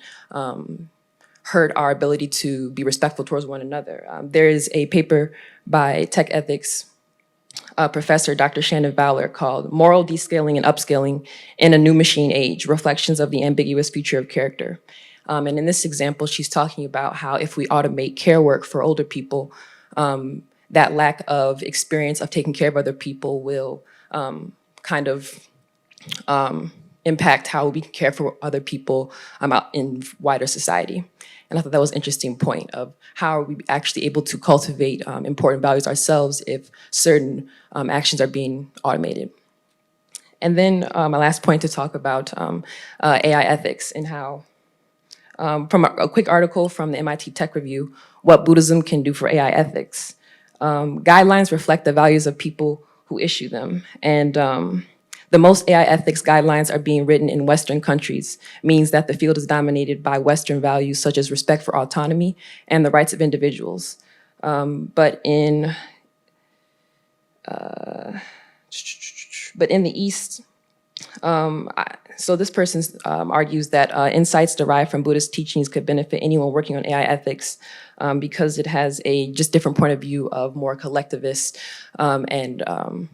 hurt our ability to be respectful towards one another. There is a paper by tech ethics professor Dr. Shannon Fowler called Moral Descaling and Upscaling in a New Machine Age, Reflections of the Ambiguous Future of Character. And in this example, she's talking about how if we automate care work for older people, that lack of experience of taking care of other people will kind of impact how we care for other people out in wider society. And I thought that was an interesting point of how are we actually able to cultivate important values ourselves if certain actions are being automated. And then my last point to talk about AI ethics and how from a quick article from the MIT Tech Review, What Buddhism Can Do for AI Ethics. Guidelines reflect the values of people who issue them. And the most AI ethics guidelines are being written in Western countries, means that the field is dominated by Western values such as respect for autonomy and the rights of individuals. But in the East, so this person argues that insights derived from Buddhist teachings could benefit anyone working on AI ethics because it has a just different point of view of more collectivist and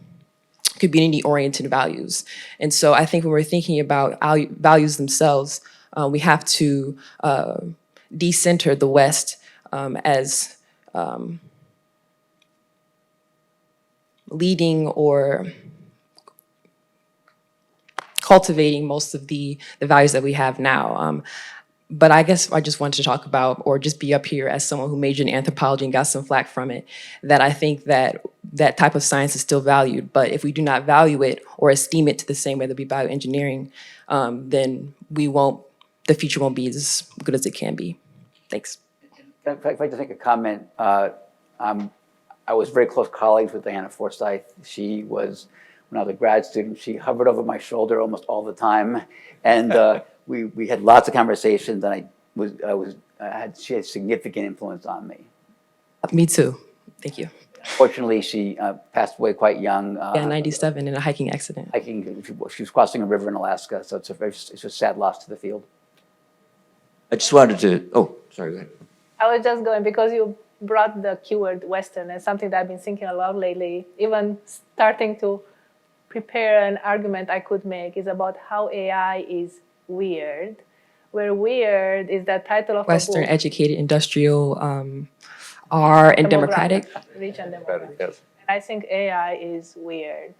community-oriented values. And so I think when we're thinking about values themselves, we have to decenter the West as leading or cultivating most of the values that we have now. But I guess I just wanted to talk about, or just be up here as someone who majored in anthropology and got some flack from it, that I think that that type of science is still valued. But if we do not value it or esteem it to the same way that we value engineering, then the future won't be as good as it can be. Thanks. If I'd like to make a comment, I was very close colleagues with Diana Forsyth. She was, when I was a grad student, she hovered over my shoulder almost all the time. And we had lots of conversations, and she had significant influence on me. Me too. Thank you. Fortunately, she passed away quite young. 97 in a hiking accident. She was crossing a river in Alaska, so it's a sad loss to the field. I just wanted to, oh, sorry, go ahead. I was just going, because you brought the keyword Western, and something that I've been thinking a lot lately, even starting to prepare an argument I could make, is about how AI is weird, where weird is the title of Western, a book. educated, industrial, R, and democratic. Rich and democratic. Yes. And I think AI is weird.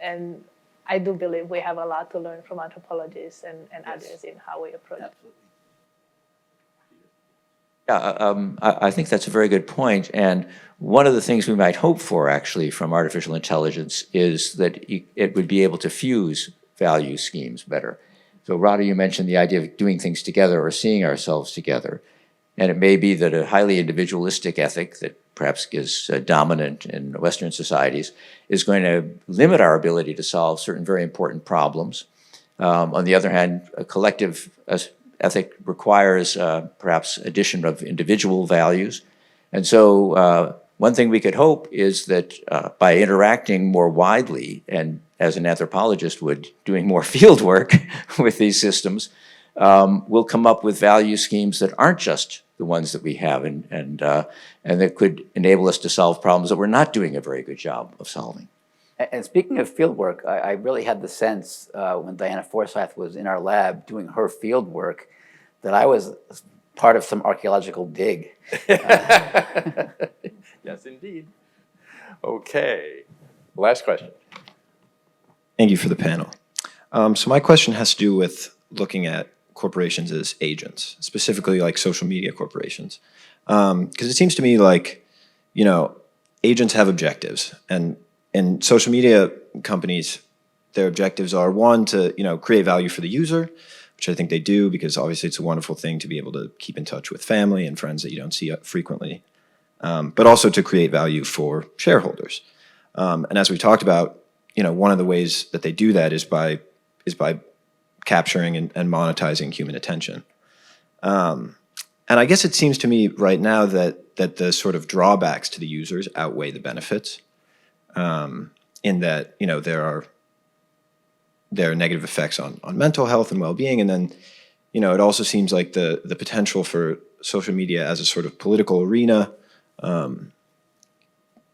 And I do believe we have a lot to learn from anthropologists and others in how we approach it. Yeah, I think that's a very good point. And one of the things we might hope for, actually, from artificial intelligence is that it would be able to fuse value schemes better. So, Rada, you mentioned the idea of doing things together or seeing ourselves together. And it may be that a highly individualistic ethic that perhaps is dominant in Western societies is going to limit our ability to solve certain very important problems. On the other hand, a collective ethic requires perhaps addition of individual values. And so one thing we could hope is that by interacting more widely, and as an anthropologist would, doing more field work with these systems, we'll come up with value schemes that aren't just the ones that we have, and that could enable us to solve problems that we're not doing a very good job of solving. And speaking of field work, I really had the sense when Diana Forsyth was in our lab doing her field work that I was part of some archaeological dig. Yes, indeed. Okay. Last question. Thank you for the panel. So my question has to do with looking at corporations as agents, specifically like social media corporations. Because it seems to me like, agents have objectives, and social media companies, their objectives are, one, to create value for the user, which I think they do, because obviously it's a wonderful thing to be able to keep in touch with family and friends that you don't see frequently, but also to create value for shareholders. And as we talked about, one of the ways that they do that is by capturing and monetizing human attention. And I guess it seems to me right now that the sort of drawbacks to the users outweigh the benefits, in that there are negative effects on mental health and well-being, and then it also seems like the potential for social media as a sort of political arena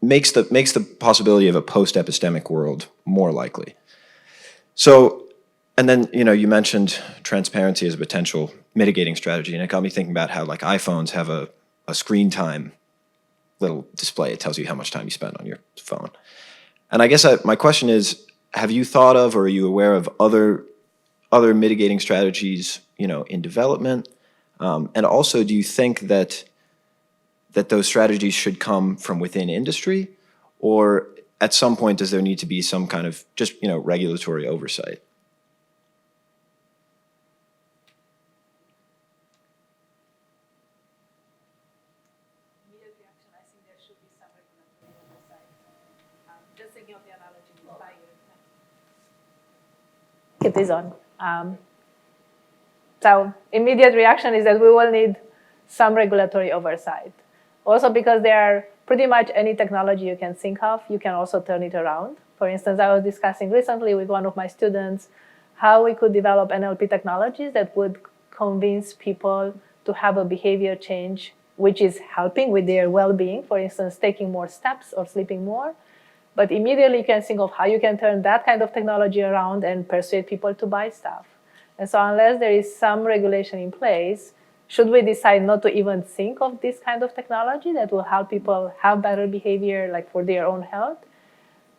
makes the possibility of a post-epistemic world more likely. So, and then you mentioned transparency as a potential mitigating strategy, and it got me thinking about how like iPhones have a screen time little display. It tells you how much time you spend on your phone. And I guess my question is, have you thought of, or are you aware of other mitigating strategies, in development? And also, do you think that those strategies should come from within industry, or at some point does there need to be some kind of just regulatory oversight? Just thinking of the analogy with fire. Keep this on. So immediate reaction is that we will need some regulatory oversight. Also because there are pretty much any technology you can think of, you can also turn it around. For instance, I was discussing recently with one of my students how we could develop NLP technologies that would convince people to have a behavior change which is helping with their well-being, for instance, taking more steps or sleeping more. But immediately you can think of how you can turn that kind of technology around and persuade people to buy stuff. And so unless there is some regulation in place, should we decide not to even think of this kind of technology that will help people have better behavior, like for their own health?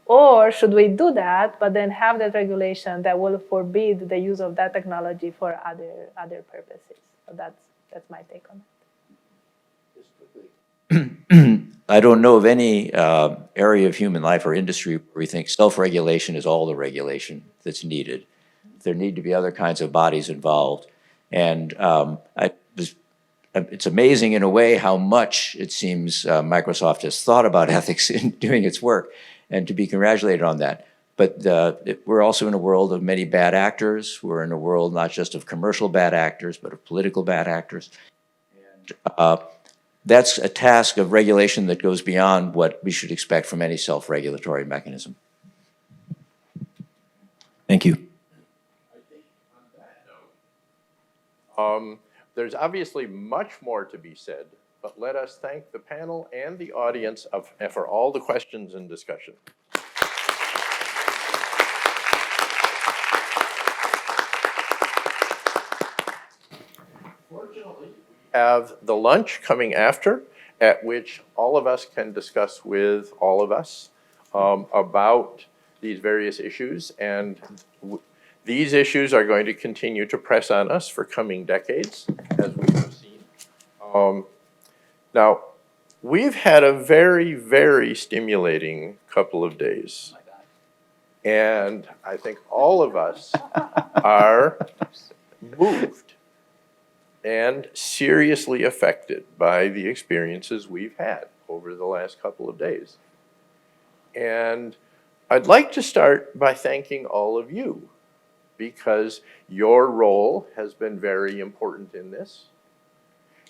Or should we do that, but then have that regulation that will forbid the use of that technology for other purposes? So that's my take on it. I don't know of any area of human life or industry where we think self-regulation is all the regulation that's needed. There need to be other kinds of bodies involved. And it's amazing in a way how much it seems Microsoft has thought about ethics in doing its work, and to be congratulated on that. But we're also in a world of many bad actors. We're in a world not just of commercial bad actors, but of political bad actors. And that's a task of regulation that goes beyond what we should expect from any self-regulatory mechanism. Thank you. There's obviously much more to be said, but let us thank the panel and the audience for all the questions and discussion. Fortunately, we have the lunch coming after, at which all of us can discuss with all of us about these various issues, and these issues are going to continue to press on us for coming decades, as we have seen. Now, we've had a very, very stimulating couple of days. And I think all of us are moved and seriously affected by the experiences we've had over the last couple of days. And I'd like to start by thanking all of you, because your role has been very important in this.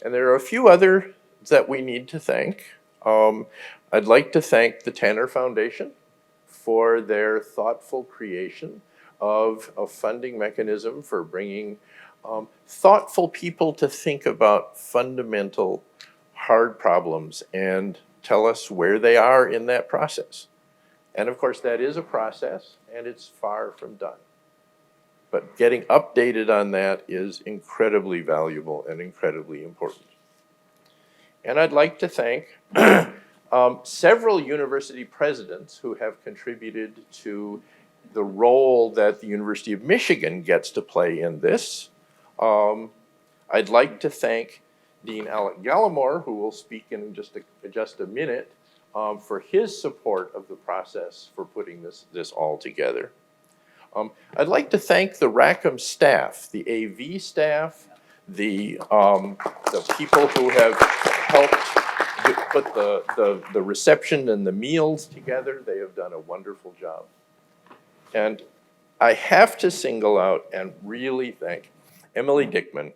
And there are a few others that we need to thank. I'd like to thank the Tanner Foundation for their thoughtful creation of a funding mechanism for bringing thoughtful people to think about fundamental hard problems and tell us where they are in that process. And of course, that is a process, and it's far from done. But getting updated on that is incredibly valuable and incredibly important. And I'd like to thank several university presidents who have contributed to the role that the University of Michigan gets to play in this. I'd like to thank Dean Alec Gallimore, who will speak in just a minute, for his support of the process for putting this all together. I'd like to thank the Rackham staff, the AV staff, the people who have helped put the reception and the meals together. They have done a wonderful job. And I have to single out and really thank Emily Dickman,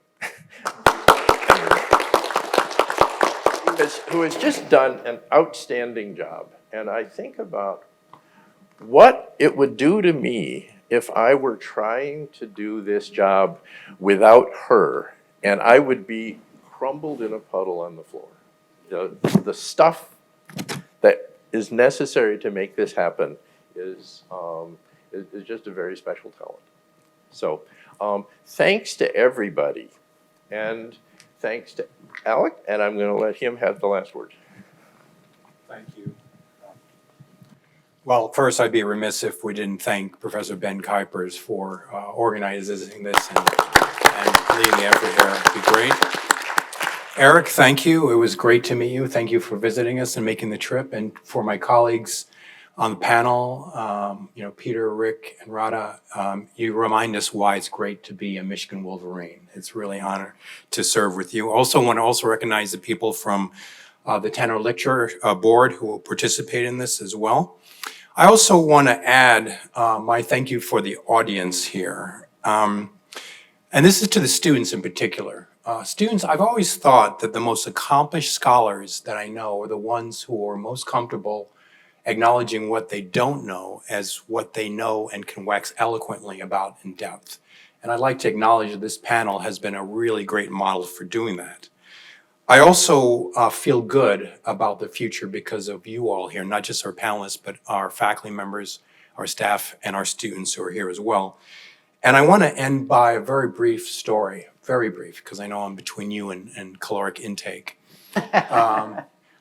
who has just done an outstanding job. And I think about what it would do to me if I were trying to do this job without her, and I would be crumbled in a puddle on the floor. The stuff that is necessary to make this happen is just a very special talent. So thanks to everybody, and thanks to Alec, and I'm going to let him have the last word. Thank you. Well, first, I'd be remiss if we didn't thank Professor Ben Kuipers for organizing this and leading the effort here. It'd be great. Eric, thank you. It was great to meet you. Thank you for visiting us and making the trip. And for my colleagues on the panel, Peter, Rick, and Rada, you remind us why it's great to be a Michigan Wolverine. It's really an honor to serve with you. Also want to recognize the people from the Tanner Lecture Board who will participate in this as well. I also want to add my thank you for the audience here. And this is to the students in particular. Students, I've always thought that the most accomplished scholars that I know are the ones who are most comfortable acknowledging what they don't know as what they know and can wax eloquently about in depth. And I'd like to acknowledge that this panel has been a really great model for doing that. I also feel good about the future because of you all here, not just our panelists, but our faculty members, our staff, and our students who are here as well. And I want to end by a very brief story, very brief, because I know I'm between you and caloric intake.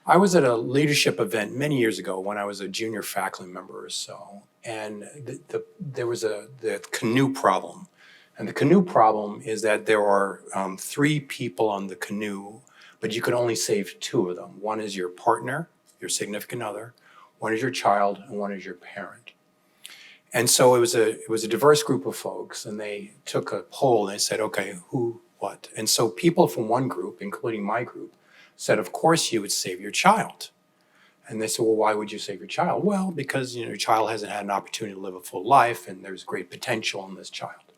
I was at a leadership event many years ago when I was a junior faculty member or so, and there was the canoe problem. And the canoe problem is that there are 3 people on the canoe, but you can only save 2 of them. One is your partner, your significant other, one is your child, and one is your parent. And so it was a diverse group of folks, and they took a poll and they said, okay, who, what? And so people from one group, including my group, said, of course you would save your child. And they said, well, why would you save your child? Well, because your child hasn't had an opportunity to live a full life, and there's great potential in this child.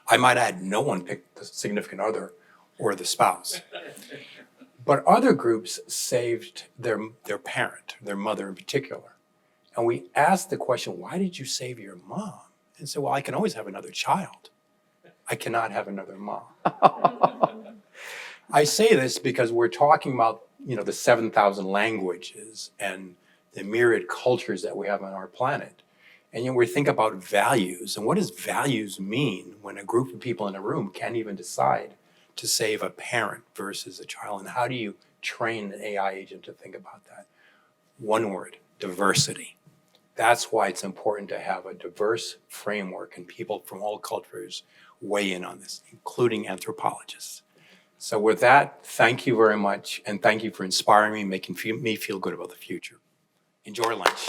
I might add, no one picked the significant other or the spouse. But other groups saved their parent, their mother in particular. And we asked the question, why did you save your mom? And said, well, I can always have another child. I cannot have another mom. I say this because we're talking about, the 7,000 languages and the myriad cultures that we have on our planet. And we think about values. And what does values mean when a group of people in a room can't even decide to save a parent versus a child? And how do you train an AI agent to think about that? One word, diversity. That's why it's important to have a diverse framework and people from all cultures weigh in on this, including anthropologists. So with that, thank you very much, and thank you for inspiring me, making me feel good about the future. Enjoy lunch.